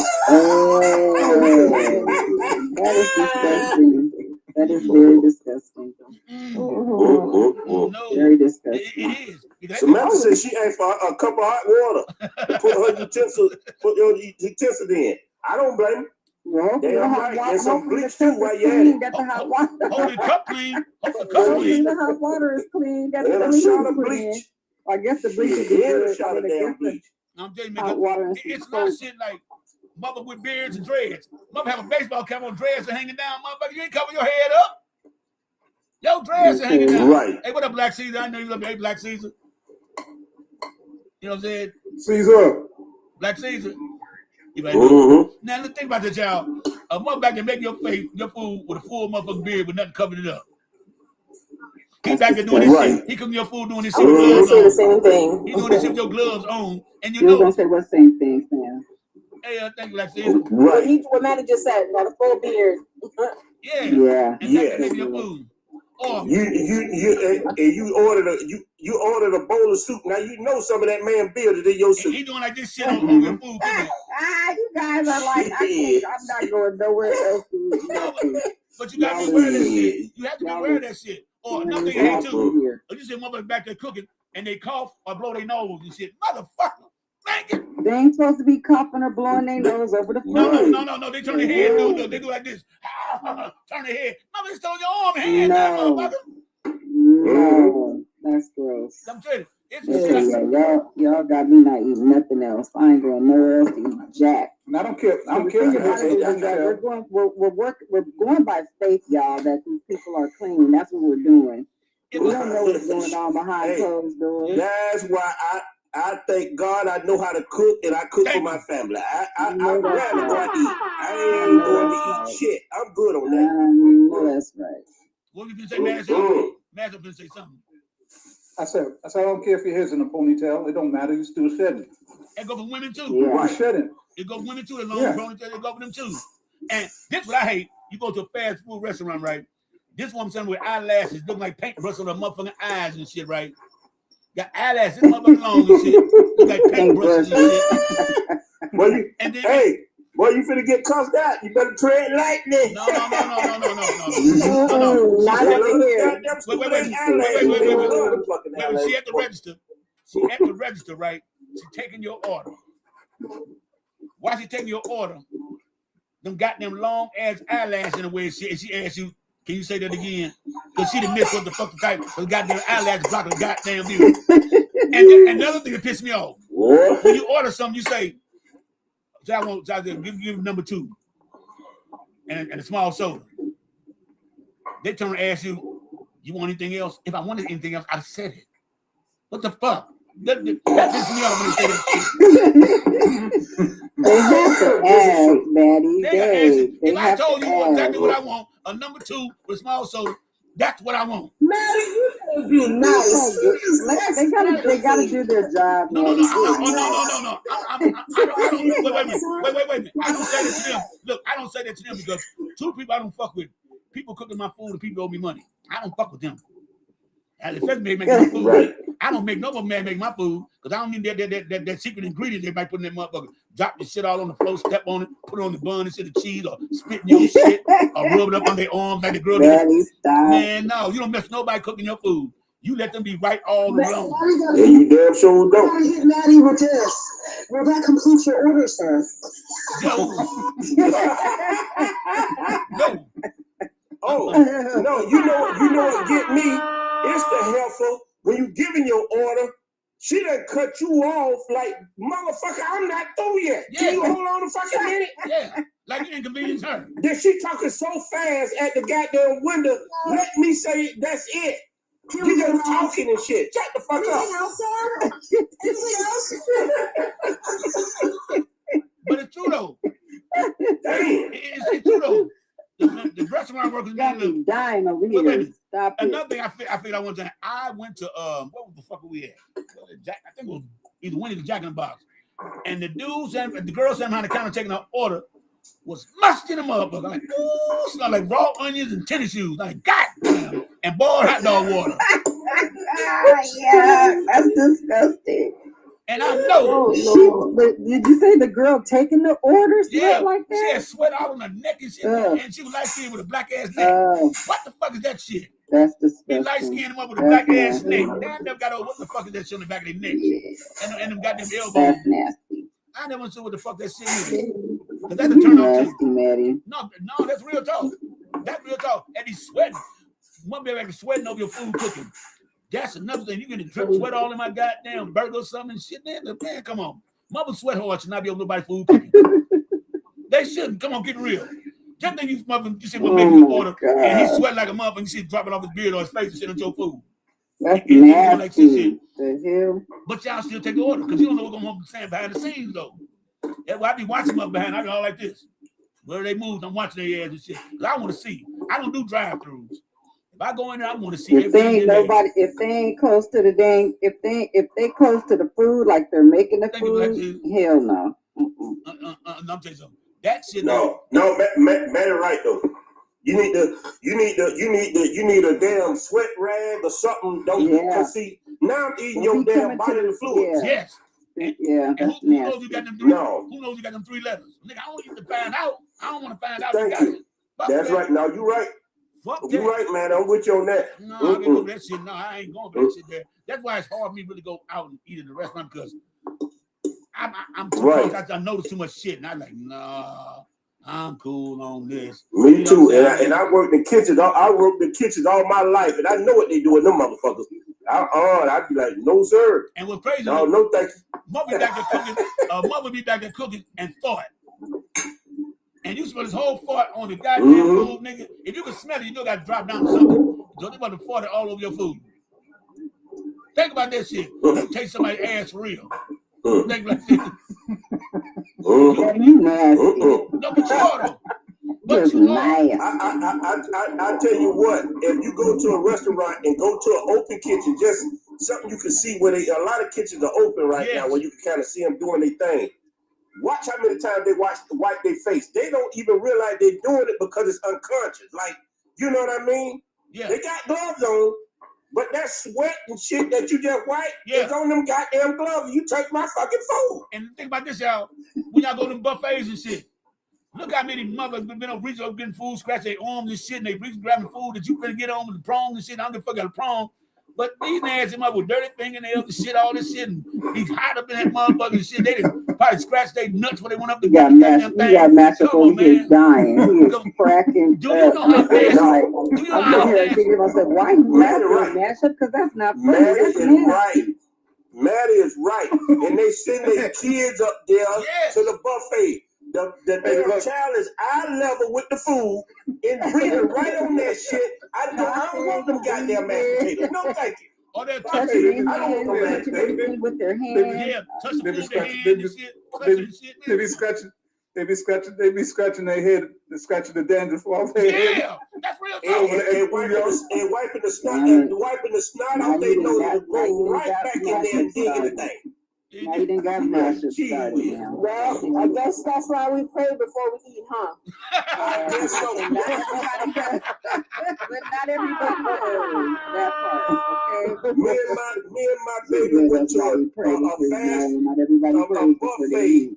That is disgusting. That is very disgusting. No, Very disgusting. it is. Samantha said she asked for a cup of hot water to put her utensils in. I don't blame her. Well, Damn right. And some bleach too while you at it. Get the hot water. Hold the cup clean. Hold the cup Hopefully clean. the hot water is clean. Get And the a shot of put bleach. in. I guess the bleach is And good. a shot of damn bleach. I'm telling you, Hot water and it's some not soap. shit like mother with beards and dreads. Mother have a baseball cap on, dreads are hanging down. Motherfucker, you ain't cover your head up. Your dreads are hanging down. Right. Hey, what up, Black Caesar? I know you love me. Hey, Black Caesar. You know what I'm saying? Caesar. Black Caesar. You right Mm-hmm. now, let's think about this, y'all. A motherfucker can make your food with a full motherfucking beard with nothing covering it up. He back there doing this shit. He cooking your food doing this shit with gloves on. the same thing. He doing this shit with your gloves on. And you You were know. gonna say what same thing, Sam? Hey, thank you, Black Caesar. Right. What Maddie just said, got a full beard. Yeah. Yeah. And that's making your food. Or You ordered a bowl of soup. Now you know some of that man beard is in your soup. he doing like this shit on your food. You guys are like, I'm not going nowhere else. But you gotta be aware of that shit. You have to be aware of that shit. Or another thing I hate too. Or you see motherfuckers back there cooking and they cough or blow their nose and shit. Motherfucker. They ain't supposed to be coughing or blowing their nose over the food. No. They turn their head. No. They do like this. Turn their head. Mother, it's on your arm and hand now, motherfucker. No, that's gross. I'm telling you. It's Y'all got me not eating nothing else. I ain't going nowhere else to eat jack. And I don't care. We're going by faith, y'all, that these people are clean. That's what we're doing. We don't know what's going on behind closed doors. That's why I thank God I know how to cook and I cook for my family. I'm glad to go out to eat. I ain't going to eat shit. I'm good on that. That's right. What you can say, Master? Master can say something. I said, I don't care if your hair's in a ponytail. It don't matter. You still shedding. It go for women too. Yeah. Right. Shedding. It go for women too. As long as ponytail, it go for them too. And this what I hate. You go to a fast food restaurant, right? This one I'm saying with eyelashes looking like paintbrush on the motherfucking eyes and shit, right? Got eyelashes, this motherfucking long and shit. Look like paintbrushes and shit. Boy, you finna get cussed out. You better tread lightly. No. Not over here. Wait. She at the register, right? She taking your order. Why she taking your order? Them goddamn long ass eyelashes in the way and she asks you, can you say that again? Because she done missed what the fuck the type of goddamn eyelashes blocking the goddamn view. And another thing that pissed me off. When you order something, you say, I give number 2 and a small soda. They turn and ask you, you want anything else? If I wanted anything else, I'd have said it. What the fuck? That pissed me off when they say that shit. They have to ask, Maddie. If I told you exactly what I want, a number 2 with small soda, that's what I want. Maddie, you can be nice. They gotta do their job. No. Wait a minute. I don't say that to them. Look, I don't say that to them because 2 people I don't fuck with. People cooking my food and people owe me money. I don't fuck with them. And the first man making my food. Right. I don't make no more man make my food because I don't need that secret ingredient they might put in that motherfucker. Drop the shit all on the floor, step on it, put it on the bun instead of cheese, or spit in your shit, or rub it up on their arms like the girl. Man, no, you don't mess with nobody cooking your food. You let them be right all along. Yeah, you damn sure don't. Gotta hit Maddie with this. Will that complete your order, sir? No. Oh, no, you know what get me? It's the heifer. When you giving your order, she done cut you off like, motherfucker, I'm not through yet. Yeah. Can you hold on a fucking minute? Yeah, like you inconvenience her. Then she talking so fast at the goddamn window, let me say that's it. You just talking and shit. Shut the fuck up. But it's true though. Damn. It's true though. The restaurant workers be dying over here. Stop it. Another thing I figured out one time. I went to what the fuck were we at? I think it was either Wendy's or Jack in the Box. And the girl sitting behind the counter taking her order was musty in the motherfucker. Like, ooh, smell like raw onions and tennis shoes. Like, goddamn. And boiled hot dog water. Yeah, that's disgusting. And I know. But did you say the girl taking the orders like that? She had sweat all on her neck and shit. And she was light skinned with a black ass neck. What the fuck is that shit? That's disgusting. He light skinned up with a black ass neck. I never got over what the fuck is that shit on the back of their necks. And them goddamn elbows. That's nasty. I never understood what the fuck that shit is. Cause that's a turn off too. Maddie. No, that's real talk. That's real talk. And he's sweating. One baby like sweating over your food cooking. That's another thing. You get to drip sweat all in my goddamn burger or something and shit. Man, come on. Mother sweat hard should not be over nobody's food cooking. They shouldn't. Come on, get real. Just think you see what baby order and he sweat like a motherfucker. You see it dropping off his beard or his face and shit on your food. That's nasty. The hell? But y'all still take the order because you don't know what's going on saying behind the scenes though. That's why I be watching them up behind. I be all like this. Where they move, I'm watching their ass and shit. Because I want to see. I don't do drive-thrus. If I go in there, I want to see if they ain't close to the dang, if they close to the food, like they're making the food, hell no. I'm telling you something. That shit. No, man, right though. You need a damn sweat rag or something. Cause see, now I'm eating your damn bodily fluids. Yes. Yeah, and who knows you got them three? No. Who knows you got them 3 letters? Nigga, I don't need to find out. I don't want to find out. Thank you. That's right. Now you right. You right, man. I'm with you on that. No, I can't do that shit. No, I ain't going for that shit there. That's why it's hard for me to really go out and eat in the restaurant because I'm too close. I notice too much shit, and I'm like, nah, I'm cool on this. Me too. And I worked in kitchens. I worked in kitchens all my life, and I know what they do with them motherfuckers. I'd be like, no, sir. And what's crazy? No, thank you. Mother be back there cooking. Mother be back there cooking and fart. And you smell this whole fart on the goddamn food, nigga. If you can smell it, you know got to drop down something. So they about to fart it all over your food. Think about that shit. You take somebody's ass for real. Think like this. You nasty. No, but you are though. But you are. I tell you what, if you go to a restaurant and go to an open kitchen, just something you can see where a lot of kitchens are open right now, where you can kind of see them doing their thing. Watch how many times they wipe their face. They don't even realize they're doing it because it's unconscious. Like, you know what I mean? Yeah. They got gloves on, but that sweat and shit that you just wipe is on them goddamn gloves. You touch my fucking food. And think about this, y'all. When y'all go to them buffets and shit, look how many mothers been on reach up getting food, scratch their arms and shit, and they reach grabbing food that you finna get on with the prongs and shit. I don't give a fuck out of prong. But these nasty mother with dirty fingernails and shit, all this shit, and he's hot up in that motherfucker and shit. They done probably scratched their nuts when they went up to get that thing. You got mashed up over here dying. He is cracking. Do you know how fast? Do you know how fast? Thinking myself, why you mash up? Because that's not funny. Maddie is right. Maddie is right. And they send their kids up there to the buffet. The damn child is eye level with the food and breathing right on that shit. I don't want them goddamn mashed potatoes. No, thank you. Or they're touching. I don't want them touching with their hands. Yeah, touch the food with their hands and shit. Touching shit. They be scratching their head, scratching the dandruff off their head. Yeah, that's real talk. And wiping the snot out their nose to go right back in there and dig in the thing. Now you didn't got mashed started now. Well, I guess that's why we pray before we eat, huh? But not everybody knows that part. Okay. Me and my baby went to a buffet.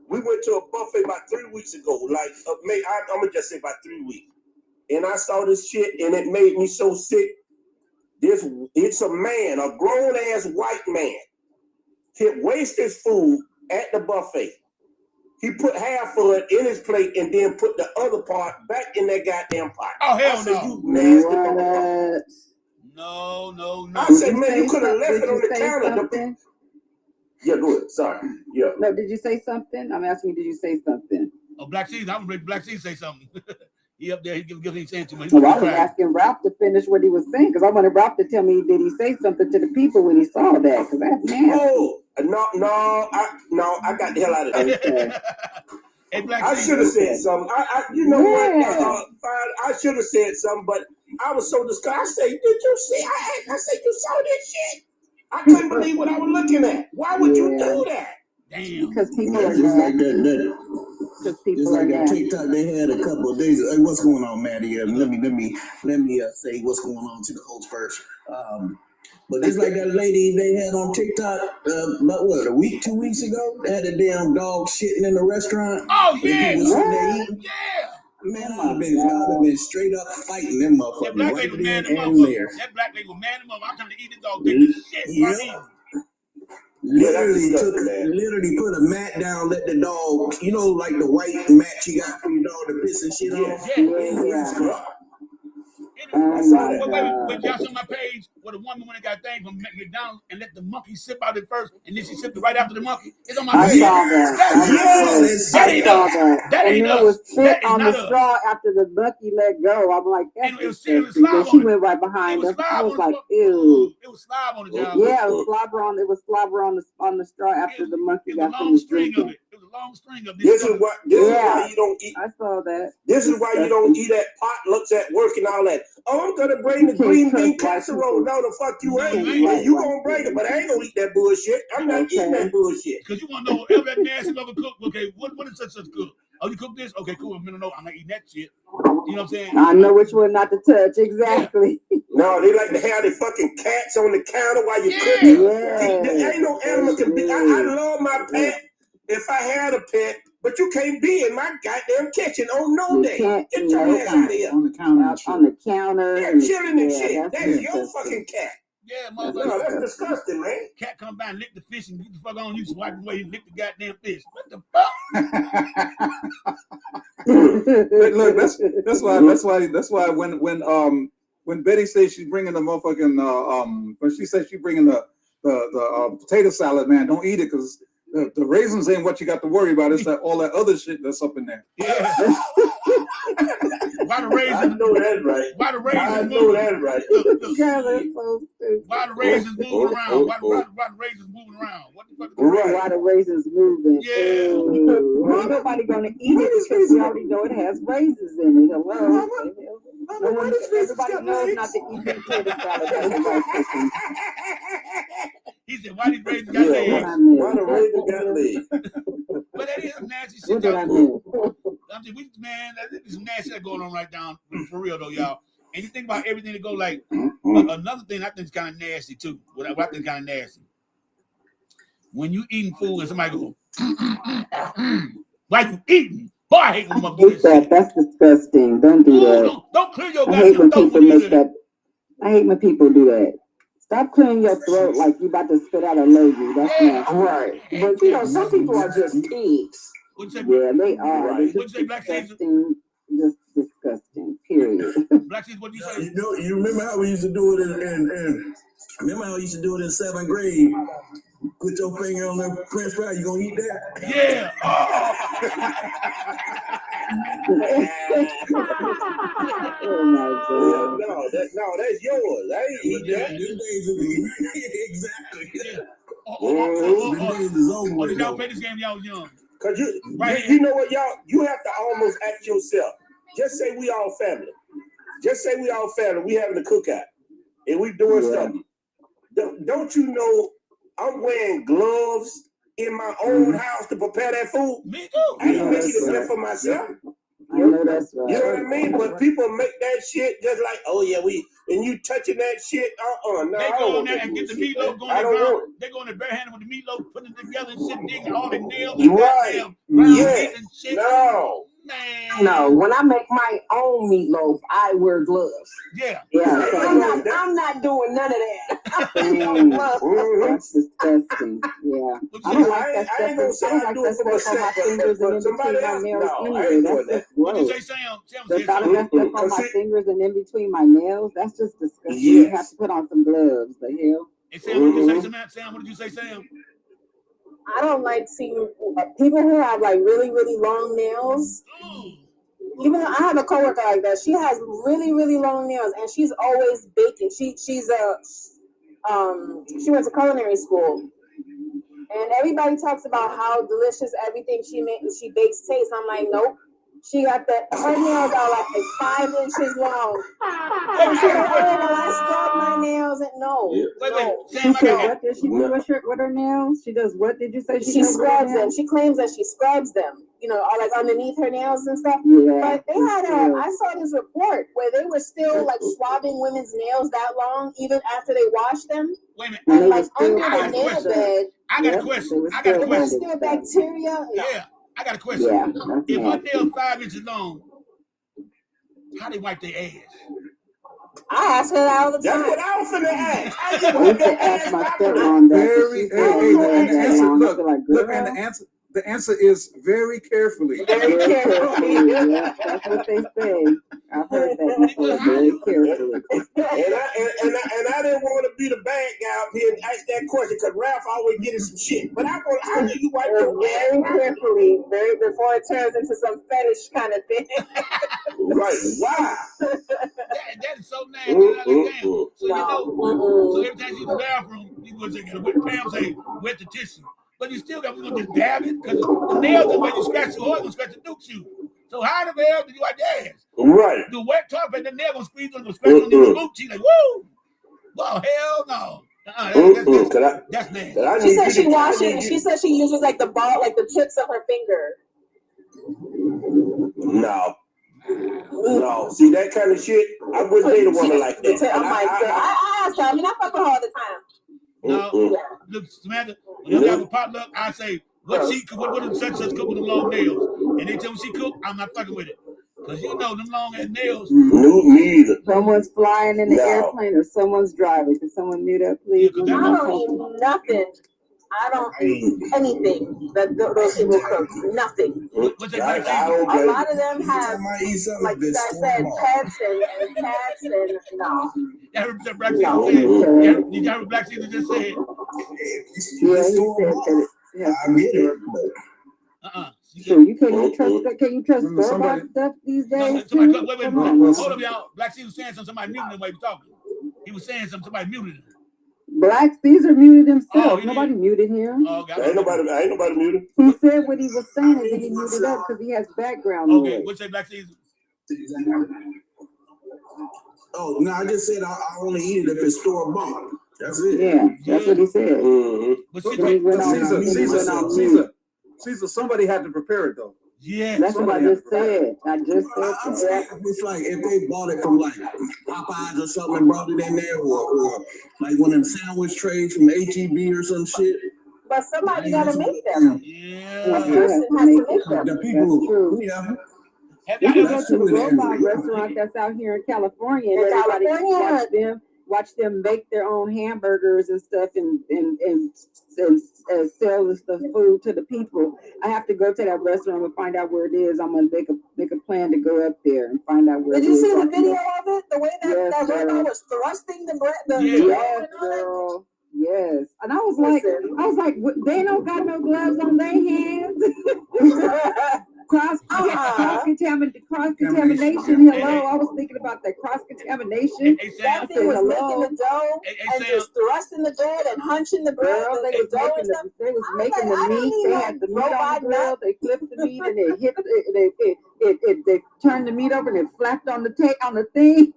We went to a buffet about 3 weeks ago. Like, I'm gonna just say about 3 weeks. And I saw this shit, and it made me so sick. It's a man, a grown ass white man. He waste his food at the buffet. He put half of it in his plate and then put the other part back in that goddamn pot. Oh, hell no. You nasty motherfucker. No. I said, man, you could have left it on the counter. Yeah, go ahead. Sorry. Yeah. No, did you say something? I'm asking you, did you say something? Oh, Black Seas. I'm going to Black Seas say something. He up there, he ain't saying too much. Well, I was asking Ralph to finish what he was saying because I wanted Ralph to tell me, did he say something to the people when he saw that? Because that's nasty. Oh, no, I got the hell out of there. Hey, I should have said something. You know what? I should have said something, but I was so disgusted. I said, did you see? I said, you saw this shit? I couldn't believe what I was looking at. Why would you do that? Damn. Because people are just like that. It's like that TikTok they had a couple of days. Hey, what's going on, Maddie? Let me say what's going on to the host first. But it's like that lady they had on TikTok about what, a week, 2 weeks ago? They had a damn dog shitting in the restaurant. Oh yeah, People sitting there eating. yeah. Man, I'd have been straight up fighting them That motherfuckers black right lady was mad then at and there. motherfucker. That black lady was mad at motherfucker. I'm trying to eat this dog. Take this shit. Yep. Literally put a mat down, let the dog, you know, like the white mat you got for your dog to piss and shit on. Wait, y'all saw my page where the woman when it got thing from McDonald's and let the monkey sip out it first, and then she sipped it right after the monkey. It's on my page. That ain't us. That ain't and us. it was spit That is on not the us. straw after the monkey let go. I'm like, that's disgusting. slob She on went right behind us. I was like, ew. It was slob on the job. Yeah, it was slobber on. It was slobber on the straw after the monkey got finished drinking. It was a long string of this. This is why you don't eat. I saw that. This is why you don't eat at potlucks at work and all that. Oh, I'm gonna bring the green bean casserole. No, the fuck you ain't. You gonna bring it, but I ain't gonna eat that bullshit. I'm not eating that bullshit. Because you want to know whatever that nasty mother cook. Okay, what is such cook? Oh, you cook this? Okay, cool. I'm not eating that shit. You know what I'm saying? I know which one not to touch. Exactly. No, they like to have the fucking cats on the counter while you cooking. There ain't no animal can be. I love my pet if I had a pet, but you can't be in my goddamn kitchen on no day. Get your ass out of here. On the counter. On the counter. Yeah, chilling and shit. That's your fucking cat. Yeah, No, motherfucker. that's disgusting, man. Cat come by and lick the fish and get the fuck on you, swipe away and lick the goddamn fish. What the fuck? Look, that's why when Betty says she's bringing the motherfucking when she says she's bringing the potato salad, man, don't eat it because the raisins ain't what you got to worry about. It's that all that other shit that's up in there. Yeah. Why the raisins? I know that's right. Why the raisins? I know that's right. Why the raisins moving around? Why the raisins moving around? What the fuck? Why the raisins moving? Yeah. Ain't nobody gonna eat it because we already know it has raisins in it. Hello. Everybody knows not to eat potato salad. He said, "Why these raisins got legs? Why the raisins got legs?" But that is some nasty shit. What did I do? Man, there's some nasty shit going on right down for real though, y'all. And you think about everything that go like another thing I think is kind of nasty too. What I think kind of nasty. When you eating food and somebody go, like you eating. Boy, I hate when motherfuckers do that. That's disgusting. Don't do that. Don't clear your I hate when throat people make that. I hate when people do that. Stop clearing your throat like you about to spit out a lady. That's not right. But you know, some people are just pigs. Yeah, they are. Right. What'd you say, Black Caesar? Just disgusting. Period. Black Caesar, what do you say? You remember how we used to do it in remember how we used to do it in 7th grade? Put your finger on the French fry. You gonna eat that? Yeah. Oh my God. No, that's yours. I ain't eat that. Exactly. Did y'all play this game when y'all was young? Cause you know what, y'all? You have to almost ask yourself. Just say we all family. Just say we all family. We having a cookout, and we doing something. Don't you know? I'm wearing gloves in my own house to prepare that food. Me too. I ain't making it there for myself. I know that's right. You know what I mean? But people make that shit just like, oh yeah, and you touching that shit. No, they go in there and get the meatloaf going. They go in there barehanded with the meatloaf, putting it together and shit, digging all the nails and goddamn ground meat and shit. No. Man. No, when I make my own meatloaf, I wear gloves. Yeah. Yeah. I'm not doing none of that. That's disgusting. Yeah. I don't like that stuff. I don't like that stuff on my fingers and in between my nails anyway. That's just What gross. you say, Sam? The thought of that stuff on my fingers and in between my nails, that's just disgusting. You have to put on some gloves. The hell? Hey, Sam, what did you say, Sam? What did you say, Sam? I don't like seeing people who have like really, really long nails. Even though I have a coworker like that, she has really, really long nails, and she's always baking. She went to culinary school, and everybody talks about how delicious everything she bakes tastes. I'm like, nope. She got her nails are like 5 inches long. Wait, She's like, oh, well, I scrubbed my nails. And no. She said, what does she do with her nails? She does what? Did you say She does with her scrubs them. nails? She claims that she scrubs them, or like underneath her nails and stuff. Yeah. But they had I saw this report where they were still like swabbing women's nails that long, even after they washed them. Wait a minute. And like under the nail bed. I got a question. There was still bacteria. No. Yeah, I got a question. Yeah, if her nails 5 inches long, how they wipe their ass? I ask her that all the time. That's what I was finna ask. I used to ask my stepmom that. The answer is very carefully. Very carefully. Yeah, that's what they say. I've heard that before. Very carefully. And I didn't want to be the bad guy up here and ask that question because Ralph always getting some shit. But how do you wipe your very carefully, before it turns into some fetish kind of thing. Right? Why? That is so nasty. So so every time you use the bathroom, you go take it. Pam say wet the tissue. But you still got to just dab it because the nails are when you scratch your horse, you scratch the duke shoe. So how the hell do you wipe your ass? Right. The wet top and the nail gonna squeeze on the scratch on your boot cheek like woo. Well, hell no. That's nasty. She said she washes. She said she uses like the ball, like the tips of her finger. No. See that kind of shit? I wouldn't date a woman like that. I'm like, I ask her. I mean, I fuck with her all the time. No, look, Samantha, when you have a potluck, I say, what does such cook with them long nails? And they tell me she cook, I'm not fucking with it. Because them long ass nails. No, me either. Someone's flying in the airplane or someone's driving. Can someone mute up, please? I don't eat nothing. I don't eat anything that those people cook. Nothing. A lot of them have, like I said, pets and cats and no. Did you hear what Black Caesar just said? Yeah, he said that I get it. So you can't trust that? Can you trust store-bought stuff these days? Wait, hold up, y'all. Black Caesar was saying something. Somebody muted him while he was talking. He was saying something. Somebody muted him. Black Caesar muted himself. Nobody muted him. Ain't nobody muted. He said what he was saying and then he muted up because he has background noise. Okay, what's that, Black Caesar? Oh, no, I just said I only eat it if it's store bought. That's it. Yeah, that's what he said. Caesar, somebody had to prepare it though. Yeah, that's what I just said. I just said that. It's like if they bought it from like Popeyes or something and brought it in there, or like one of them sandwich trays from HEB or some shit. But somebody gotta make them. Yeah. One person has to make them. The people, you can go to the robot restaurant that's out here in California and everybody watch them make their own hamburgers and stuff and sell the food to the people. I have to go to that restaurant and find out where it is. I'm gonna make a plan to go up there and find out where it is. Did you see the video of it? The way that robot was thrusting the bread. Yes, girl. Yes, and I was like, they don't got no gloves on their hands. Cross contamination. Hello, I was thinking about that cross contamination. That thing was making the dough and just thrusting the bread and hunching the bread. They was making the meat. They had the meat on the grill. They flipped the meat and they turned the meat over and it flapped on the thing.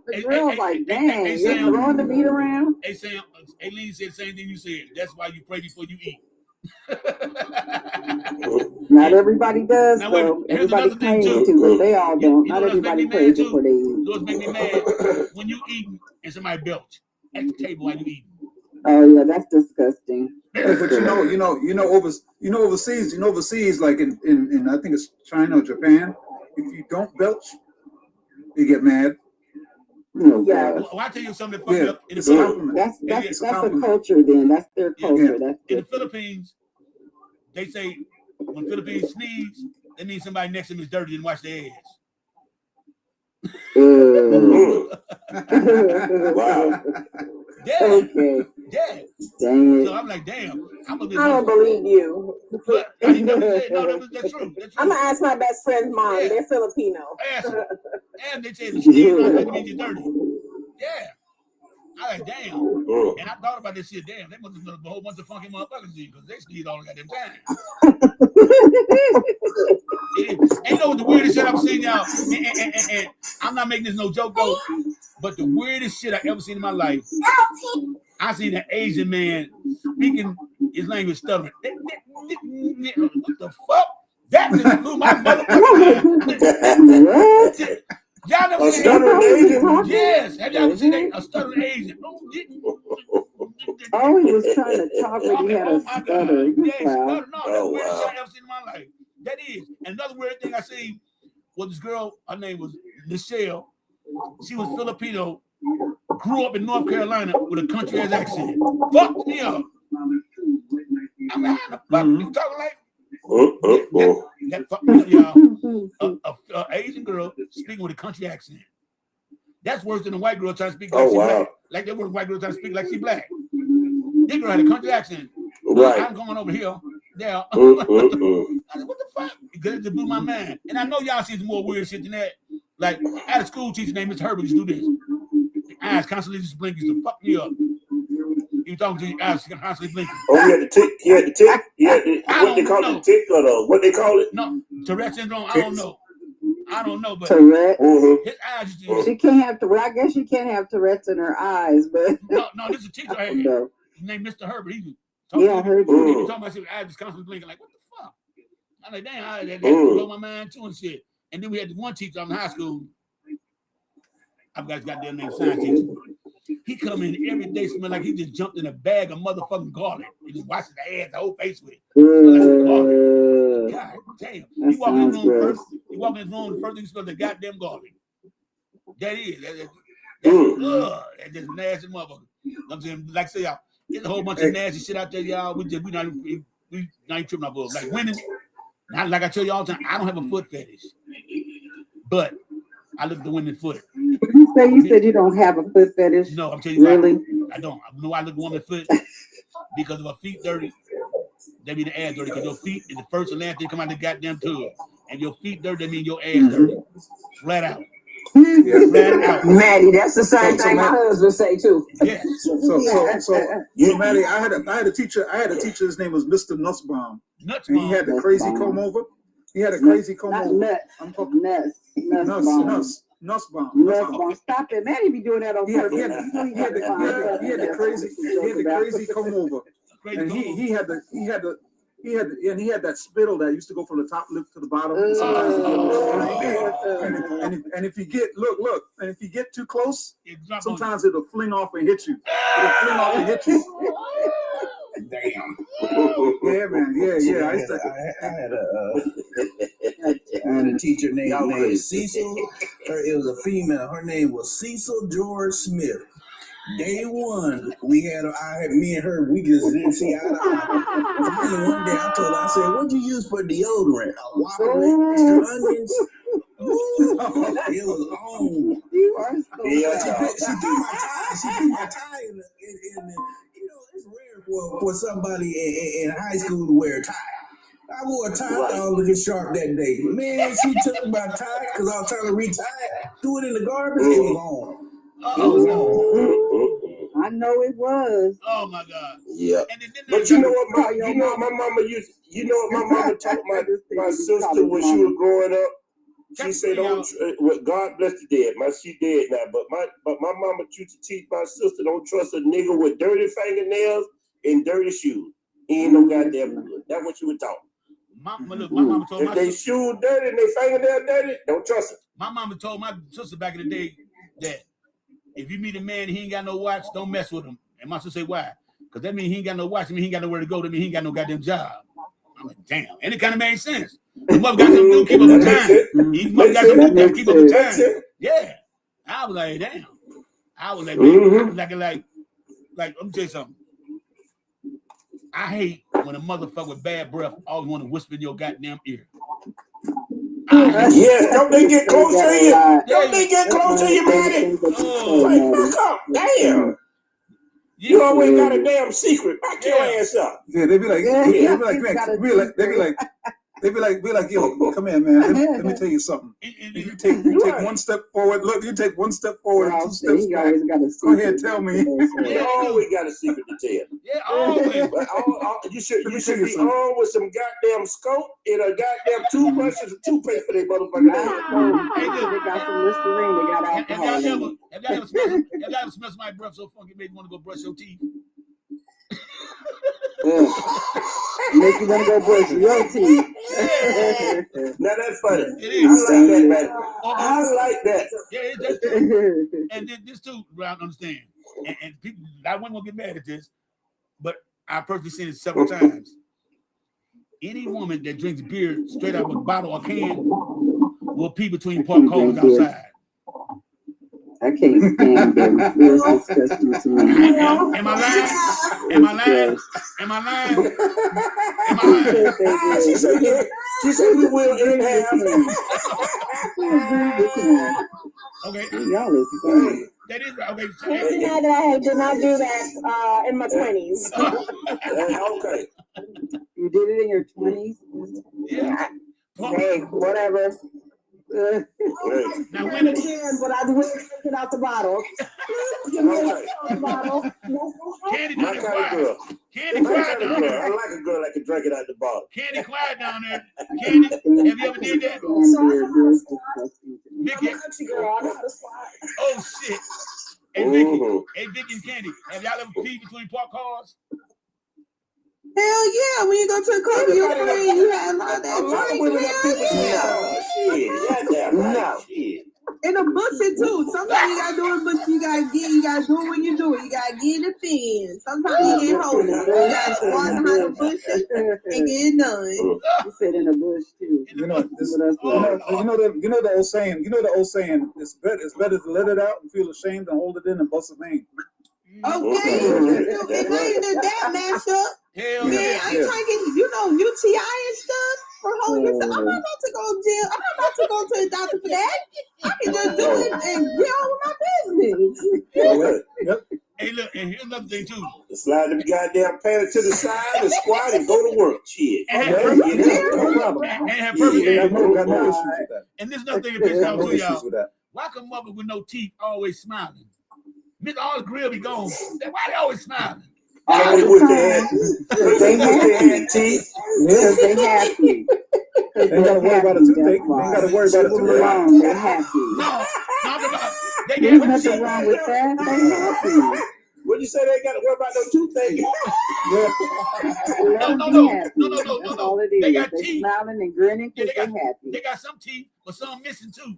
The grill's like, dang, you're throwing the meat around. Hey Sam, Aileen said the same thing you said. That's why you pray before you eat. Not everybody does, though. Everybody claims to, but they all don't. Not everybody prays before they eat. Those make me mad when you eating and somebody belch at the table while you eating. Oh yeah, that's disgusting. But overseas, like in I think it's China or Japan, if you don't belch, you get mad. Yeah. Well, I tell you something that fucked up. That's a culture. Then that's their culture. Yeah. In the Philippines, they say when Philippines sneeze, that means somebody next to them is dirty and wash their ass. Wow. Yeah. Okay. Yeah. Dang it. So I'm like, damn. I don't believe you. But I didn't know you said, no, that's true. I'm gonna ask my best friend's mom. Yeah. They're Filipino. Ask them. And they say the sneeze doesn't mean you're dirty. Yeah. I like, damn. And I thought about this shit. Damn, they must have done a whole bunch of funky motherfuckers because they sneeze all the goddamn time. And you know what the weirdest shit I've seen, y'all? And I'm not making this no joke though, but the weirdest shit I ever seen in my life, I seen an Asian man speaking his language stuttering. What the fuck? That just blew my motherfucking mind. Y'all never seen stuttering Asian? Yes. Have y'all ever seen a stuttering Asian? Oh, he was trying to talk, but he had a stutter. Yes, stutter. No, that's the Oh, weirdest shit wow. I ever seen in my life. That is. Another weird thing I seen was this girl, her name was Michelle. She was Filipino, grew up in North Carolina with a country ass accent. Fucked me up. I'm like, how the fuck you talking like? That fucked me up, y'all. A Asian girl speaking with a country accent. That's worse than a white girl trying to speak like she black. Like that was a white girl trying to speak like she black. This girl had a country accent. Right. I'm going over here. Yeah. I said, what the fuck? Because it just blew my mind. And I know y'all see some more weird shit than that. Like, I had a school teacher named Mr. Herbert used to do this. The eyes constantly just blinking, used to fuck me up. He was talking to your eyes constantly blinking. Oh, he had the tick. He had the tick. He had the, what they call it, the tick or the, what they call it? No, Tourette syndrome, I don't know. I don't know, but Tourette's. His eyes used to, She can't have Tourette's. I guess she can't have Tourette's in her eyes, but no, this is a teacher I had. No. His name Mr. Herbert. He was Yeah, I heard He was you. talking about shit, eyes just constantly blinking, like, what the fuck? I'm like, damn, that blew my mind too and shit. And then we had this one teacher in high school. I've got his goddamn name, science teacher. He come in every day smelling like he just jumped in a bag of motherfucking garlic. He just washes the ass, the whole face with. God damn. He walk in his room first. He walk in his room, the first thing he smells the goddamn garlic. That is. That's just nasty motherfucker. I'm saying, like I say, y'all, there's a whole bunch of nasty shit out there, y'all. We not even tripping off of. Like women, like I tell you all the time, I don't have a foot fetish. But I look at the women's foot. You said you don't have a foot fetish? No, I'm telling you really? I don't. I know I look at a woman's foot because if her feet dirty, that mean the ass dirty. Because your feet is the first and last thing come out the goddamn tub. And your feet dirty, that mean your ass dirty. Flat out. Yeah. Flat out. Maddie, that's the same thing my husband say too. Yes. So Maddie, I had a teacher. His name was Mr. Nussbaum. And he had the crazy comb over. He had a crazy comb over. Nuts. I'm talking nuts. Nussbaum. Stop it, Maddie be doing that on purpose. He had the crazy comb over. And he had that spittle that used to go from the top lip to the bottom. And if you get and if you get too close, sometimes it'll fling off and hit you. Damn. Yeah, man. Yeah. I had a teacher named Cecil. It was a female. Her name was Cecil George Smith. Day one, me and her, we just didn't see eye to eye. Finally, one day I told her, I said, what'd you use for deodorant? A Whopper, extra onions? It was on. You are so She threw my tie in the, it's rare for somebody in high school to wear a tie. I wore a tie, I was looking sharp that day. Man, she took my tie because I was trying to retie it, threw it in the garbage, it was on. I know it was. Oh my God. Yeah. But you know what my mama used. You know what my mama taught my sister when she was growing up. She said, "Don't." God bless the dead. She dead now, but my mama used to teach my sister, "Don't trust a nigga with dirty fingernails and dirty shoes. He ain't no goddamn good." That's what you were taught. My mama told if they shoes dirty and they fingernail dirty, don't trust him. My mama told my sister back in the day that if you meet a man and he ain't got no watch, don't mess with him. And my sister say, why? Because that means he ain't got no watch. I mean, he ain't got nowhere to go. That means he ain't got no goddamn job. I'm like, damn. And it kind of made sense. The mother got something to do, keep up the time. He mother got something to do, keep up the time. Yeah. I was like, damn. I was like, man, like, let me tell you something. I hate when a motherfucker with bad breath always want to whisper in your goddamn ear. Yes, don't they get close to you? Don't they get close to you, man? Like, fuck up. Damn. You always got a damn secret. Back your ass up. Yeah, they be like, They be like, yo, come here, man. Let me tell you something. You take one step forward. Look, you take one step forward, and 2 steps back. Go ahead, tell me. You always got a secret to tell. Yeah, always. But you should be on with some goddamn scope and a goddamn toothbrushes and toothpaste for their motherfucking ass. They got some Listerine. They got alcohol. Have y'all ever smelled somebody's breath so funky it made you want to go brush your teeth? Make you want to go brush your teeth. Now that's funny. It is. I like that, man. I like that. Yeah, that's true. And this too, I understand. And people, I wasn't gonna get mad at this, but I personally seen it several times. Any woman that drinks beer straight out of a bottle or can will pee between parked cars outside. I can't stand them. It's disgusting to me. Am I lying? Am I lying? Am I lying? Am I lying? She said we will in half. Okay. Y'all is funny. That is right. Okay. That I did not do that in my 20s. Okay. You did it in your 20s? Yeah. Hey, whatever. Now when but I will take it out the bottle. Candy My down kind of there. girl. Candy My quiet kind of down girl. there. I like a girl that can drink it out the bottle. Candy quiet down there. Candy, have you ever did that? Vicky. Oh shit. Hey Vicky. Hey Vicky and Candy. Have y'all ever peed between parked cars? Hell yeah, when you go to the club with your friend, you have all that drink. In a bullshit too. Sometimes you gotta do it, but you gotta do it when you do it. You gotta get it in. Sometimes you can't hold it. You gotta squat behind the bush and get it done. You sit in a bush too. You know the old saying. It's better to let it out and feel ashamed than hold it in and bust a vein. Okay, it ain't that mashed up. Hell Man, yeah. I ain't trying to get UTI and stuff for holding yourself. I'm not about to go to jail. I'm not about to go to the doctor for that. I can just do it and get on with my business. Yep. Hey, look, and here's another thing too. Slide them goddamn pants to the side and squat and go to work. Shit. And have No problem. And have perfect. Got no issues with that. And this is another thing that pisses me off No too, issues y'all. with that. Why come mother with no teeth always smiling? Miss all the grill be gone. Why they always smiling? They wish they had teeth. Because they happy. They ain't gotta worry about a toothache. They ain't gotta worry about a toothache. They're happy. No, talk about they There's nothing wrong with that. They're happy. What you say they got to worry about no toothache? No. All it is. They got They're teeth. smiling and grinning because they're happy. They got some teeth, but some missing too.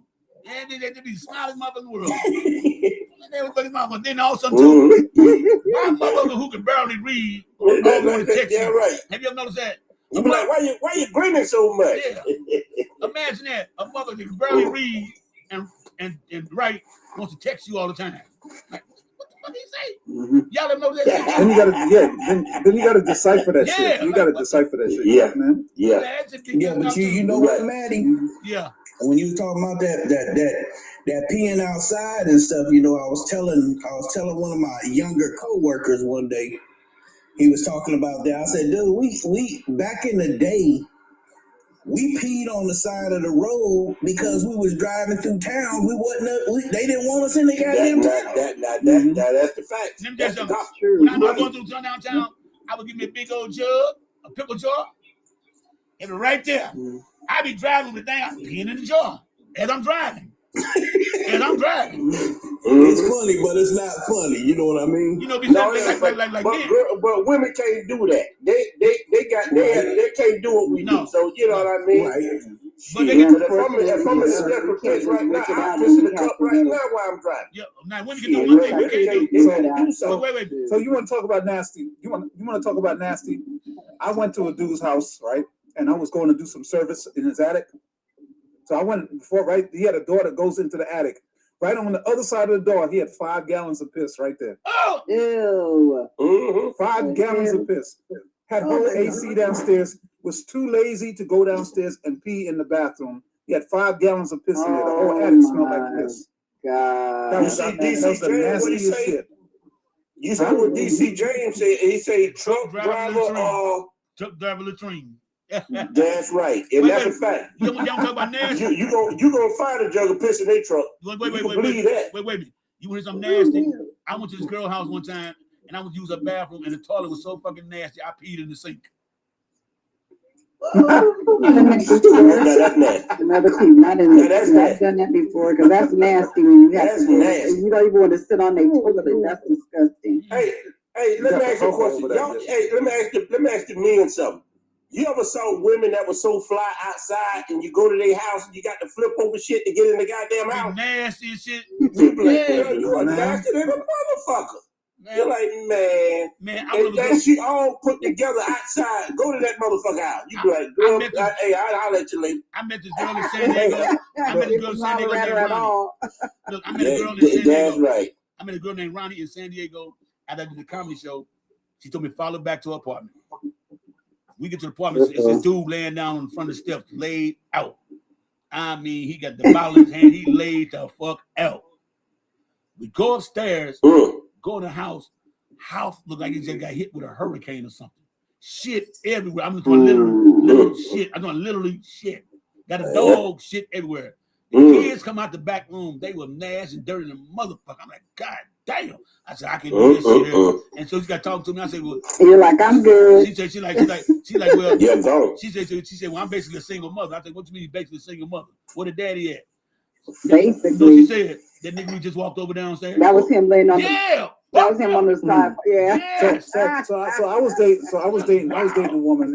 And they be smiling mother in the world. Then also too, my motherfucker who can barely read or go to text you. Right. Have you ever noticed that? You be like, why you grinning so much? Yeah. Imagine that a mother that can barely read and write wants to text you all the time. Like, what the fuck did he say? Y'all ever know that shit? Then you gotta decipher that shit. You gotta decipher that shit. Yeah, man. Yeah. But you know what, Maddie? Yeah. When you was talking about that peeing outside and stuff, I was telling one of my younger coworkers one day. He was talking about that. I said, dude, we back in the day, we peed on the side of the road because we was driving through town. They didn't want us in the goddamn town. That's the fact. That's the true. When I was going through downtown, I would give me a big old jug, a pickle jar, and right there. I be driving with the thing, I'm peeing in the jar as I'm driving. It's funny, but it's not funny. You know what I mean? Be something like but women can't do that. They can't do what we do. So you know what I mean? Right. But if I'm in a desperate place right now, I'm pissing the cup right now while I'm driving. Yeah. Now when you can do one thing, we can't do. So wait. So you want to talk about nasty? You want to talk about nasty? I went to a dude's house, right? And I was going to do some service in his attic. So I went he had a door that goes into the attic. Right on the other side of the door, he had 5 gallons of piss right there. Oh! Ew. 5 gallons of piss. Had whole AC downstairs, was too lazy to go downstairs and pee in the bathroom. He had 5 gallons of piss in there. The whole attic smelled like piss. God. That was the nastiest shit. You saw what DC James said? He said truck driver latrine. That's right, and that's a fact. Y'all talk about nasty. You gonna find a jug of piss in their truck. Wait. That. Wait. You want some nasty? I went to this girl house one time, and I was use her bathroom, and the toilet was so fucking nasty, I peed in the sink. That's nasty. Another people, not in there. I've done that before because that's nasty when you have to. You don't even want to sit on their toilet. That's disgusting. Hey, let me ask you a question. Let me ask the men something. You ever saw women that were so fly outside, and you go to their house and you got to flip over shit to get in the goddamn house? Nasty and shit. You are nasty than a motherfucker. You're like, man, and she all put together outside. Go to that motherfucker house. You be like, girl, I'll let you leave. I met this girl in San Diego. I met a girl in San Diego named Ronnie. Look, I met a girl in San Diego. That's right. I met a girl named Ronnie in San Diego. After I did the comedy show, she told me to follow back to her apartment. We get to the apartment, it's this dude laying down in front of the steps, laid out. I mean, he got the bottle in his hand. He laid the fuck out. We go upstairs, go in the house. House looked like he just got hit with a hurricane or something. Shit everywhere. I'm talking literal shit. I'm talking literally shit. Got a dog shit everywhere. The kids come out the back room. They were nasty and dirty than a motherfucker. I'm like, God damn. I said, I can't do this shit here. And so she got talking to me. I said, well, you're like, I'm good. She said, well, yeah, go. She said, well, I'm basically a single mother. I said, what you mean you basically a single mother? Where the daddy at? Basically. So she said, that nigga we just walked over downstairs. That was him laying on that was him on the side. Yeah. Yes. So I was dating a woman,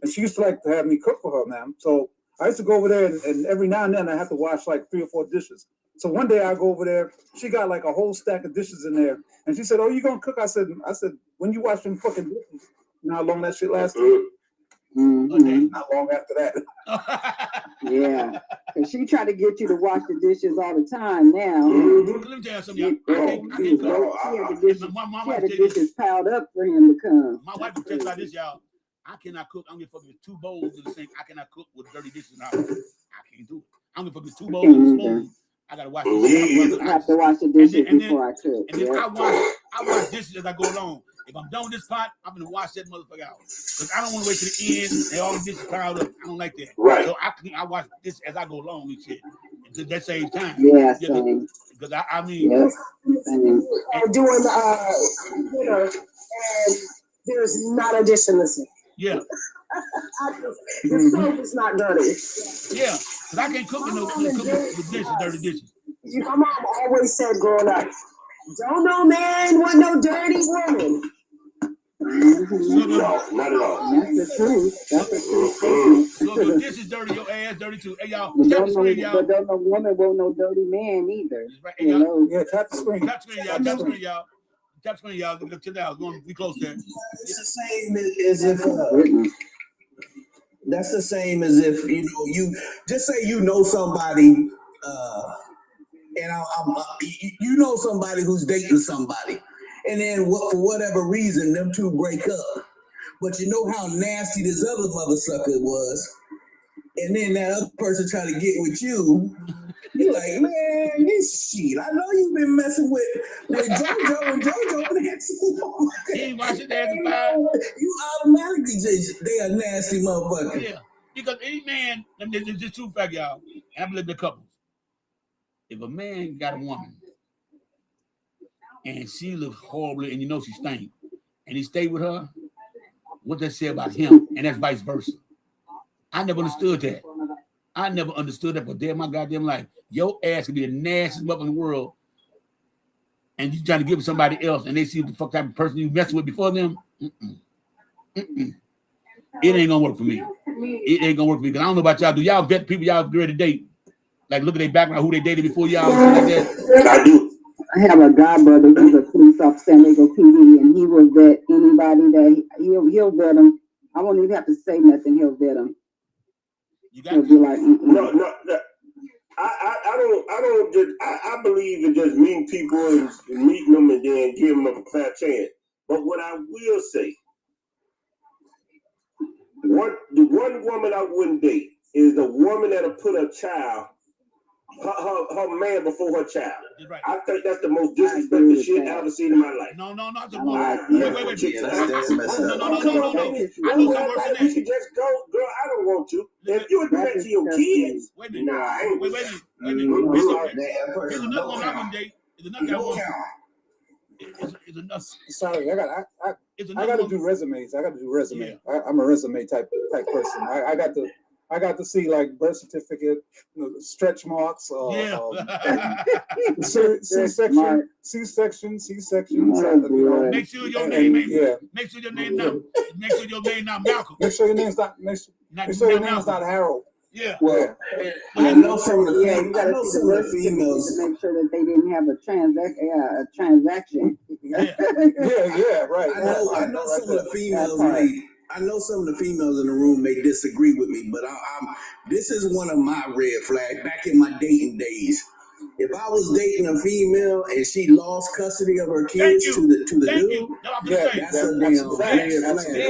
and she used to like to have me cook for her, man. So I used to go over there, and every now and then I have to wash like 3 or 4 dishes. So one day I go over there, she got like a whole stack of dishes in there, and she said, "Oh, you gonna cook?" I said, "When you wash them fucking dishes, you know how long that shit lasted?" Not long after that. Yeah, and she tried to get you to wash the dishes all the time now. Let me tell you something. She had the dishes piled up for him to come. My wife will tell you about this, y'all. I cannot cook. I'm gonna fuck with 2 bowls in the sink. I cannot cook with dirty dishes in the house. I can't do it. I'm gonna fuck with 2 bowls and a spoon. I gotta wash this. I have to wash the dishes before I cook. And then I wash dishes as I go along. If I'm done with this pot, I'm gonna wash that motherfucker out. Because I don't want to wait to the end and all the dishes piled up. I don't like that. Right. So I wash this as I go along and shit. That saves time. Yeah, same. Because I mean, I'm doing dinner, and there's not a dish in the sink. Yeah. The stove is not dirty. Yeah, because I can't cook with dishes, dirty dishes. My mom always said growing up, don't no man want no dirty woman. No, not at all. That's the truth. That's the truth. So if the dish is dirty, your ass dirty too. Hey, y'all, But tap the screen, y'all. don't no woman want no dirty man either. Right, hey, y'all. Yeah, tap the screen. Tap the screen, y'all. Tap the screen, y'all. Tap the screen, y'all. Look at that. We close there. It's the same as if that's the same as if you just say you know somebody, and you know somebody who's dating somebody, and then for whatever reason them two break up, but you know how nasty this other motherfucker was, and then that other person try to get with you. You're like, man, this shit. I know you've been messing with JoJo and JoJo. He ain't watching that as a fire. You automatically just they a nasty motherfucker. Yeah, because any man, there's just 2 facts, y'all. And I believe the couples. If a man got a woman and she looks horribly, and you know she stank, and he stayed with her, what that say about him, and that's vice versa. I never understood that. I never understood that for damn my goddamn life. Your ass could be the nastiest mother in the world, and you trying to give it to somebody else, and they see the fuck type of person you messed with before them. It ain't gonna work for me. It ain't gonna work for me. Because I don't know about y'all. Do y'all vet people y'all ready to date? Like look at their background, who they dated before y'all, like that? I do. I have a godbrother who's a police officer, San Diego PD, and he will vet anybody that he'll vet them. I won't even have to say nothing. He'll vet them. He'll be like, no. I believe in just meeting people and meeting them and then giving them a fair chance. But what I will say, the one woman I wouldn't date is the woman that'll put her child her man before her child. Right. I think that's the most disrespectful shit I ever seen in my life. No. Wait. That's messed up. No. I know somebody we could just go, girl. I don't want to. If you would do that to your kids, wait a minute. nah, I ain't. Wait a minute. Here's another one I can date. Is another guy one. Is enough. Sorry, I got to do resumes. Yeah. I'm a resume type person. I got to see like birth certificate, stretch marks, C-section. Make sure your name ain't. Yeah. Make sure your name not. Make sure your name not Malcolm. Make sure your name's not. Make sure your name's not Harold. Yeah. Well, I know some of the You gotta see the birth females. certificate to make sure that they didn't have a transaction. yeah, right. I know some of the females I know some of the females in the room may disagree with me, but this is one of my red flags back in my dating days. If I was dating a female and she lost custody of her kids to the dude, that's a damn red flag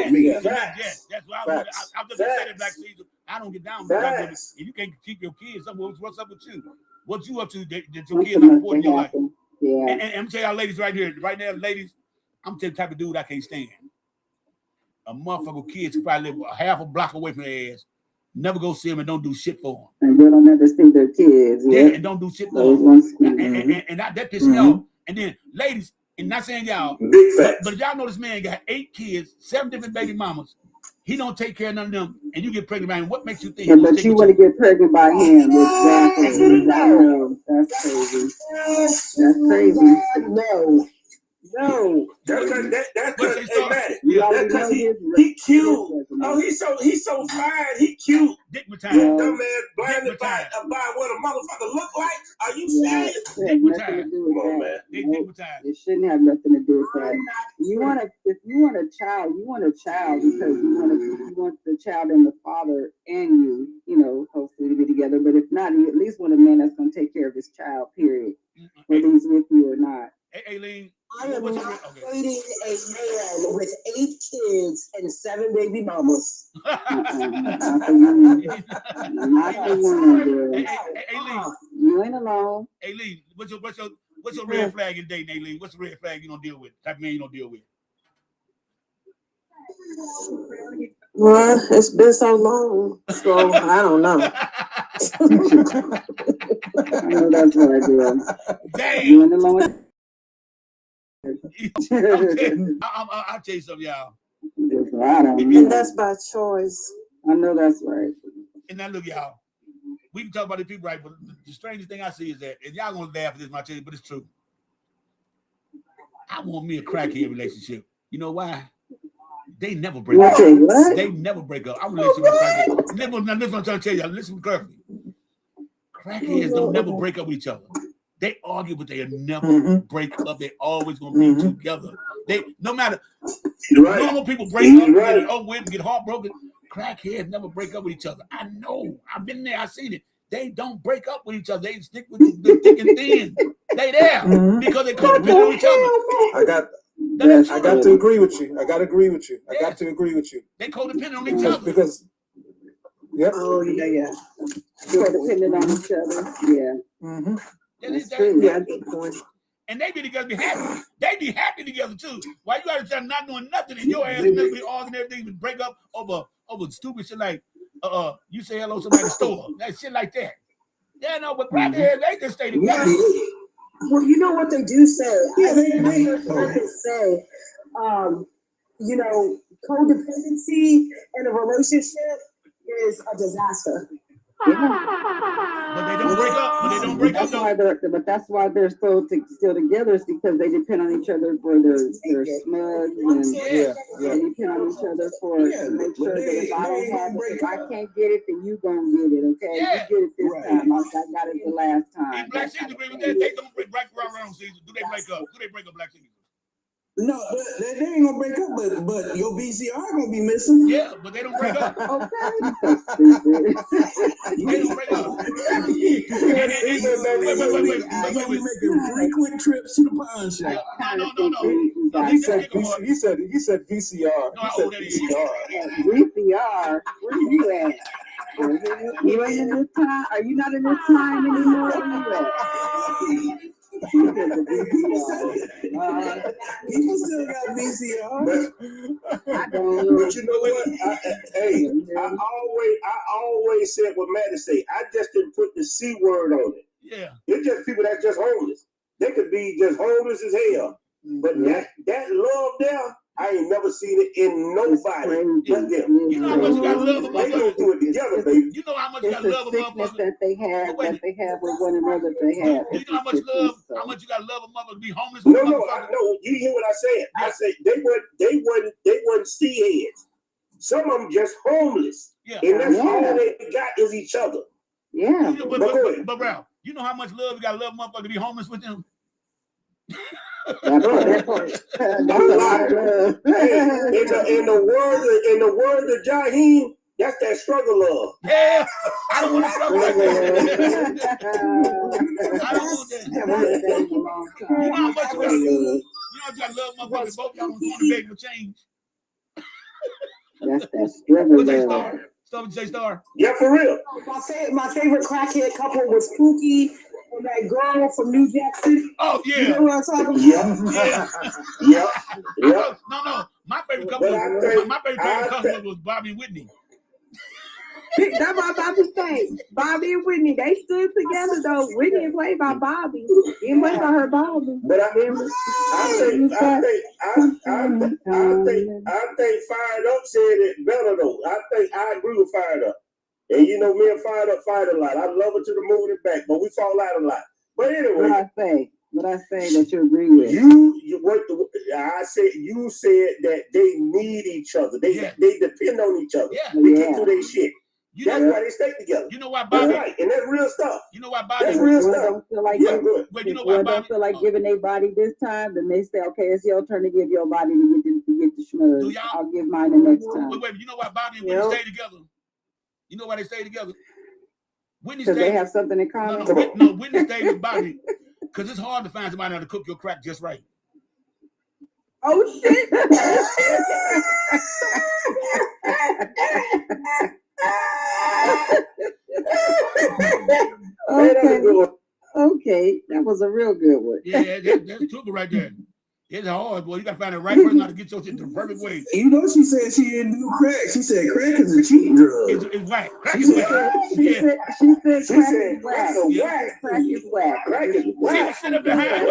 for me. Yes, that's why I was just saying it, Black Caesar. I don't get down with that. If you can't keep your kids, what's up with you? What you up to that your kids not important in your life? Yeah. And I'm telling y'all ladies right here, right now, ladies, I'm the type of dude I can't stand. A motherfucker kids who probably live a half a block away from their ass, never go see them and don't do shit for them. And they don't ever see their kids. Yeah, and don't do shit for them. And that pisses me off. And then, ladies, and not saying y'all, big facts. But y'all know this man got 8 kids, 7 different baby mamas. He don't take care of none of them, and you get pregnant by him. What makes you think? Yeah, but you want to get pregnant by him? Exactly. That's crazy. That's crazy. No. That's because he cute. Oh, he's so fine. He cute. Dick That dumb man blinded by what a motherfucker look like. Are you serious? Dick Come on, man. It shouldn't have nothing to do with that. If you want a child because you want the child and the father and you hopefully to be together. But if not, you at least want a man that's going to take care of his child. Period. Whether he's with you or not. Hey, Aileen. I am not dating a man with 8 kids and 7 baby mamas. Not the woman, girl. Aileen. You ain't alone. Aileen, what's your red flag in dating, Aileen? What's the red flag you don't deal with? Type of man you don't deal with? Well, it's been so long, so I don't know. I know that's what I do. Damn. You ain't alone. I'll tell you something, y'all. And that's by choice. I know that's right. And now look, y'all. We can talk about the people, right? But the strangest thing I see is that, and y'all gonna laugh at this, my tell you, but it's true. I want me a crackhead relationship. You know why? They never break up. What? They never break up. I'm relationship with crackheads. Now, listen what I'm trying to tell y'all. Listen carefully. Crackheads don't never break up with each other. They argue, but they never break up. They always gonna be together. They no matter normal people break up, get over with, get heartbroken. Crackheads never break up with each other. I know. I've been there. I've seen it. They don't break up with each other. They stick with the thick and thin. They there because they codependent on each other. I got to agree with you. I got to agree with you. They codependent on each other because. Yep. Oh yeah. Codependent on each other. Yeah. Mm-hmm. And they be together, be happy. They be happy together too. Why you gotta try not doing nothing and your ass be arguing everything and break up over stupid shit like you say hello to somebody at the store. That shit like that. Yeah, no, but crackheads, they just stay together. Well, you know what they do say. They say, codependency in a relationship is a disaster. But they don't break up. That's why they're still together, is because they depend on each other for their smugs and they depend on each other for to make sure that if I don't have it, if I can't get it, then you gonna get it, okay? You get it this time, like I got it the last time. And Black Caesar agree with that. They don't break around Caesar. Do they break up? Do they break up, Black Caesar? No, they ain't gonna break up, but your VCR gonna be missing. Yeah, but they don't break up. Okay. They don't break up. Wait. Making frequent trips to the pawn shop. No. He said VCR. No, He said VCR. VCR. Where you at? You ain't in this time. Are you not in this time anymore? People still got VCR. But you know what? I always said what Maddie say. I just didn't put the C word on it. Yeah. It's just people that's just homeless. They could be just homeless as hell. But that love there, I ain't never seen it in nobody but them. You know how much you got love a They gonna motherfucker. do it together, baby. You know how much you got love a motherfucker. That they have with one another. They have. You know how much love, how much you got love a motherfucker to be homeless. No, you hear what I said? I said they wasn't sea heads. Some of them just homeless. Yeah. And that's all they got is each other. Yeah. You know, but Ralph, you know how much love you got love a motherfucker to be homeless with them? That's a lot of love. Hey, in the word of Jaheem, that's that struggle love. Yeah, I don't want to struggle like that. I don't want that. You know how much you got love? You know you got love motherfuckers both y'all want to beg for change. That's that struggle What's that love. Star? Say Star. Yeah, for real. My favorite crackhead couple was Pookie and that girl from New Jack City. Oh yeah. You know what I'm talking about? Yeah. Yeah. No. My favorite couple was Bobby and Whitney. That's what I'm about to say. Bobby and Whitney, they stood together though. Whitney played by Bobby. It was by her Bobby. But I think Fired Up said it better though. I think I agree with Fired Up. And you know, me and Fired Up fight a lot. I love her to the moon and back, but we fall out a lot. But anyway, what I say that you agree with. You said that they need each other. They depend on each other. Yeah. They get through their shit. That's why they stay together. You know why Bobby? That's right, and that's real stuff. You know why Bobby? That's real stuff. Don't feel like But you know why Bobby don't feel like giving their body this time, then they say, okay, it's your turn to give your body to get the schmuzz. I'll give mine the next time. Wait, you know why Bobby and Whitney stay together? You know why they stay together? Because they have something in common. No, Whitney stayed with Bobby because it's hard to find somebody to cook your crack just right. Oh shit! Okay, that was a real good one. Yeah, that's true right there. It's hard, boy. You gotta find the right person how to get your shit the perfect way. You know, she said she didn't do crack. She said crack is a cheap drug. It's whack. Crack is whack. She said crack is whack. Crack is whack. She was sitting up behind her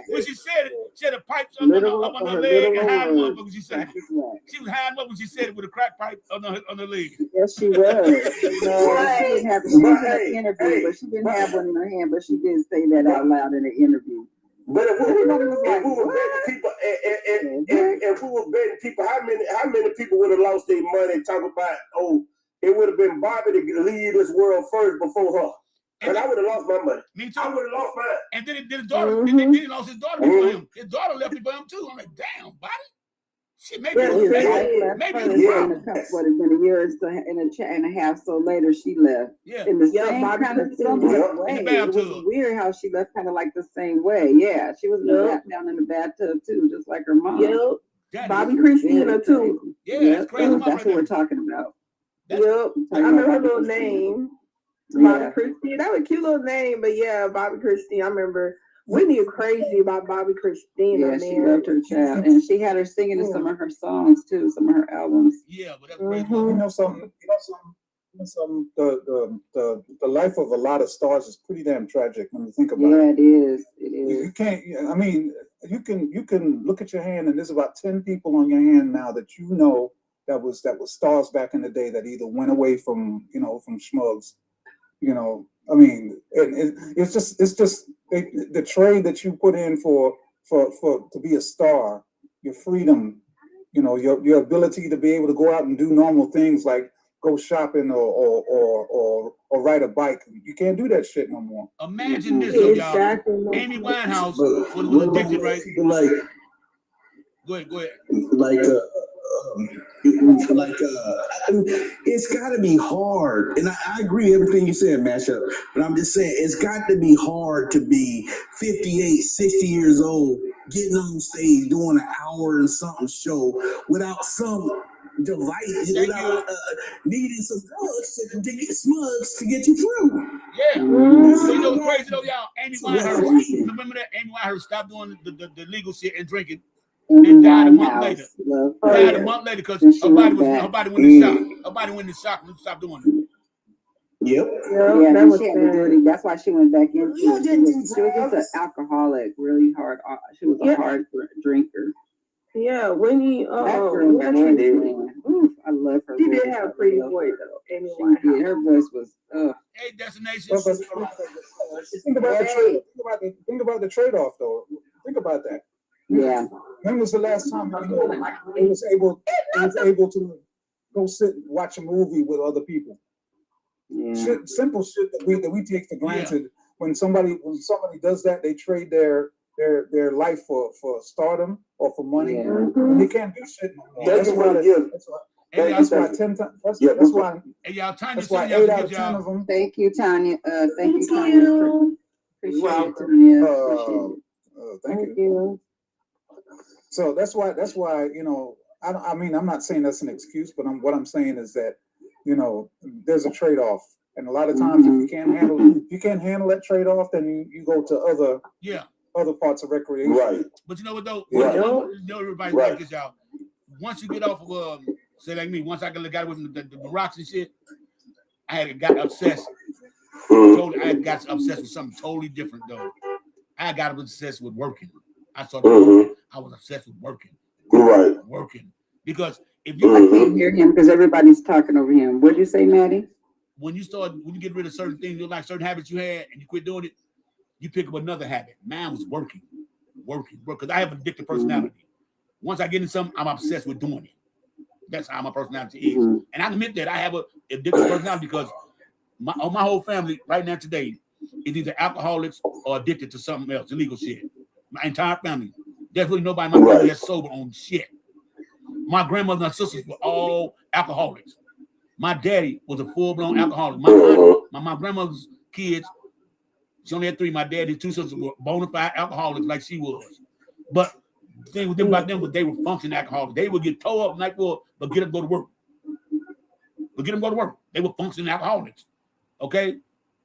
when she said it. She had a pipe up on her leg and high them up when she said it. She was high them up when she said it with a crack pipe on her leg. Yes, she was. She didn't have an interview, but she didn't have one in her hand, but she did say that out loud in the interview. But if we were betting people, if we were betting people, how many people would have lost their money? Talk about it would have been Bobby to leave this world first before her. But I would have lost my money. Me too. I would have lost mine. And then his daughter, then he lost his daughter before him. His daughter left it for him too. I'm like, damn, Bobby. Shit, maybe it was what has been a year and a half so later she left. Yeah. In the same kind of somewhat way. It was weird how she left kind of like the same way. Yeah, she was down in the bathtub too, just like her mom. Yep. Bobby Christina too. Yeah, that's crazy. That's what we're talking about. Yep. I remember her little name. Bobby Christine. That was a cute little name, but yeah, Bobby Christine. I remember Whitney was crazy about Bobby Christina. Yeah, she loved her child, and she had her singing in some of her songs too, some of her albums. Yeah, but that's crazy. You know something. The life of a lot of stars is pretty damn tragic when you think about it. Yeah, it is. It is. You can't. I mean, you can look at your hand, and there's about 10 people on your hand now that you know that was stars back in the day that either went away from schmugs. I mean, it's just the trade that you put in for to be a star, your freedom, your ability to be able to go out and do normal things like go shopping or ride a bike. You can't do that shit no more. Imagine this, y'all. Amy Winehouse was addicted, right? Go ahead. It's got to be hard, and I agree everything you said, Mashup. But I'm just saying it's got to be hard to be 58, 60 years old, getting on stage doing an hour and something show without some device, needing some drugs to get smugs to get you through. Yeah. You know what's crazy though, y'all? Amy Winehouse. Remember that? Amy Winehouse stopped doing the legal shit and drinking and died a month later. Died a month later because her body went in shock. Her body went in shock and stopped doing it. Yep. Yeah, that she had to do it. That's why she went back into it. She was just an alcoholic, really hard. She was a hard drinker. Yeah, when you that girl was voice, I love her. She did have a pretty voice though. Amy Winehouse. Her voice was Hey, Destination. Think about the trade-off though. Think about that. Yeah. When was the last time he was able to go sit and watch a movie with other people? Yeah. Simple shit that we take for granted. Yeah. When somebody does that, they trade their life for stardom or for money. Yeah. And they can't do shit no more. That's why 10 times. That's why. Hey, y'all, Tanya, that's why 8 out of 10 of them. Thank you, Tanya. Thank you, Tanya. Appreciate it, Tanya. Thank you. So that's why I mean I'm not saying that's an excuse, but what I'm saying is that there's a trade-off, and a lot of times if you can't handle that trade-off, then you go to other parts of recreation. Right. But you know what though? Right. Everybody like this, y'all. Once you get off of say like me, once I got away from the rocks and shit, I got obsessed. I got obsessed with something totally different though. I got obsessed with working. I was obsessed with working. Right. Working. Because if you I can't hear him because everybody's talking over him. What'd you say, Maddie? When you get rid of certain things, like certain habits you had and you quit doing it, you pick up another habit. Mine was working. Because I have an addictive personality. Once I get into something, I'm obsessed with doing it. That's how my personality is. And I admit that I have an addictive personality because my whole family right now today is either alcoholics or addicted to something else, illegal shit. My entire family. There's really nobody in my family that's sober on shit. My grandmother and sisters were all alcoholics. My daddy was a full-blown alcoholic. My grandmother's kids, she only had 3. My dad, his 2 sisters were bona fide alcoholics like she was. But the thing with them about them was they were functioning alcoholics. They would get towed up the night before, but get them go to work. They were functioning alcoholics. Okay?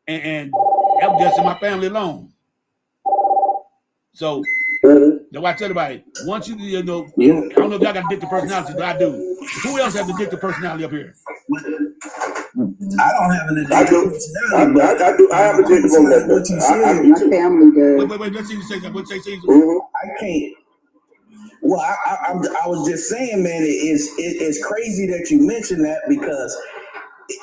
And that was just in my family alone. So that's why I tell everybody, once I don't know if y'all got addictive personality, but I do. Who else has addictive personality up here? I don't have an addictive personality. I do. I have addictive personality. My family does. Wait. Let's see you say that. What's say, Caesar? I can't. Well, I was just saying, man, it's crazy that you mentioned that because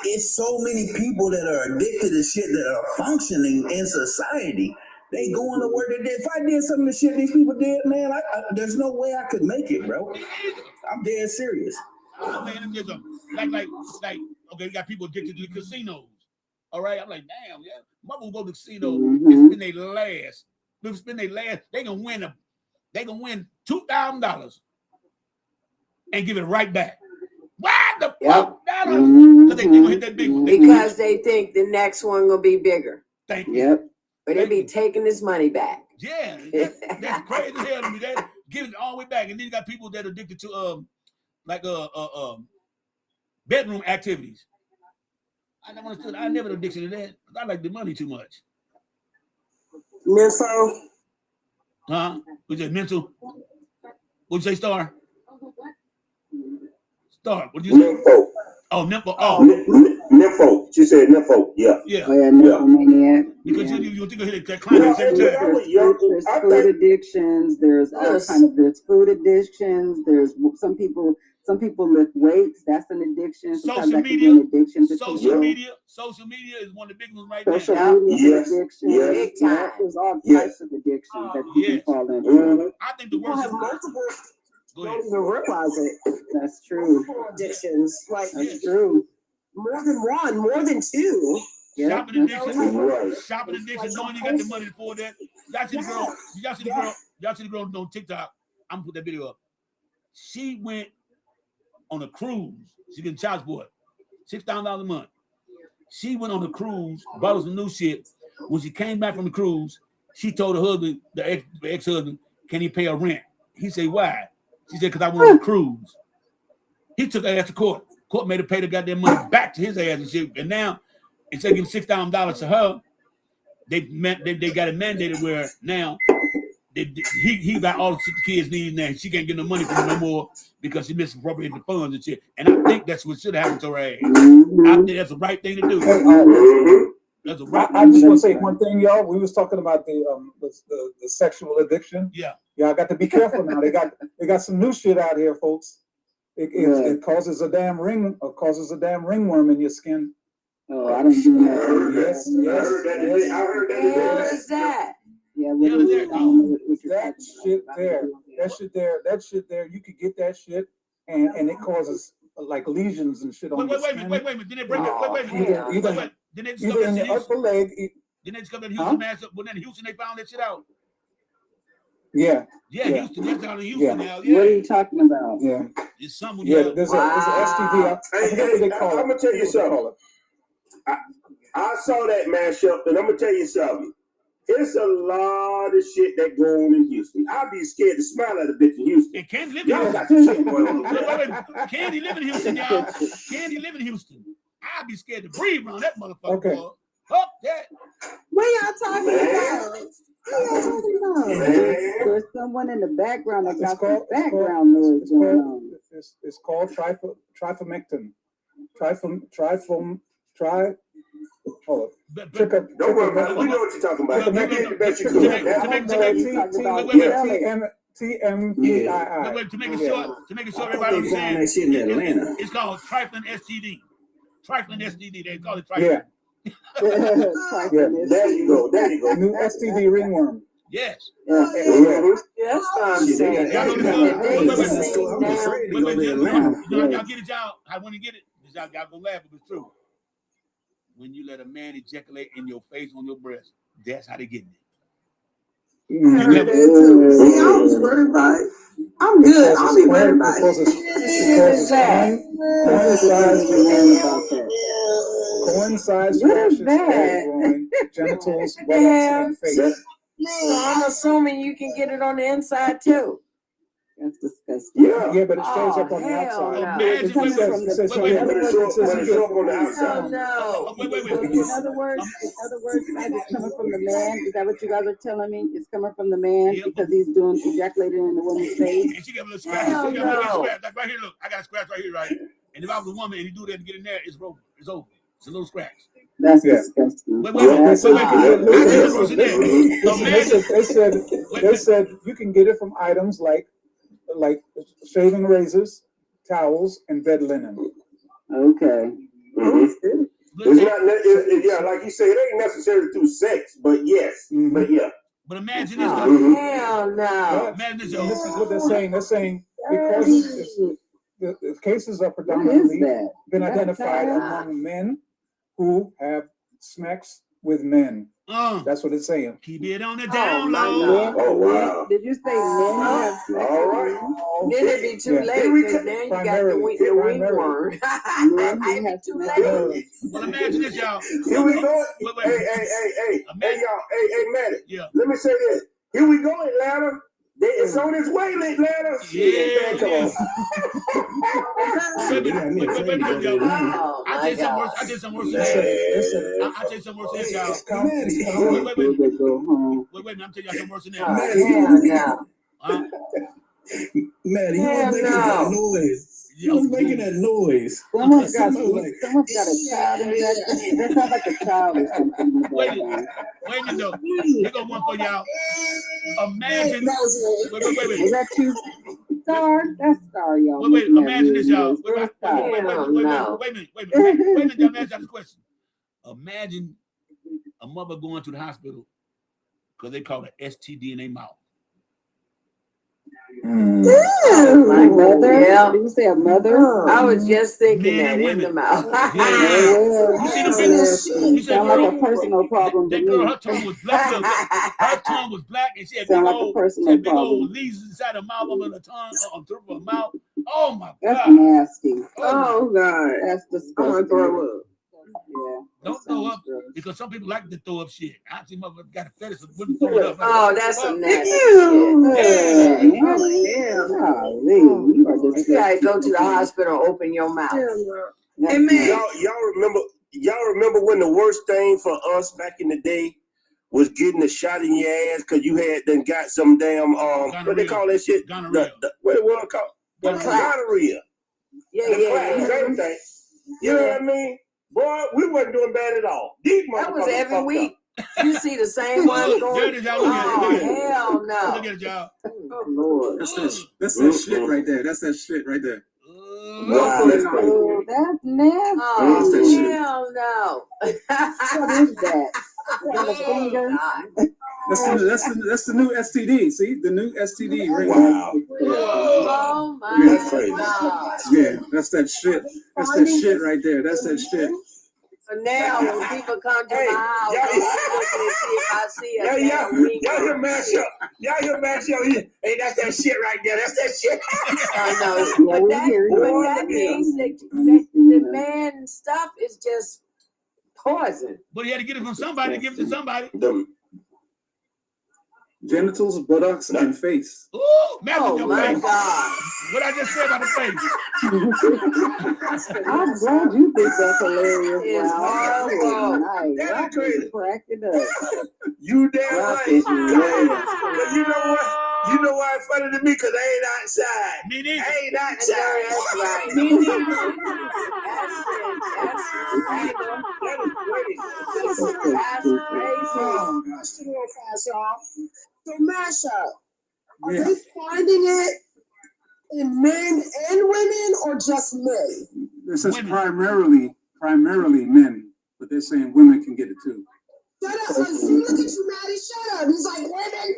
it's so many people that are addicted to shit that are functioning in society. They going to work. If I did some of the shit these people did, man, there's no way I could make it, bro. I'm dead serious. Man, like, okay, you got people addicted to the casinos. All right, I'm like, damn, yeah. Mother will go to the casino and spend their last. They gonna win $2,000 and give it right back. What the fuck? Because they think hit that big one. Because they think the next one will be bigger. Thank you. Yep. But they be taking his money back. Yeah, that's crazy as hell to me. They giving it all the way back, and then you got people that are addicted to bedroom activities. I never understood. I never addicted to that. I like the money too much. Mental. Huh? Was it mental? What'd you say, Star? Star, what'd you say? Nympho. Oh, nympho. Nympho. She said nympho. Yeah. Yeah. Oh, yeah, nymphomaniac. Because you think of that climax every time. There's food addictions. There's all kind of food addictions. There's some people lift weights. That's an addiction. Social media. Social media is one of the big ones right now. Social media is addiction. Yes. Big time. There's all types of addictions that you can fall into. I think the worst is multiple. Don't even realize it. That's true. Addictions, like that's true. More than one, more than 2. Shopping addiction. Knowing you got the money for that. Y'all see the girl on TikTok. I'm gonna put that video up. She went on a cruise. She getting child support, $6,000 a month. She went on a cruise, bought us some new shit. When she came back from the cruise, she told her husband, the ex-husband, can he pay her rent? He said, why? She said, because I went on a cruise. He took her ass to court. Court made her pay the goddamn money back to his ass and shit. And now, instead of giving $6,000 to her, they got it mandated where now he got all the shit the kids need now. She can't get no money from him no more because she misappropriated the funds and shit. And I think that's what should have happened to her ass. I think that's the right thing to do. That's the right I just want to say one thing, y'all. We was talking about the sexual addiction. Yeah. Y'all got to be careful now. They got some new shit out here, folks. It causes a damn ringworm in your skin. Oh, I don't do that. Yes. I heard that today. What is that? Yeah, that shit there. You could get that shit, and it causes like lesions and shit on your skin. Wait a minute. Didn't they break it? Wait a minute. Either in your upper leg. Didn't they discover that Houston mass up? Well, then in Houston they found that shit out. Yeah. Houston. That's out in Houston now. Yeah. What are you talking about? Yeah. It's something. Yeah. There's an STD. I forget what they call it. I'm gonna tell you something. I saw that mashup, and I'm gonna tell you something. It's a lot of shit that go on in Houston. I'd be scared to smile at a bitch in Houston. And Candy live in Y'all Houston. got some shit going on. Wait. Candy live in Houston, y'all. Candy live in Houston. I'd be scared to breathe around that motherfucker. Okay. Boy. Fuck that. What y'all talking about? There's someone in the background that got some background noise going on. It's called trifamectin. Hold on. Don't worry about it. We know what you're talking about. You did the best you could. TMPII. Wait, to make it short, everybody understand. That shit in Atlanta. It's called trifling STD. Trifling STD. They call it trifling. Yeah. There you go. New STD ringworm. Yes. That's what I'm saying. Y'all get it, y'all. I want to get it. Y'all gonna laugh if it's true. When you let a man ejaculate in your face on your breast, that's how they get it. I heard that too. See, I was worried about it. I'm good. I'll be worried about it. Coincides rashes, genitals, buttocks, and face. So I'm assuming you can get it on the inside too. That's disgusting. Yeah, but it shows up on the outside. No. It says But it's up on the outside. No. In other words, that is coming from the man. Is that what you guys are telling me? It's coming from the man because he's doing ejaculating in the woman's face. And she got a little scratch. She got a little scratch. Like right here, look. I got a scratch right here, right? And if I was a woman and you do that and get in there, it's over. It's over. It's a little scratch. That's disgusting. Wait. They said you can get it from items like shaving razors, towels, and bed linen. Okay. Mm-hmm. It's not, like you say, it ain't necessarily through sex, but yes. Mm-hmm. But yeah. But imagine this. Hell no. Imagine this, y'all. This is what they're saying. They're saying because the cases are predominantly been identified among men who have sex with men. That's what it's saying. Keep it on the down low. Oh, wow. Did you say men have sex? All right. Then it'd be too late because then you got the ringworm. Men have too late. Well, imagine this, y'all. Here we go. Wait. Hey, y'all. Hey, Manny. Yeah. Let me say this. Here we go, Atlanta. It's on its way, Atlanta. Yeah. I did some worse than that. I did some worse than that, y'all. Wait. I'm telling y'all some worse than that. Man, he was making that noise. He was making that noise. Someone's got a child in that. That sounds like a child or something. Wait a minute, though. Here go one for y'all. Imagine. Wait. Is that you? Star? That's Star, y'all. Wait. Imagine this, y'all. Wait a minute, y'all. Answer this question. Imagine a mother going to the hospital because they call it STD in their mouth. My mother? Yeah. Did you say a mother? I was just thinking that in the mouth. You sound like a personal problem to me. Her tongue was black. Her tongue was black, and she had big old lesions inside her mouth, on the tongue, on the roof of her mouth. Oh my God! That's nasty. Oh God, that's disgusting. I'm gonna throw up. Yeah. Don't throw up because some people like to throw up shit. I see motherfuckers got a fetish of women throwing up. Oh, that's some nasty shit. You gotta go to the hospital, open your mouth. Hey man, y'all remember when the worst thing for us back in the day was getting a shot in your ass because you had then got some damn what they call that shit? Gonorrhea. What it was called? Gonorrhea. Yeah. Same thing. You know what I mean? Boy, we wasn't doing bad at all. These That was motherfuckers every fucked week. up. You see the same one going. Oh, hell no. Look at it, y'all. Oh, Lord. That's that shit right there. That's that shit right there. Wow, that's crazy. Oh, that's nasty. Oh, that shit. hell no. What is that? Got a finger? That's the new STD. See, the new STD ring. Wow. Oh my That's crazy. God. Yeah, that's that shit. That's that shit right there. That's that shit. So now when people come to my house, I'm looking to see if I see a damn ring. Y'all hear mash up. Y'all hear mash up. Hey, that's that shit right there. That's that shit. I know. But that means that the man stuff is just poison. But he had to get it from somebody to give it to somebody. Genitals, buttocks, and face. Ooh, imagine your face. God. What I just said about the face. I'm glad you think that's hilarious. It's horrible. Nice. That's crazy. Crack it up. You damn right. That's Cause you know what? You know why it's funny to me? Cause I ain't outside. Me neither. I ain't outside. That's right. Me neither. That's crazy. So Masha, are they finding it in men and women or just men? This is primarily men, but they're saying women can get it too. Shut up. Look at you, Maddie. Shut up. He's like, women.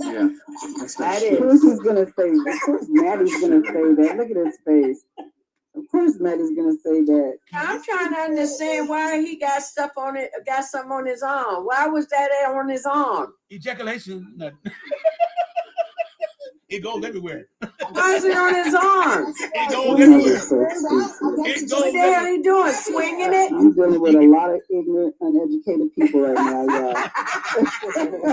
Yeah, that's that That shit. Of course he's gonna say. Of course Maddie's gonna say that. Look at his face. Of course Maddie's gonna say that. I'm trying to understand why he got stuff on it, got something on his arm. Why was that on his arm? Ejaculation. It goes everywhere. Why is it on his arm? It goes everywhere. What the hell he doing? Swinging it? I'm dealing with a lot of ignorant, uneducated people right now, y'all.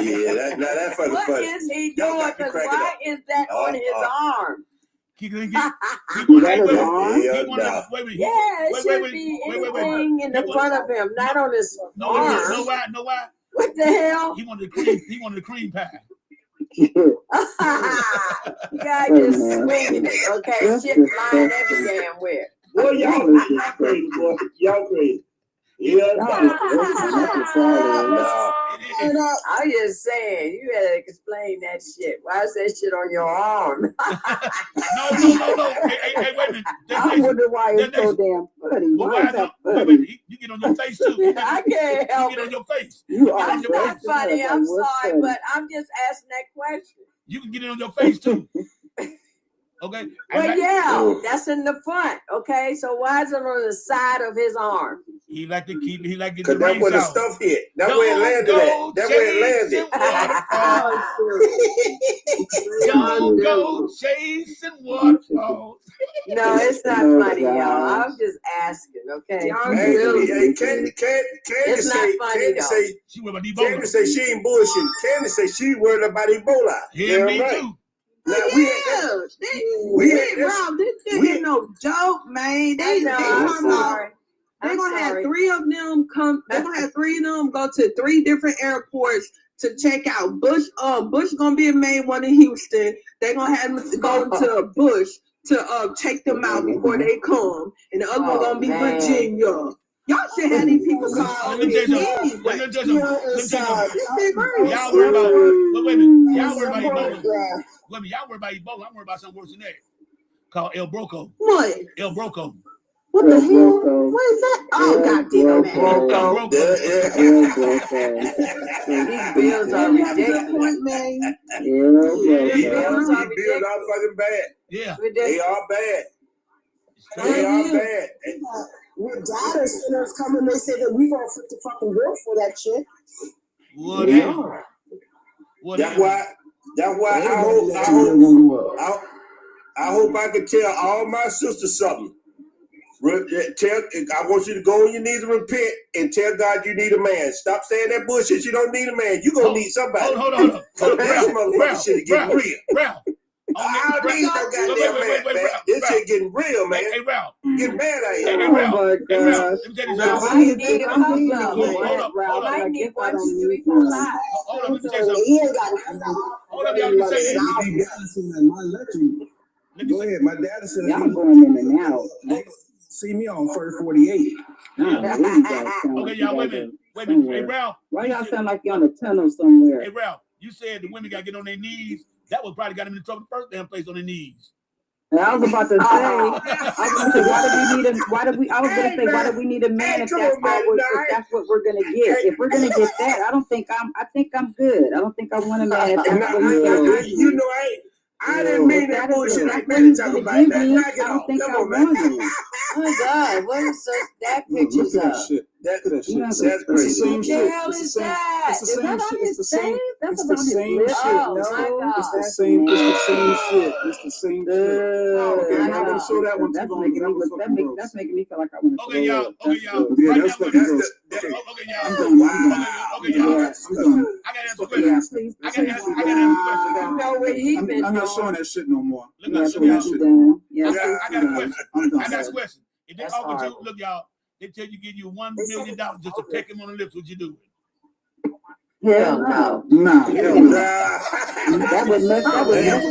Yeah, that's funny. What is he doing? Because why is that on his arm? That is on? Yeah, it should be anything in the front of him, not on his arm. Know why? What the hell? He wanted the cream pie. Guy just swinging it, okay? Shit flying every damn where. Boy, y'all crazy, boy. Y'all crazy. Yeah, I'm just saying, you gotta explain that shit. Why is that shit on your arm? No. Hey, wait a minute. I wonder why it's so damn funny. Why is that funny? Wait, you get on your face too. I can't help You get on your face. I'm not funny. I'm sorry, but I'm just asking that question. You can get it on your face too. Okay. Well, yeah, that's in the front. Okay, so why is it on the side of his arm? He like to keep. He like to get Cause the that's rain where the south. stuff hit. That's where it landed at. That's where it landed. Don't go chasing waterfalls. No, it's not funny, y'all. I'm just asking, okay? Hey, Candy It's not funny, though. She worried about Ebola. Candy say she ain't bullshitting. Candy say she worried about Ebola. Yeah, me too. Now This ain't no joke, man. They're gonna have three of them come. They're gonna have three of them go to three different airports to check out Bush. Bush gonna be a main one in Houston. They're gonna have them go to Bush to check them out before they come, and the other one gonna be Virginia. Y'all should have these people call. Let me tell you something. Y'all worry about. Wait a minute. Y'all worry about Ebola. Wait a minute. Y'all worry about Ebola. I'm worried about something worse than that. Called El Broco. What? El Broco. What the hell? What is that? Oh, goddamn, man. These bills are ridiculous. These bills are fucking bad. Yeah. They are bad. They are bad. With data centers coming, they say that we gonna fit the fucking bill for that shit. Whatever. That's why I hope I could tell all my sisters something. I want you to go on your knees and repent and tell God you need a man. Stop saying that bullshit. You don't need a man. You're going to need somebody. Hold on. So this motherfucker shit is getting real. Ralph. I don't need no goddamn man. This shit getting real, man. Hey, Ralph. Get mad out here. Oh my gosh. I need a couple of them. Ralph, I I need guess I 1, don't 2, 3, need 4, one. 5. Hold on, let me say something. Hold up, y'all. Let me say this. Go ahead. My dad said Y'all going in and out. See me on first 48. Okay, y'all, wait a minute. Hey, Ralph. Why y'all sound like you're on a tunnel somewhere? Hey, Ralph, you said the women got to get on their knees. That would probably got them in trouble the first damn place on their knees. And I was about to say, why do we need a man if that's what we're gonna get? If we're gonna get that, I think I'm good. I don't think I want a man if that's what he's gonna get. You know, I didn't mean that bullshit like that. Talking about that. Knock it off. Come on, man. Oh my God, what is that pictures of? That's crazy. What the hell is that? Is that on his face? That's on his lips. Oh my God. It's the same shit. It's the same shit. Okay, I'm not gonna show that one too long. That's making me feel like I want to. Okay, y'all. Yeah, that's fucking gross. Okay, y'all. I'm done. I gotta ask a question. I gotta ask a question. You know what he been I'm not doing. showing that shit no more. I got a question. I'm done. I got a question. If they offer to, look, y'all, they tell you give you $1 million just to peck him on the lips, would you do it? Hell no. No. That would mess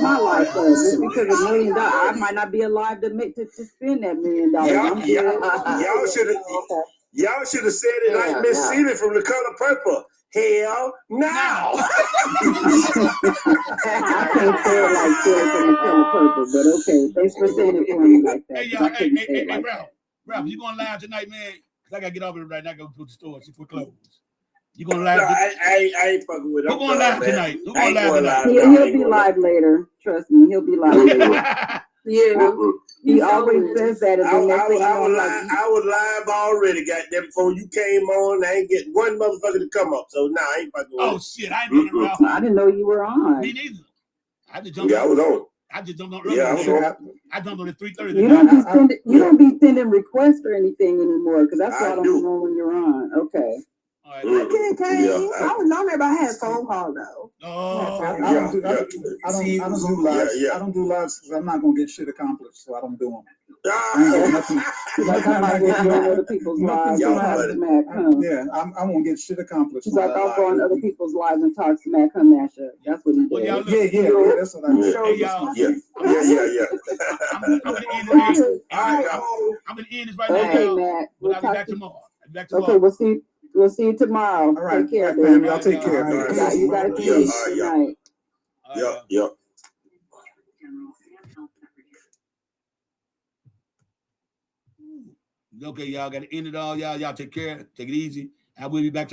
my life up. Just because $1 million, I might not be alive to spend that $1 million. Y'all should have said it like Miss Celie from The Color Purple. Hell no. I can't say it like Celie from The Color Purple, but okay. Thanks for saying it for me like that. Hey, y'all, hey, Ralph, you going live tonight, man? Because I got to get off here right now. I got to go to the store. See if we're closed. You going live? No, I ain't fucking with him. Who going live tonight? Who going live tonight? He'll be live later. Trust me, he'll be live later. Yeah. He always says that. I was live already, goddamn, before you came on. I ain't getting one motherfucker to come up. So, I ain't fucking with Oh, shit. I ain't know that, I didn't know you were on. Me neither. I just jumped on. I was on. I just jumped on early. Yeah, I was on. I jumped on at 3:30. You don't be sending requests or anything anymore, because that's why I don't know when you're on. Okay. All right. I was on there, but I had a phone call though. I don't do lives because I'm not gonna get shit accomplished, so I don't do them. I won't get shit accomplished. He's like, I'll go on other people's lives and talk smack her mashup. That's what he did. Yeah, that's what I did. Yeah. I'm gonna end this right now. Okay, Matt. But I'll be back tomorrow. Okay, we'll see you tomorrow. All right. Take care, Fam, y'all take care. You gotta keep tonight. Yep. Okay, y'all got to end it all. Y'all take care. Take it easy. I will be back tomorrow.